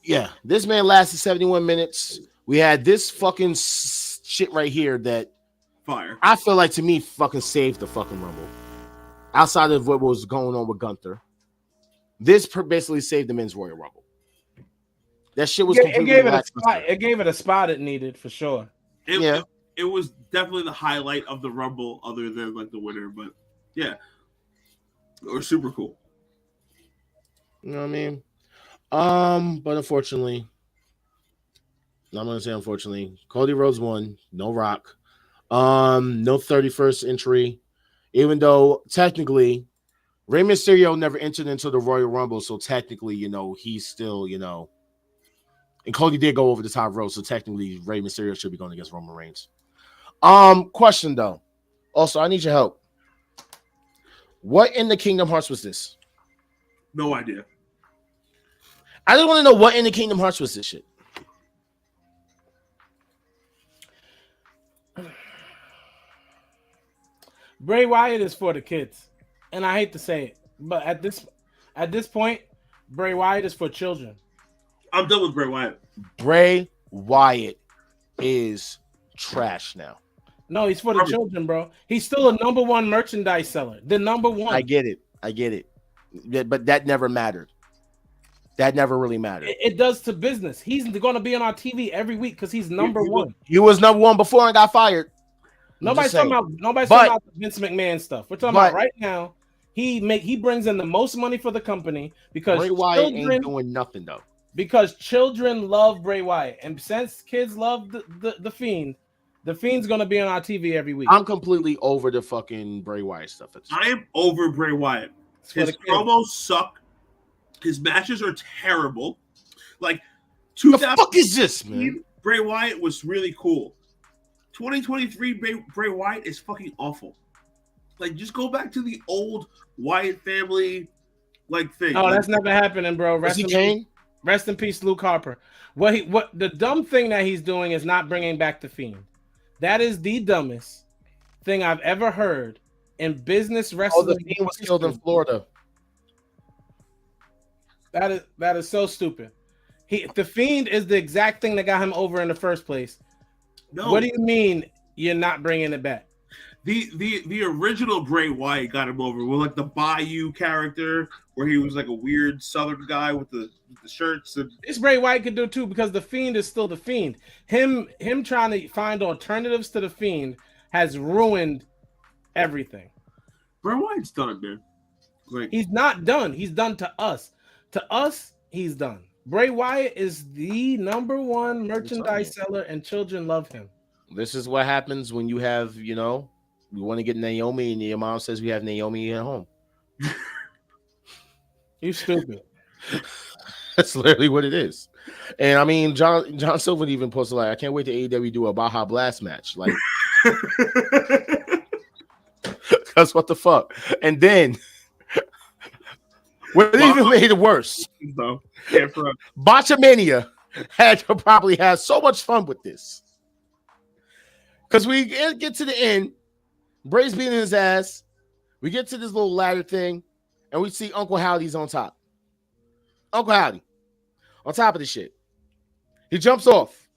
yeah, this man lasted 71 minutes. We had this fucking shit right here that fire. I feel like to me fucking saved the fucking Rumble. Outside of what was going on with Gunther, this basically saved the men's Royal Rumble. That shit was completely it gave it a spot it needed for sure. It was definitely the highlight of the Rumble, other than like the winner. But yeah, it was super cool. You know what I mean? But unfortunately, I'm gonna say unfortunately, Cody Rhodes won. No Rock. No 31st entry. Even though technically, Rey Mysterio never entered into the Royal Rumble, so technically, he's still, and Cody did go over the top rope, so technically, Rey Mysterio should be going against Roman Reigns. Question though. Also, I need your help. What in the Kingdom Hearts was this? No idea. I just want to know what in the Kingdom Hearts was this shit. Bray Wyatt is for the kids, and I hate to say it, but at this point, Bray Wyatt is for children. I'm done with Bray Wyatt. Bray Wyatt is trash now. No, he's for the children, bro. He's still a number one merchandise seller. The number one. I get it. But that never mattered. That never really mattered. It does to business. He's going to be on our TV every week because he's number one. He was number one before and got fired. Nobody's talking about the Vince McMahon stuff. We're talking about right now. He brings in the most money for the company because Bray Wyatt ain't doing nothing though. Because children love Bray Wyatt, and since kids love the Fiend, the Fiend's gonna be on our TV every week. I'm completely over the fucking Bray Wyatt stuff. I am over Bray Wyatt. His promos suck. His matches are terrible. Like, the fuck is this, man? Bray Wyatt was really cool. 2023 Bray Wyatt is fucking awful. Like, just go back to the old Wyatt family thing. Oh, that's never happening, bro. Rest in peace, Luke Harper. What the dumb thing that he's doing is not bringing back the Fiend. That is the dumbest thing I've ever heard in business wrestling. Oh, the Fiend was killed in Florida. That is so stupid. The Fiend is the exact thing that got him over in the first place. No. What do you mean you're not bringing it back? The original Bray Wyatt got him over with the Bayou character, where he was like a weird Southern guy with the shirts. And this Bray Wyatt could do too, because the Fiend is still the Fiend. Him trying to find alternatives to the Fiend has ruined everything. Bray Wyatt's done, man. He's not done. He's done to us. To us, he's done. Bray Wyatt is the number one merchandise seller, and children love him. This is what happens when you have, we want to get Naomi, and your mom says we have Naomi at home. You stupid. That's literally what it is. And I mean, John Silver even posted I can't wait to AEW do a Baja Blast match. Because what the fuck? And then what even made it worse? Botchamania had to probably have so much fun with this. Because we get to the end, Bray's beating his ass. We get to this little ladder thing, and we see Uncle Howdy's on top. Uncle Howdy on top of the shit. He jumps off.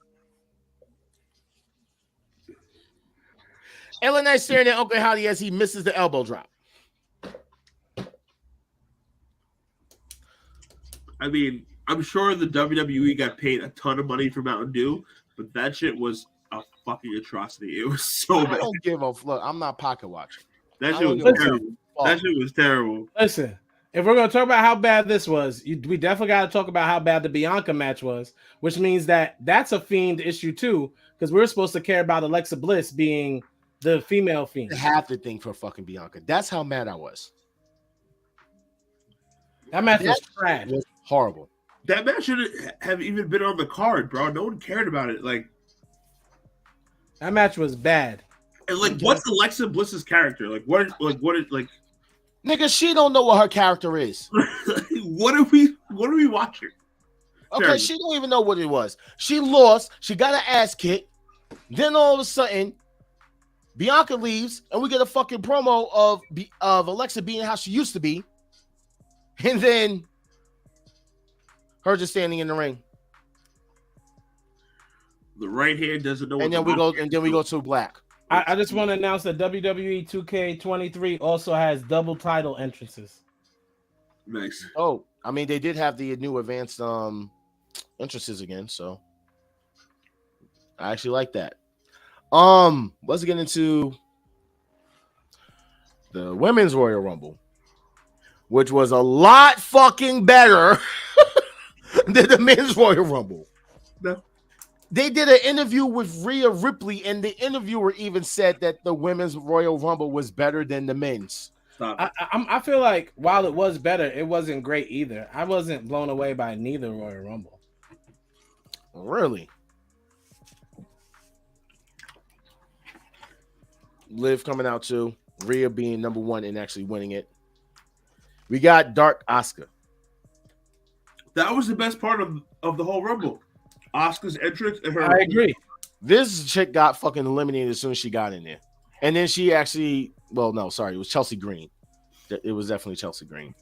Ellen Knight staring at Uncle Howdy as he misses the elbow drop. I mean, I'm sure the WWE got paid a ton of money for Mountain Dew, but that shit was a fucking atrocity. It was so I bad. don't give a look. I'm not pocket watching. That I shit don't was give a terrible. fuck. That shit was terrible. Listen, if we're gonna talk about how bad this was, we definitely got to talk about how bad the Bianca match was, which means that's a Fiend issue too, because we're supposed to care about Alexa Bliss being the female Fiend. I have to think for fucking Bianca. That's how mad I was. That match was trash. It was horrible. That match shouldn't have even been on the card, bro. No one cared about it. Like, That match was bad. and like, what's Alexa Bliss's character? Like, what is Nigga, she don't know what her character is. what are we watching? Okay, Terrible. she don't even know what it was. She lost. She got her ass kicked. Then all of a sudden, Bianca leaves, and we get a fucking promo of Alexa being how she used to be, and then her just standing in the ring. The right hand doesn't know. And then we go to black. I just want to announce that WWE 2K23 also has double title entrances. Nice. Oh, I mean, they did have the new advanced entrances again, so I actually like that. Let's get into the Women's Royal Rumble, which was a lot fucking better than the Men's Royal Rumble. No. They did an interview with Rhea Ripley, and the interviewer even said that the Women's Royal Rumble was better than the men's. Stop. I feel like while it was better, it wasn't great either. I wasn't blown away by neither Royal Rumble. Really? Liv coming out too. Rhea being number one and actually winning it. We got Dark Asuka. That was the best part of the whole Rumble. Asuka's entrance and her. I agree. This chick got fucking eliminated as soon as she got in there. And then she actually, well, no, sorry, it was Chelsea Green. It was definitely Chelsea Green.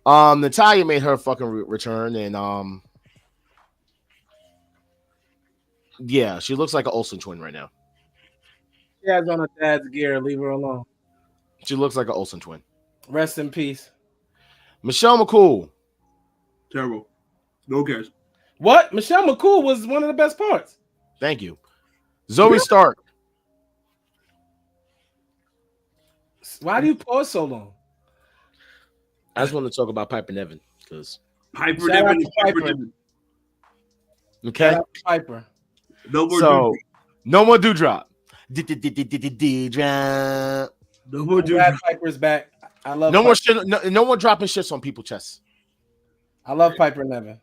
Natalya made her fucking return, and yeah, she looks like an Olsen twin right now. She has on her dad's gear. Leave her alone. She looks like an Olsen twin. Rest in peace. Michelle McCool. Terrible. No one cares. What? Michelle McCool was one of the best parts. Thank you. Zoe Stark. Why do you pause so long? I just want to talk about Piper Niven because Piper Shout out Niven. to Piper. okay. Shout out to Piper. No more. So no more Dewdrop. Dewdrop. No more. I'm glad Piper's back. I love No Piper. more shit. No more dropping shits on people's chests. I love Piper Nevin.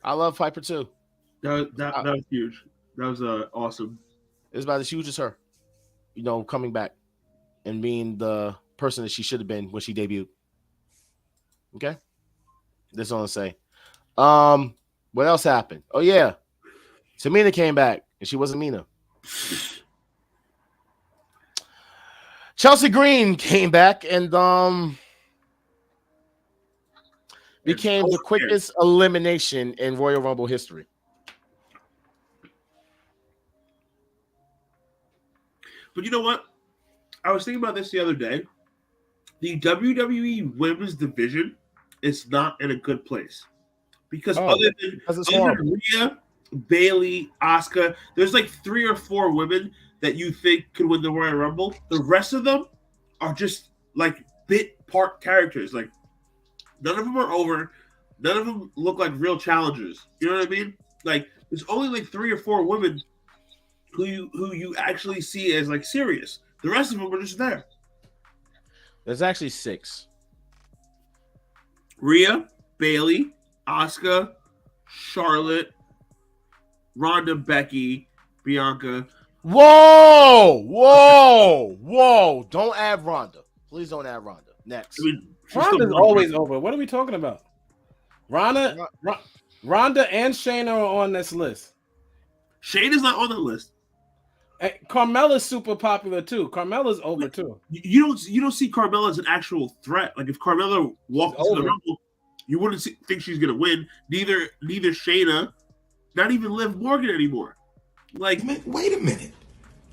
I love Piper too. That was huge. That was awesome. It's about as huge as her. You know, coming back and being the person that she should have been when she debuted. Okay, that's all I'm saying. What else happened? Oh yeah, Tamina came back and she wasn't Mina. Chelsea Green came back and became the quickest elimination in Royal Rumble history. But you know what? I was thinking about this the other day. The WWE Women's Division is not in a good place because other than Rhea, Bayley, Asuka, there's like 3 or 4 women that you think could win the Royal Rumble. The rest of them are just like bit part characters. Like none of them are over. None of them look like real challengers. You know what I mean? Like there's only like 3 or 4 women who you actually see as like serious. The rest of them are just there. There's actually 6. Rhea, Bayley, Asuka, Charlotte, Ronda, Becky, Bianca. Whoa! Don't add Ronda. Please don't add Ronda. Next. I mean, Ronda's always over. What are we talking about? Ronda and Shayna are on this list. Shayna's not on the list. Hey, Carmella's super popular too. Carmella's over too. You don't see Carmella as an actual threat. Like if Carmella walked into the Rumble, you wouldn't think she's gonna win. Neither Shayna, not even Liv Morgan anymore. Like, Wait a minute.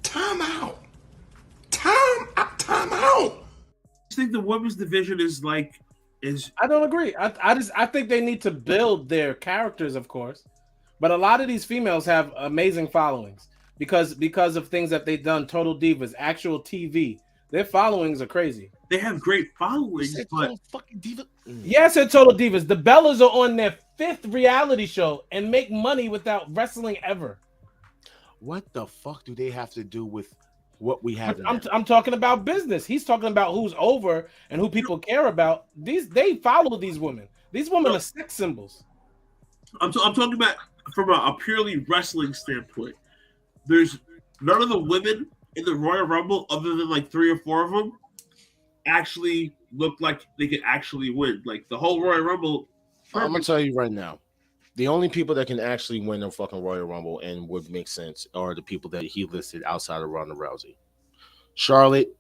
Time out. Time out. I think the women's division is like I don't agree. I think they need to build their characters, of course, but a lot of these females have amazing followings because of things that they've done. Total Divas, actual TV, their followings are crazy. They have great followings, but fucking diva. Yes, at Total Divas, the Bellas are on their 5th reality show and make money without wrestling ever. What the fuck do they have to do with what we have? I'm talking about business. He's talking about who's over and who people care about. They follow these women. These women are sex symbols. I'm talking about from a purely wrestling standpoint. There's none of the women in the Royal Rumble, other than like 3 or 4 of them, actually look like they could actually win. Like the whole Royal Rumble. I'm gonna tell you right now, the only people that can actually win the fucking Royal Rumble and would make sense are the people that he listed outside of Ronda Rousey. Charlotte,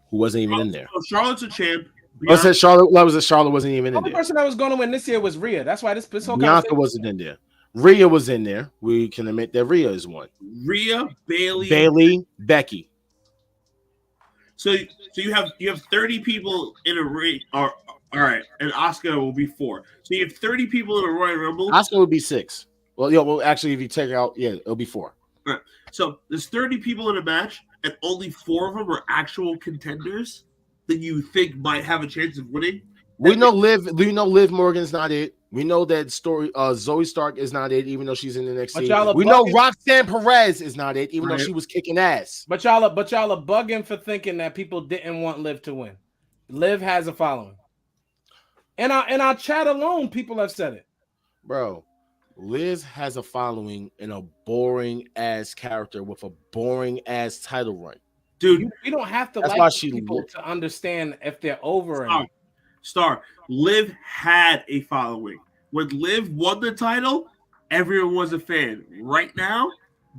who wasn't even in there. So Charlotte's a champ. I said Charlotte. What was it? Charlotte wasn't even The in only there. person that was going to win this year was Rhea. That's why this whole Bianca wasn't in there. Rhea was in there. We can admit that Rhea is one. Rhea, Bailey, Becky. So you have 30 people in a ring. All right, and Asuka will be 4. So you have 30 people in a Royal Rumble. Asuka would be 6. Well, actually, if you take out, it'll be 4. All right. So there's 30 people in a match, and only 4 of them are actual contenders that you think might have a chance of winning. We know Liv Morgan's not it. We know that Zoe Stark is not it, even though she's in the NXT. We know Roxanne Perez is not it, even though she was kicking ass. But y'all are bugging for thinking that people didn't want Liv to win. Liv has a following. In our chat alone, people have said it. Bro, Liz has a following in a boring ass character with a boring ass title run. Dude, we don't have to like like people to understand if they're over or not. Star, Liv had a following. When Liv won the title, everyone was a fan. Right now,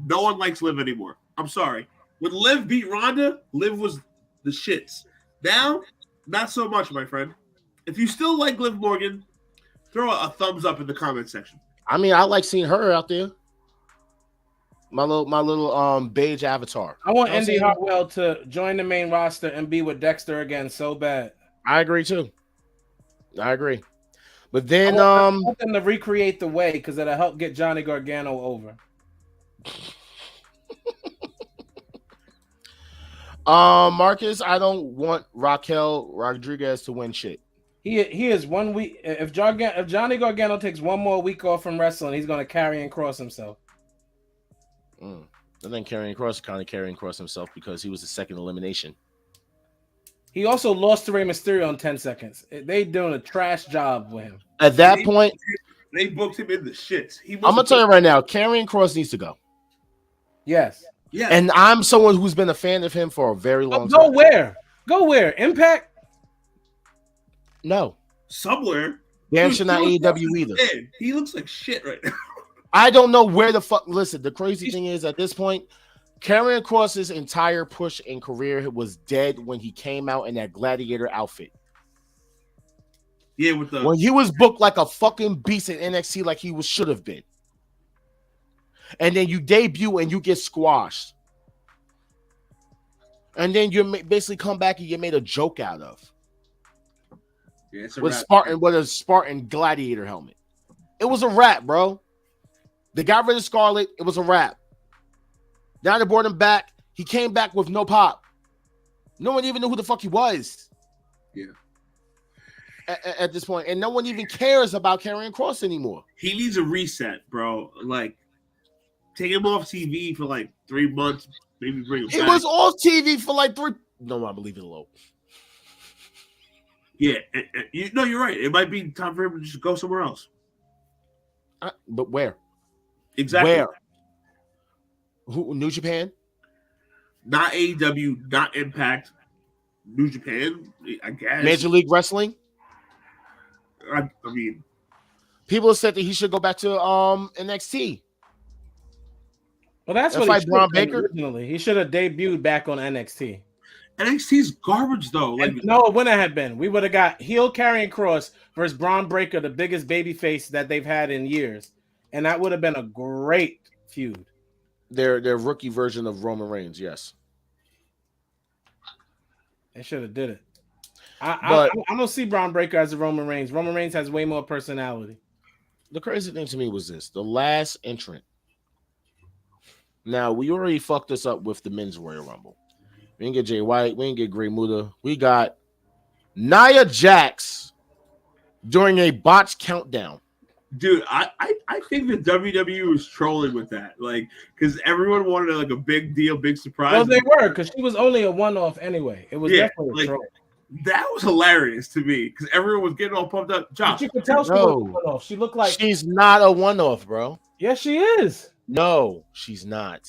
no one likes Liv anymore. I'm sorry. When Liv beat Ronda, Liv was the shits. Now, not so much, my friend. If you still like Liv Morgan, throw a thumbs up in the comment section. I mean, I like seeing her out there. My little beige avatar. I want Indy Hartwell to join the main roster and be with Dexter again so bad. I agree too. I agree. But then I want them to recreate the way because it'll help get Johnny Gargano over. Marcus, I don't want Raquel Rodriguez to win shit. He is 1 week. If Johnny Gargano takes 1 more week off from wrestling, he's going to carry and cross himself. And then carrying cross himself because he was the second elimination. He also lost to Rey Mysterio in 10 seconds. They doing a trash job with him. At that point, they booked him in the shits. I'm gonna tell you right now, carrying cross needs to go. Yes. Yeah. And I'm someone who's been a fan of him for a very long time. Go where? Go where? Impact? No. Somewhere. Damn sure not AEW either. He looks like shit right now. I don't know where the fuck. Listen, the crazy thing is at this point, Karrion Kross's entire push in career was dead when he came out in that gladiator outfit. Yeah, when he was booked like a fucking beast in NXT, like he should have been. And then you debut and you get squashed. And then you basically come back and you made a joke out of. Yeah, it's with a Spartan gladiator helmet. It was a wrap, bro. They got rid of Scarlett. It was a wrap. Now they brought him back. He came back with no pop. No one even knew who the fuck he was. Yeah. At this point, and no one even cares about Karrion Kross anymore. He needs a reset, bro. Like, take him off TV for like 3 months, maybe bring him back. He was off TV for like 3. No, I believe it alone. Yeah, no, you're right. It might be time for him to just go somewhere else. But where? Exactly. Where? Who? New Japan? Not AEW, not Impact. New Japan, I guess. Major League Wrestling? I mean, people said that he should go back to NXT. Well, that's what he should have done originally. He should have debuted back on NXT. NXT's garbage, though. No, it wouldn't have been. We would have got heel Karrion Kross versus Braun Breaker, the biggest babyface that they've had in years, and that would have been a great feud. Their rookie version of Roman Reigns, yes. They should have did it. I don't see Braun Breaker as a Roman Reigns. Roman Reigns has way more personality. The crazy thing to me was this: the last entrant. Now we already fucked this up with the men's Royal Rumble. We didn't get Jay White. We didn't get Great Muta. We got Nia Jax during a botched countdown. Dude, I think the WWE was trolling with that, like, because everyone wanted like a big deal, big surprise. Well, they were, because she was only a one-off anyway. It was definitely a troll. That was hilarious to me because everyone was getting all pumped up. Josh, but you could tell she was a one-off. She looked like she's not a one-off, bro. Yes, she is. No, she's not.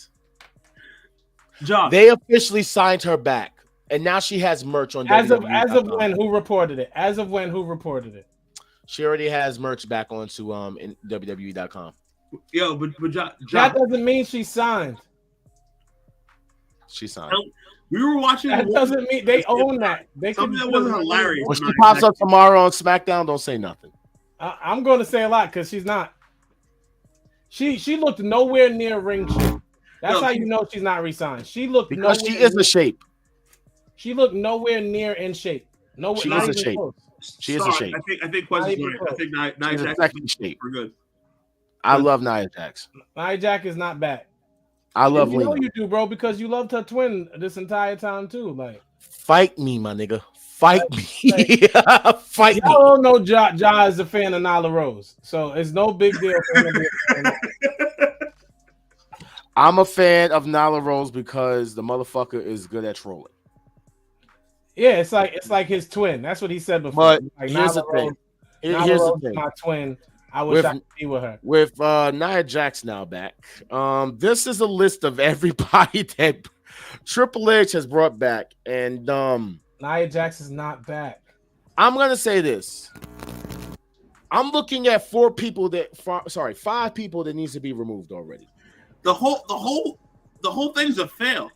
Josh, they officially signed her back, and now she has merch on. As of when? Who reported it? As of when? Who reported it? She already has merch back onto in WWE.com. Yo, but Josh, that doesn't mean she signed. She signed. We were watching. That doesn't mean they own that. They something that wasn't hilarious. When she pops up tomorrow on SmackDown, don't say nothing. I'm going to say a lot because she's not. She looked nowhere near ring shape. That's how you know she's not re-signed. She looked because she is a shape. She looked nowhere near in shape. No, she is a shape. Close. She is a shape. I think Quest is right. I think Nia Jax is shape. We're good. I love Nia Jax. Nia Jax is not back. I love you know you do, bro, because you loved her twin this entire time too. Like, fight me, my nigga. Fight me. Fight me. I don't know. Ja is a fan of Nyla Rose, so it's no big deal for him to be a fan of I'm a fan of Nyla Rose because the motherfucker is good at trolling. Yeah, it's like his twin. That's what he said before. But like, here's the thing. Here's the thing. My twin. I wish I could be with her. With Nia Jax now back, this is a list of everybody that Triple H has brought back, and Nia Jax is not back. I'm gonna say this. I'm looking at 5 people that needs to be removed already. The whole thing's a fail.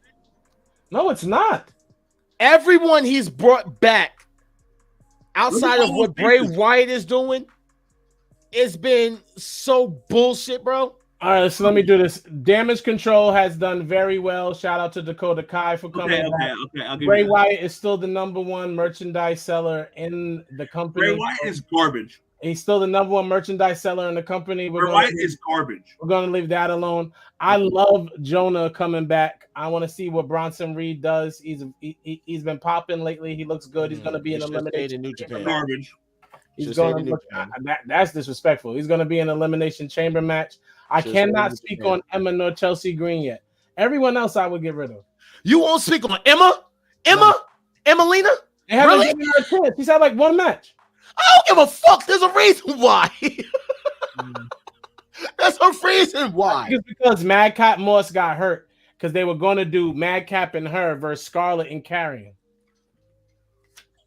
No, it's not. Everyone he's brought back outside of what Bray Wyatt is doing, it's been so bullshit, bro. All right, so let me do this. Damage Control has done very well. Shout out to Dakota Kai for coming back. Okay. Bray Wyatt is still the #1 merchandise seller in the company. Bray Wyatt is garbage. He's still the #1 merchandise seller in the company. Bray Wyatt is garbage. We're going to leave that alone. I love Jonah coming back. I want to see what Bronson Reed does. He's been popping lately. He looks good. He's going to be an elimination. New Japan. Garbage. He's going to that's disrespectful. He's going to be an elimination chamber match. I cannot speak on Emma nor Chelsea Green yet. Everyone else I would get rid of. You won't speak on Emma? Emmalina? They haven't given her a chance. She's had like 1 match. I don't give a fuck. There's a reason why. That's a reason why. It's because Madcap Moss got hurt because they were going to do Madcap and her versus Scarlett and Carrion.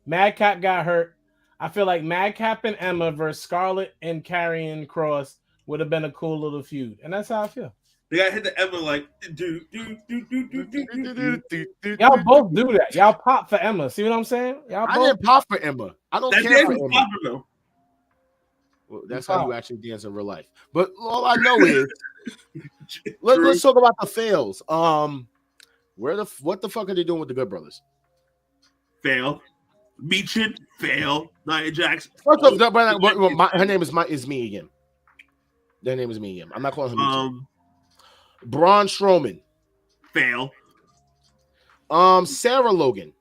Madcap got hurt. I feel like Madcap and Emma versus Scarlett and Carrion Cross would have been a cool little feud, and that's how I feel. They got hit the Emma like do. Y'all both do that. Y'all pop for Emma. See what I'm saying? I didn't pop for Emma. I don't care for Emma. Though. Well, that's how you actually dance in real life. But all I know is let's talk about the fails. What the fuck are they doing with the Good Brothers? Fail. Meechin, fail. Nia Jax. First off, her name is me again. Their name is me again. I'm not calling her Meechin. Braun Strowman. Fail. Sarah Logan.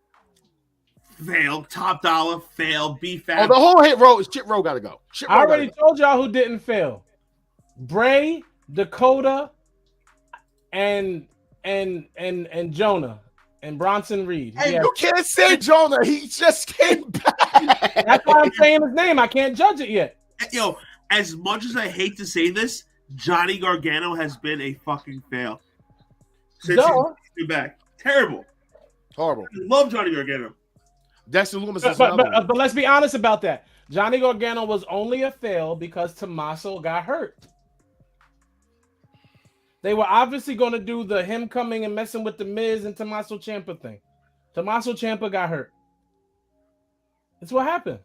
Fail. Top Dollar. Fail. B-Fab. Oh, the whole shit row gotta go. I already told y'all who didn't fail. Bray, Dakota, and Jonah and Bronson Reed. Hey, you can't say Jonah. He just came back. That's why I'm saying his name. I can't judge it yet. Yo, as much as I hate to say this, Johnny Gargano has been a fucking fail since he's been back. Terrible. Horrible. I love Johnny Gargano. Dexter Lumis is but let's be honest about that. Johnny Gargano was only a fail because Tommaso got hurt. They were obviously going to do the him coming and messing with the Miz and Tommaso Ciampa thing. Tommaso Ciampa got hurt. That's what happened.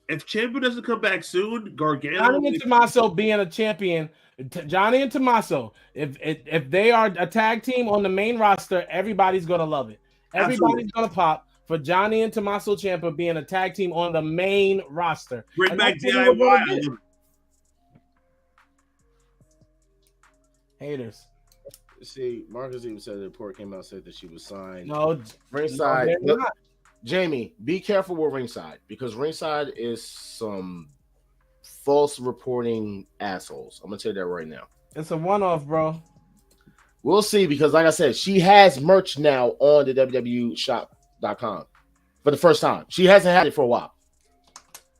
If Ciampa doesn't come back soon, Gargano. Johnny and Tommaso being a champion. Johnny and Tommaso, if they are a tag team on the main roster, everybody's going to love it. Everybody's going to pop. for Johnny and Tommaso Ciampa being a tag team on the main roster. Bring And back that's what we were DIY. gonna I get. love it. Haters. See, Marcus even said the report came out and said that she was signed. No, Ringside. no, they're not. Jamie, be careful with Ringside because Ringside is some false reporting assholes. I'm gonna tell you that right now. It's a one-off, bro. We'll see because, like I said, she has merch now on the www.shop.com for the first time. She hasn't had it for a while.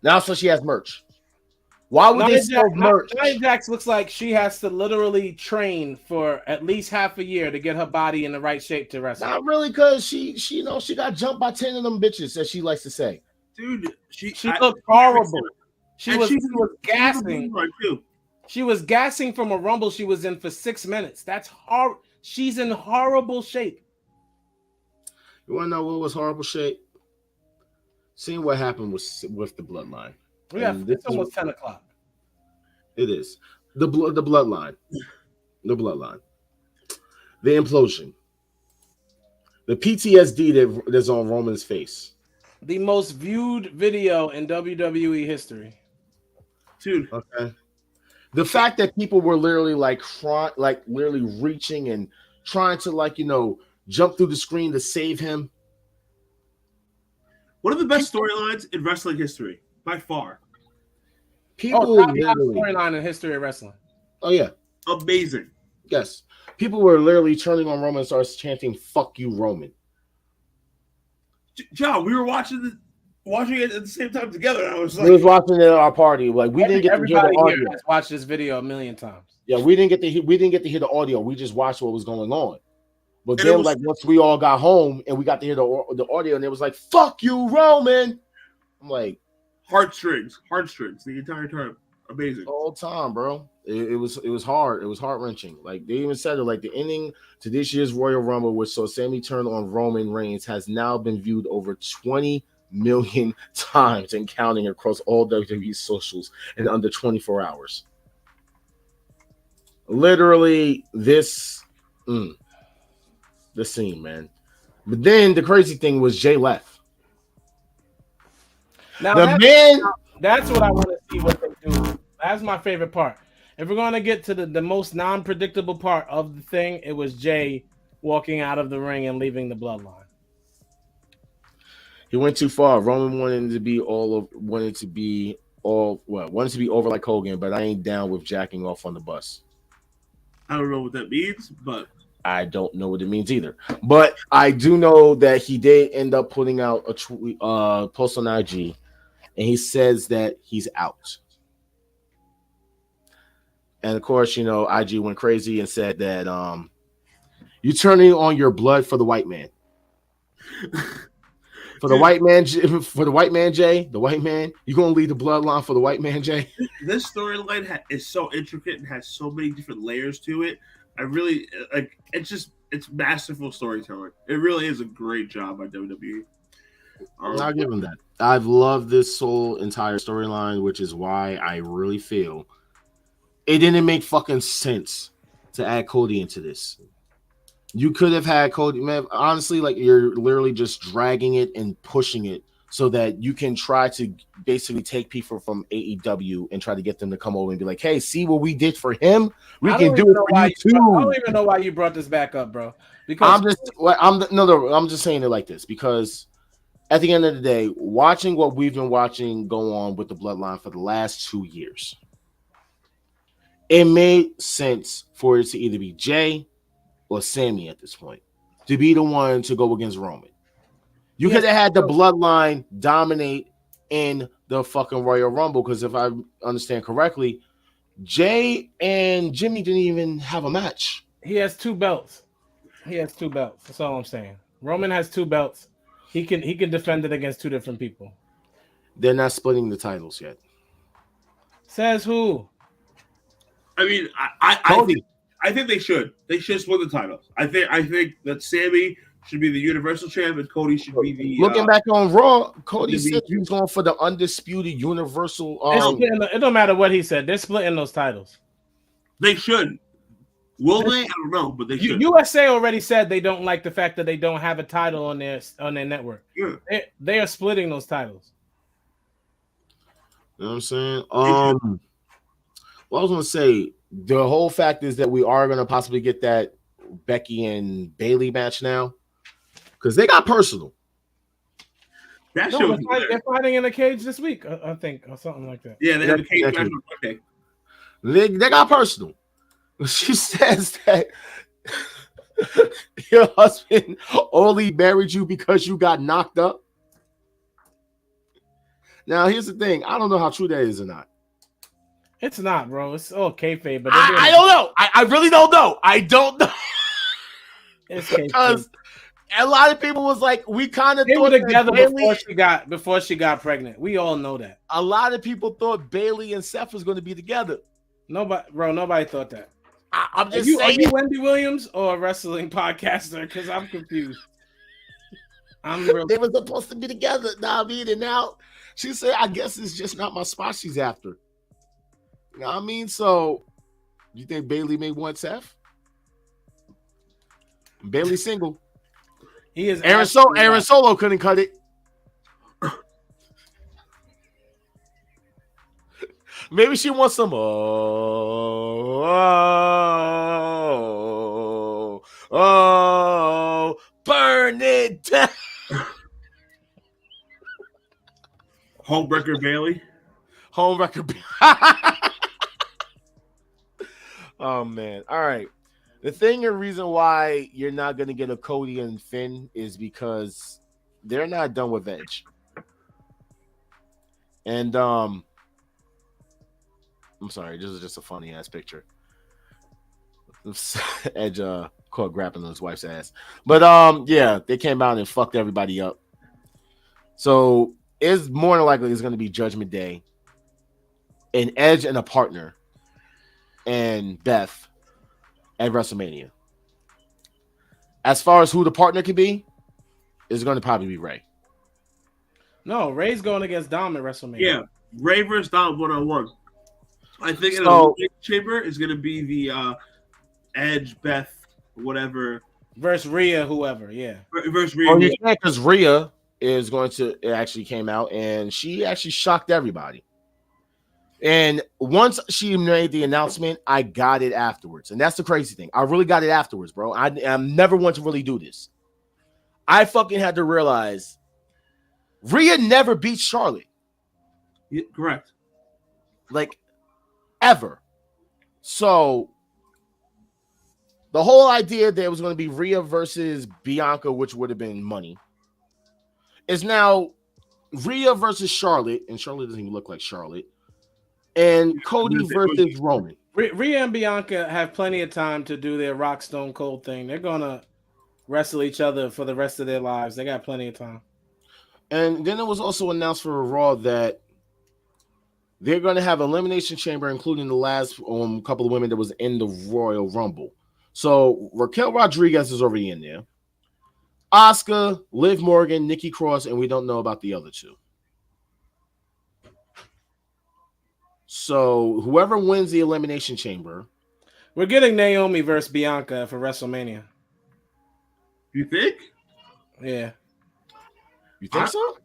Now, so she has merch. Why would they sell merch? Nia Jax looks like she has to literally train for at least half a year to get her body in the right shape to wrestle. Not really, because she got jumped by 10 of them bitches, as she likes to say. Dude, she looked horrible. She was gassing. She was gassing from a rumble she was in for 6 minutes. That's hard. She's in horrible shape. You want to know what was horrible shape? Seeing what happened with the Bloodline. Yeah, it's almost 10 o'clock. It is. The Bloodline. The Bloodline. The implosion. The PTSD that's on Roman's face. The most viewed video in WWE history. Dude. Okay. The fact that people were literally literally reaching and trying to jump through the screen to save him. One of the best storylines in wrestling history, by far. People top literally storyline in history of wrestling. Oh yeah. Amazing. Yes. People were literally turning on Roman and started chanting, "Fuck you, Roman." John, we were watching it at the same time together. I was like, we was watching it at our party. Like we didn't get to hear the audio. Has watched this video a million times. Yeah, we didn't get to hear the audio. We just watched what was going on. But and then, once we all got home and we got to hear the audio, and it was like, "Fuck you, Roman." I'm like, heartstrings the entire time. Amazing. The whole time, bro. It was hard. It was heart-wrenching. Like they even said it, like the ending to this year's Royal Rumble, which saw Sami turn on Roman Reigns, has now been viewed over 20 million times and counting across all WWE socials in under 24 hours. Literally, the scene, man. But then the crazy thing was Jay left. Now that's what I want to see what they do. That's my favorite part. If we're going to get to the most non-predictable part of the thing, it was Jay walking out of the ring and leaving the Bloodline. He went too far. Roman wanted to be over like Hogan, but I ain't down with jacking off on the bus. I don't know what that means, but I don't know what it means either. But I do know that he did end up putting out a tweet, post on IG, and he says that he's out. And of course, IG went crazy and said that you're turning on your blood for the white man. For the white man, Jay, the white man, you're gonna lead the bloodline for the white man, Jay. This storyline is so intricate and has so many different layers to it. I really like. It's masterful storytelling. It really is a great job by WWE. I'll give him that. I've loved this whole entire storyline, which is why I really feel it didn't make fucking sense to add Cody into this. You could have had Cody, man. Honestly, like you're literally just dragging it and pushing it so that you can try to basically take people from AEW and try to get them to come over and be like, "Hey, see what we did for him? We can do it for you too." I don't even know why you brought this back up, bro. Because I'm just saying it like this because at the end of the day, watching what we've been watching go on with the Bloodline for the last 2 years, it made sense for it to either be Jay or Sami at this point to be the one to go against Roman. You could have had the Bloodline dominate in the fucking Royal Rumble because if I understand correctly, Jay and Jimmy didn't even have a match. He has 2 belts. That's all I'm saying. Roman has 2 belts. He can defend it against 2 different people. They're not splitting the titles yet. Says who? I mean, I think they should. They should split the titles. I think that Sami should be the Universal Champ and Cody should be the. Looking back on Raw, Cody said he was going for the undisputed Universal. It don't matter what he said. They're splitting those titles. They should. Will they? I don't know, but they should. USA already said they don't like the fact that they don't have a title on their network. Yeah. They are splitting those titles. You know what I'm saying? Well, I was gonna say the whole fact is that we are gonna possibly get that Becky and Bailey match now because they got personal. That No, show they're fighting in a cage this week, I think, or something like that. Yeah, they have a cage match on Monday. They got personal. She says that your husband only married you because you got knocked up. Now, here's the thing. I don't know how true that is or not. It's not, bro. It's all kayfabe, but I don't know. I really don't know. I don't know. It's because a lot of people was like, we kind of they thought were together Bailey, before she got pregnant. We all know that. A lot of people thought Bailey and Seth was going to be together. Nobody thought that. I'm just saying. Are you Wendy Williams or a wrestling podcaster? Because I'm confused. They were supposed to be together. Now I mean, and now she said, I guess it's just not my spot she's after. You know what I mean? So, you think Bailey may want Seth? Bailey single. He is. Aaron Solo couldn't cut it. Maybe she wants some. Burn it down. Homewrecker Bailey. Oh man! All right. The thing and reason why you're not going to get a Cody and Finn is because they're not done with Edge. And I'm sorry, this is just a funny ass picture. Edge caught grappling his wife's ass. But yeah, they came out and fucked everybody up. So it's more than likely it's going to be Judgment Day, an Edge and a partner, and Beth at WrestleMania. As far as who the partner could be, is going to probably be Rey. No, Ray's going against Dom at WrestleMania. Yeah, Rey versus Dom 1-on-1. I think in the chamber is going to be the Edge, Beth, whatever. Versus RHEA, whoever, yeah. Versus RHEA. Oh, you can't, because RHEA is going to, it actually came out, and she actually shocked everybody. And once she made the announcement, I got it afterwards. And that's the crazy thing. I really got it afterwards, bro. I'm never one to really do this. I fucking had to realize RHEA never beat Charlotte. Yeah, correct. Like, ever. So, the whole idea that it was going to be RHEA versus Bianca, which would have been money, is now RHEA versus Charlotte, and Charlotte doesn't even look like Charlotte, and Cody versus Roman. Rhea and Bianca have plenty of time to do their Rock Stone Cold thing. They're going to wrestle each other for the rest of their lives. They got plenty of time. And then it was also announced for Raw that they're going to have Elimination Chamber, including the last couple of women that was in the Royal Rumble. So Raquel Rodriguez is already in there. Asuka, Liv Morgan, Nikki Cross, and we don't know about the other two. So whoever wins the Elimination Chamber. We're getting Naomi versus Bianca for WrestleMania. You think? Yeah. You think so?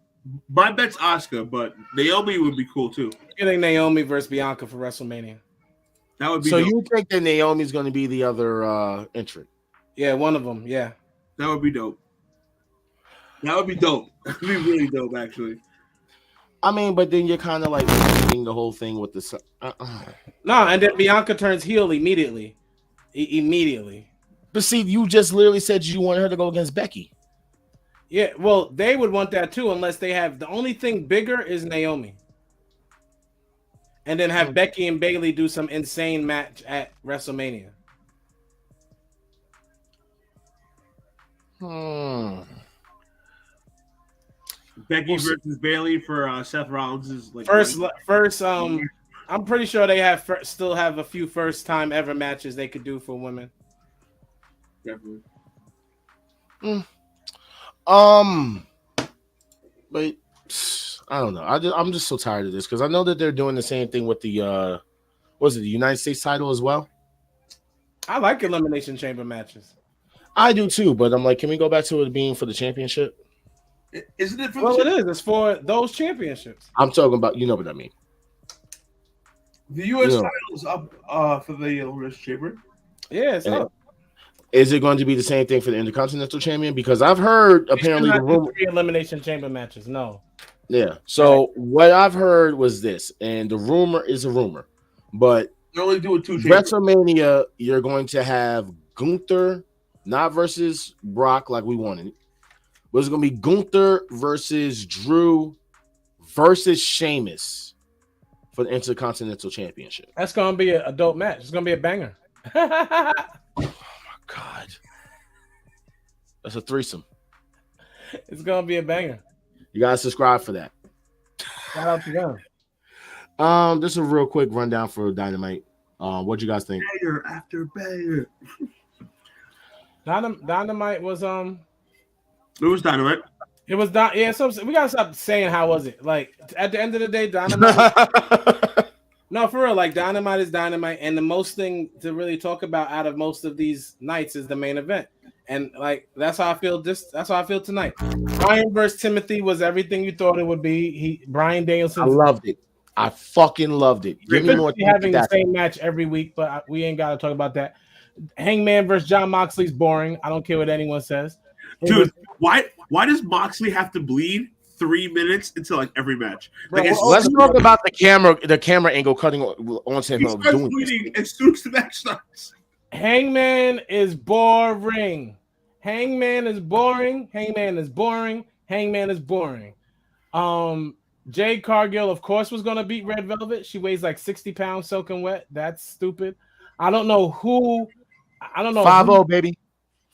My bet's Asuka, but Naomi would be cool too. We're getting Naomi versus Bianca for WrestleMania. That would be so dope. You think that Naomi's going to be the other entrant? Yeah, one of them. Yeah. That would be dope. That would be dope. That would be really dope, actually. I mean, but then you're kind of like doing the whole thing with the. No, and then Bianca turns heel immediately. Immediately. But see, you just literally said you wanted her to go against Becky. Yeah, well, they would want that too, unless they have the only thing bigger is Naomi. And then have Becky and Bailey do some insane match at WrestleMania. Becky versus Bailey for Seth Rollins is like first. I'm pretty sure they still have a few first time ever matches they could do for women. Definitely. But I don't know. I'm just so tired of this because I know that they're doing the same thing with the the United States title as well. I like elimination chamber matches. I do too, but I'm like, can we go back to it being for the championship? Isn't it for Well, the it is. It's for those championships. I'm talking about, you know what I mean. The U.S. Yeah. titles up for the elimination chamber? Yeah, it's up. Is it going to be the same thing for the Intercontinental Champion? Because I've heard apparently the rumor 3 elimination chamber matches. No. Yeah. So what I've heard was this, and the rumor is a rumor, but They're only doing 2 chambers. WrestleMania, you're going to have Gunther, not versus Brock like we wanted, but it's going to be Gunther versus Drew versus Sheamus for the Intercontinental Championship. That's gonna be a dope match. It's gonna be a banger. God, that's a threesome. It's gonna be a banger. You gotta subscribe for that. Shout out to them. Just a real quick rundown for Dynamite. What you guys think? Banger after banger. Dynamite was It was Dynamite. It was not. Yeah, so we gotta stop saying how was it. Like at the end of the day, Dynamite. No, for real. Like Dynamite is Dynamite, and the most thing to really talk about out of most of these nights is the main event. And like that's how I feel. That's how I feel tonight. Bryan versus Timothy was everything you thought it would be. Bryan Danielson. I loved it. I fucking loved it. Give me more. Having the same match every week, but we ain't got to talk about that. Hangman versus Jon Moxley's boring. I don't care what anyone says. Dude, why does Moxley have to bleed 3 minutes into like every match? Like, let's talk about the camera angle cutting onto him. He starts bleeding as soon as the match starts. Hangman is boring. Hangman is boring. Hangman is boring. Hangman is boring. Jade Cargill, of course, was gonna beat Red Velvet. She weighs like 60 pounds, soaking wet. That's stupid. I don't know who. I don't know. 5-0, baby.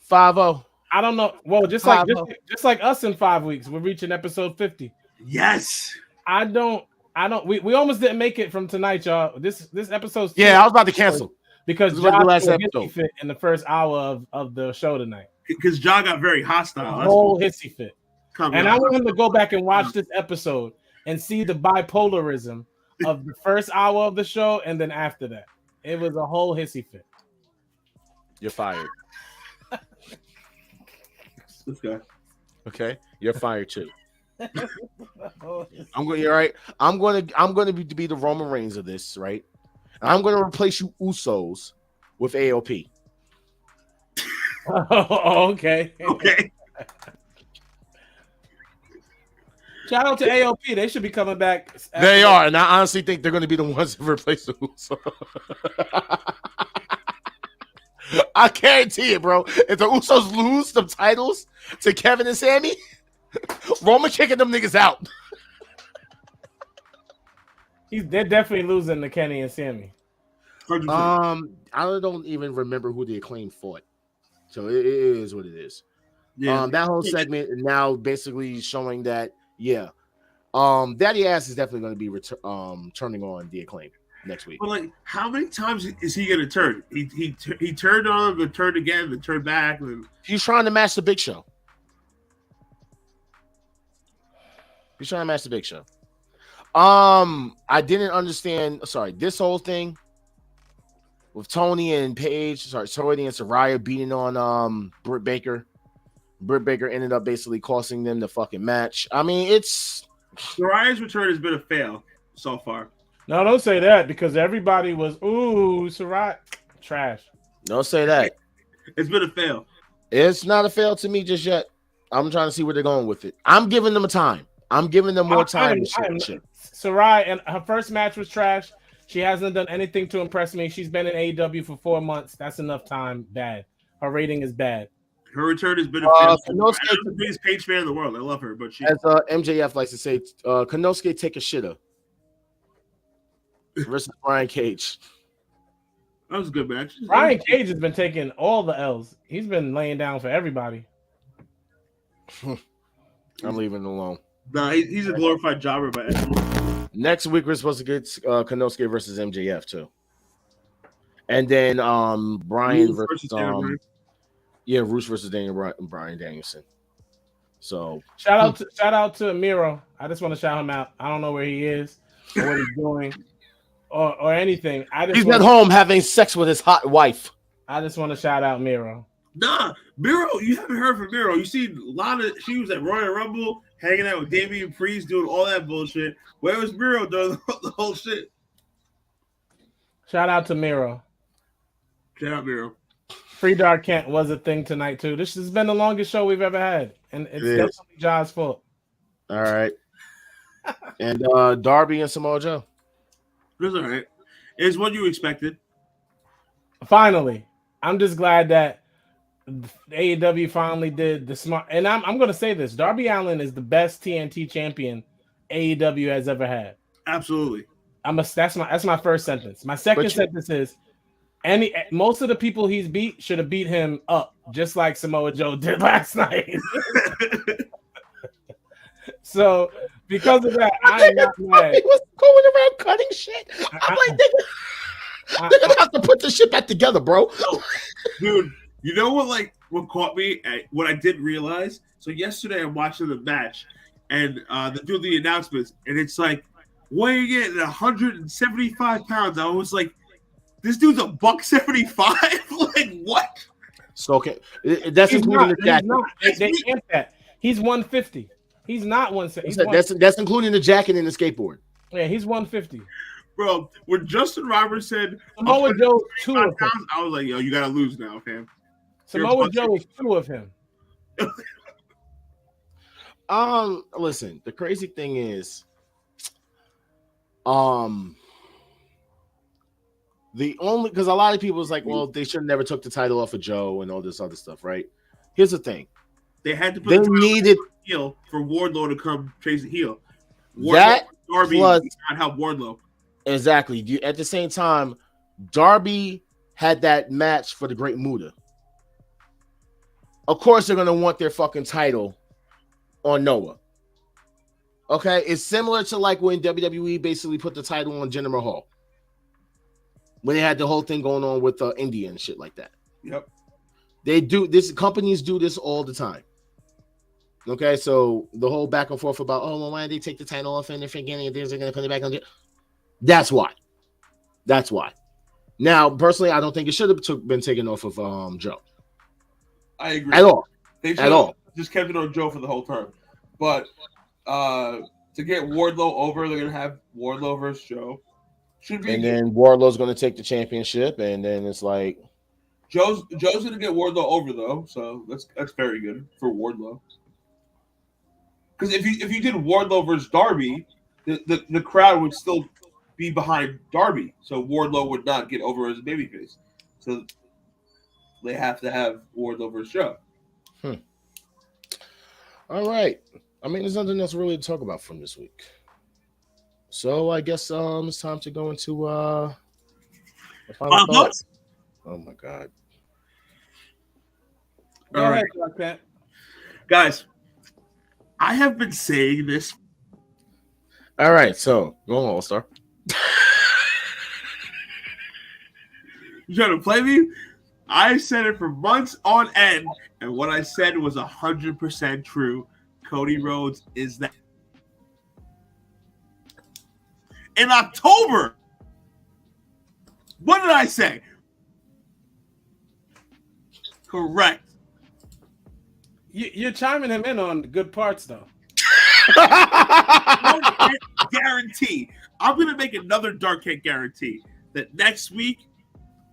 5-0. I don't know. Well, just like us in 5 weeks, we're reaching episode 50. Yes. I don't. We almost didn't make it from tonight, y'all. This episode's I was about to cancel because this was the last episode fit in the first hour of the show tonight. Because John got very hostile. Whole hissy fit. And I want him to go back and watch this episode and see the bipolarism of the first hour of the show and then after that. It was a whole hissy fit. You're fired. This guy. Okay, you're fired too. You're right. I'm going to be the Roman Reigns of this, right? And I'm going to replace you Usos with AOP. Okay. Okay. Shout out to AOP. They should be coming back. They are, and I honestly think they're going to be the ones that replace the Usos. I guarantee it, bro. If the Usos lose the titles to Kevin and Sammy, Roman kicking them niggas out. They're definitely losing to Kenny and Sammy. I don't even remember who the Acclaim fought, so it is what it is. Yeah. That whole segment now basically showing that Daddy Ass is definitely going to be turning on the Acclaim next week. But like, how many times is he going to turn? He turned on him, then turned again, then turned back. He's trying to match the Big Show. I didn't understand. Sorry, this whole thing with Tony and Paige. Sorry, Tony and Saraya beating on Britt Baker. Britt Baker ended up basically costing them the fucking match. I mean, Saraya's return has been a fail so far. No, don't say that because everybody was Saraya trash. Don't say that. It's been a fail. It's not a fail to me just yet. I'm trying to see where they're going with it. I'm giving them time. I'm giving them more time. Saraya, and her first match was trash. She hasn't done anything to impress me. She's been in AEW for 4 months. That's enough time. Bad. Her rating is bad. Her return has been a fail. I'm the biggest Paige fan in the world. I love her, but as MJF likes to say, Konosuke take a shitter versus Brian Cage. That was a good match. Brian Cage has been taking all the L's. He's been laying down for everybody. I'm leaving it alone. Nah, he's a glorified jobber, but next week we're supposed to get Konosuke versus MJF too, and then Brian versus Roos versus Brian Danielson. So shout out to Miro. I just want to shout him out. I don't know where he is or what he's doing or anything. He's at home having sex with his hot wife. I just want to shout out Miro. Nah, Miro, you haven't heard from Miro. You see Lana, she was at Royal Rumble, hanging out with Damian Priest, doing all that bullshit. Where was Miro during the whole shit? Shout out to Miro. Shout out Miro. Free Dark Kent was a thing tonight too. This has been the longest show we've ever had, and it's definitely John's fault. All right. And Darby and Samoa Joe. That's all right. It's what you expected. Finally, I'm just glad that AEW finally did the smart. And I'm going to say this: Darby Allin is the best TNT champion AEW has ever had. Absolutely. That's my first sentence. My second sentence is most of the people he's beat should have beat him up, just like Samoa Joe did last night. So because of that, I'm not mad. He was going around cutting shit. I'm like, they're gonna have to put this shit back together, bro. Dude, you know what caught me? What I didn't realize. So yesterday I'm watching the match, and they do the announcements, and it's like weighing in at 175 pounds. I was like, this dude's $175. Like what? So okay, that's including the jacket. They can't that. He's 150. He's not 170. That's including the jacket and the skateboard. Yeah, he's 150. Bro, when Justin Roberts said Samoa Joe 2 of him, I was like, yo, you gotta lose now, fam. Samoa Joe is 2 of him. Listen, the crazy thing is, the only because a lot of people was like, well, they should have never took the title off of Joe and all this other stuff, right? Here's the thing. They had to put they needed heel for Wardlow to come chase the heel. Darby plus, not help Wardlow. Exactly. At the same time, Darby had that match for the Great Muta. Of course, they're gonna want their fucking title on Noah. Okay, it's similar to like when WWE basically put the title on Jinder Mahal when they had the whole thing going on with India and shit like that. Yep. They do this. Companies do this all the time. Okay, so the whole back and forth about, oh, well, why did they take the title off and they're forgetting they're going to put it back on? That's why. That's why. Now, personally, I don't think it should have been taken off of Joe. I agree. At all. They at all. Just kept it on Joe for the whole time. But to get Wardlow over, they're going to have Wardlow versus Joe. Should be. And then Wardlow's going to take the championship, and then it's like Joe's going to get Wardlow over though, so that's very good for Wardlow. Because if you did Wardlow versus Darby, the crowd would still be behind Darby, so Wardlow would not get over as a babyface. So they have to have Wardlow versus Joe. All right. I mean, there's nothing else really to talk about from this week. So I guess it's time to go into the final thoughts. Oh my god! All right, guys. I have been saying this. All right, so go on, All-Star. You trying to play me? I said it for months on end, and what I said was 100% true. Cody Rhodes is that. In October, what did I say? Correct. You're chiming him in on the good parts, though. Guarantee. I'm going to make another Dark Cat guarantee that next week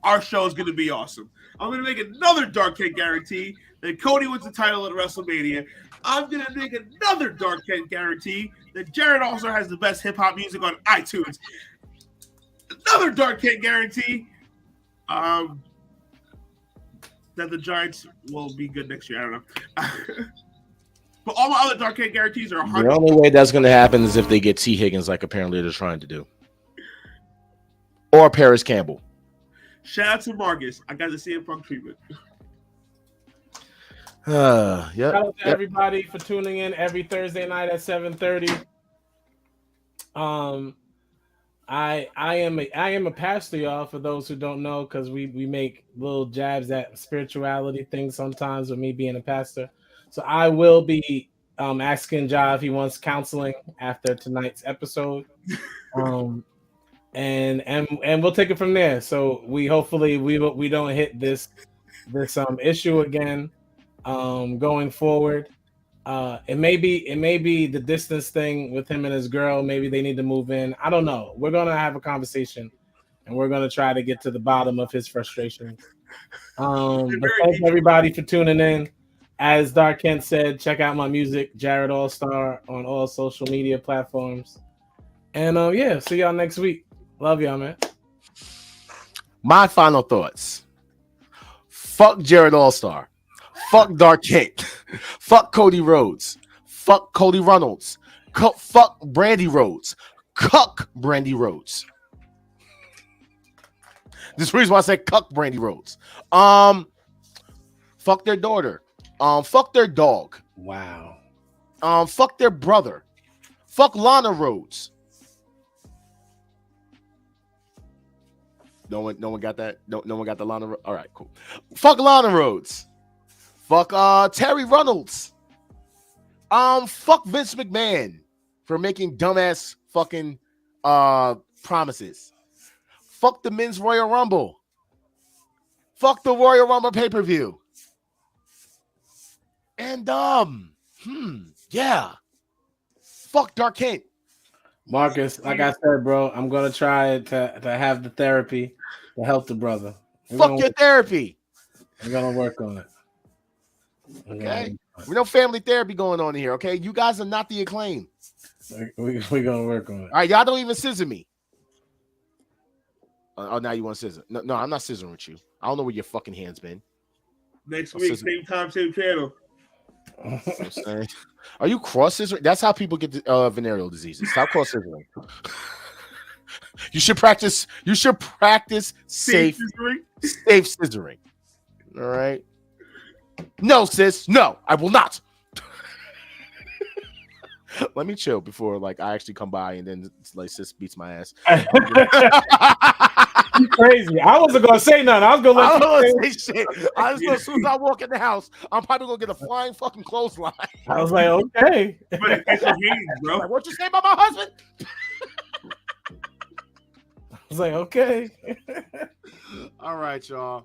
our show is going to be awesome. I'm going to make another Dark Cat guarantee that Cody wins the title at WrestleMania. I'm going to make another Dark Cat guarantee that Jared also has the best hip-hop music on iTunes. Another Dark Cat guarantee that the Giants will be good next year. I don't know. But all my other Dark Cat guarantees are 100. The only way that's going to happen is if they get T. Higgins, like apparently they're trying to do. Or Paris Campbell. Shout out to Marcus. I got the CM Punk treatment. Yeah. Shout out to everybody for tuning in every Thursday night at 7:30. I am a pastor, y'all, for those who don't know, because we make little jabs at spirituality things sometimes with me being a pastor. So I will be asking Ja if he wants counseling after tonight's episode. and we'll take it from there. So we hopefully we don't hit this issue again going forward. It may be the distance thing with him and his girl. Maybe they need to move in. I don't know. We're gonna have a conversation, and we're gonna try to get to the bottom of his frustrations. But thanks everybody for tuning in. As Dark Kent said, check out my music, Jared All Star, on all social media platforms. And yeah, see y'all next week. Love y'all, man. My final thoughts. Fuck Jared All-Star. Fuck Dark Kent. Fuck Cody Rhodes. Fuck Cody Reynolds. Fuck Brandy Rhodes. Cuck Brandy Rhodes. This is the reason why I said cuck Brandy Rhodes. Fuck their daughter. Fuck their dog. Wow. Fuck their brother. Fuck Lana Rhodes. No one got that. No one got the Lana. All right, cool. Fuck Lana Rhodes. Fuck Terry Reynolds. Fuck Vince McMahon for making dumbass fucking promises. Fuck the Men's Royal Rumble. Fuck the Royal Rumble pay-per-view. And yeah. Fuck Dark Kent. Marcus, like I said, bro, I'm gonna try to have the therapy to help the brother. Fuck your therapy. We're gonna work on it. Okay. We know family therapy going on here, okay? You guys are not the Acclaim. We're gonna work on it. All right, y'all don't even scissor me. Oh, now you want to scissor. No, I'm not scissoring with you. I don't know where your fucking hands been. Next week, same time, same channel. Are you cross scissoring? That's how people get venereal diseases. Stop cross scissoring. You should practice safe scissoring. All right. No, sis. No, I will not. Let me chill before like I actually come by and then like sis beats my ass. You crazy. I wasn't gonna say nothing. I was gonna say shit. I just know as soon as I walk in the house, I'm probably gonna get a flying fucking clothesline. I was like, okay. But it's your hands, bro. Like, what you say about my husband? I was like, okay. All right, y'all.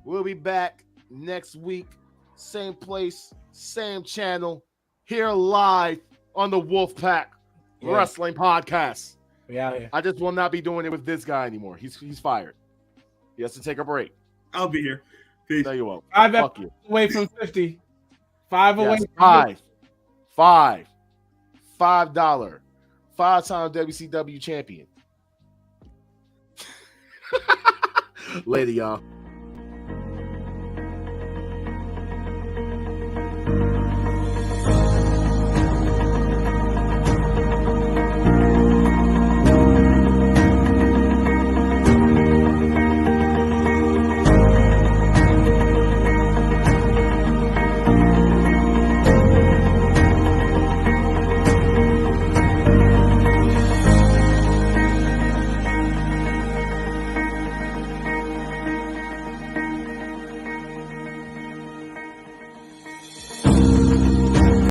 We'll be back next week. Same place, same channel. Here live on the Wolfpack Wrestling Podcast. We out here. I just will not be doing it with this guy anymore. He's fired. He has to take a break. I'll be here. Peace. No, you won't. Fuck you. Away from 50. Away. $5. $5. 5-time WCW champion. Later, y'all.